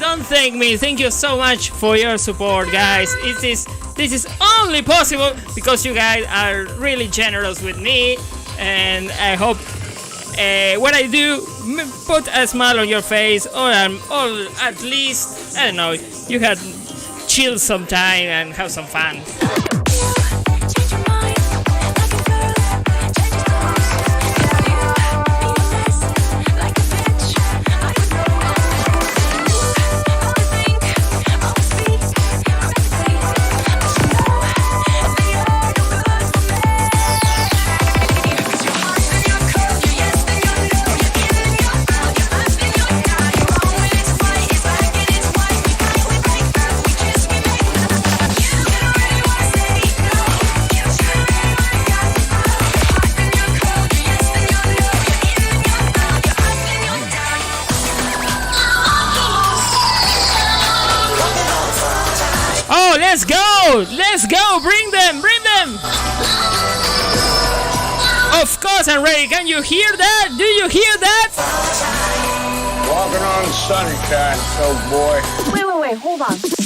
Don't thank me. Thank you so much for your support, guys. This is only possible because you guys are really generous with me, and I hope what I do put a smile on your face, or at least, I don't know, you had chill some time and have some fun. Let's go, bring them! Of course I'm ready, can you hear that? Do you hear that? Walking on sunshine, so boy. Wait, hold on.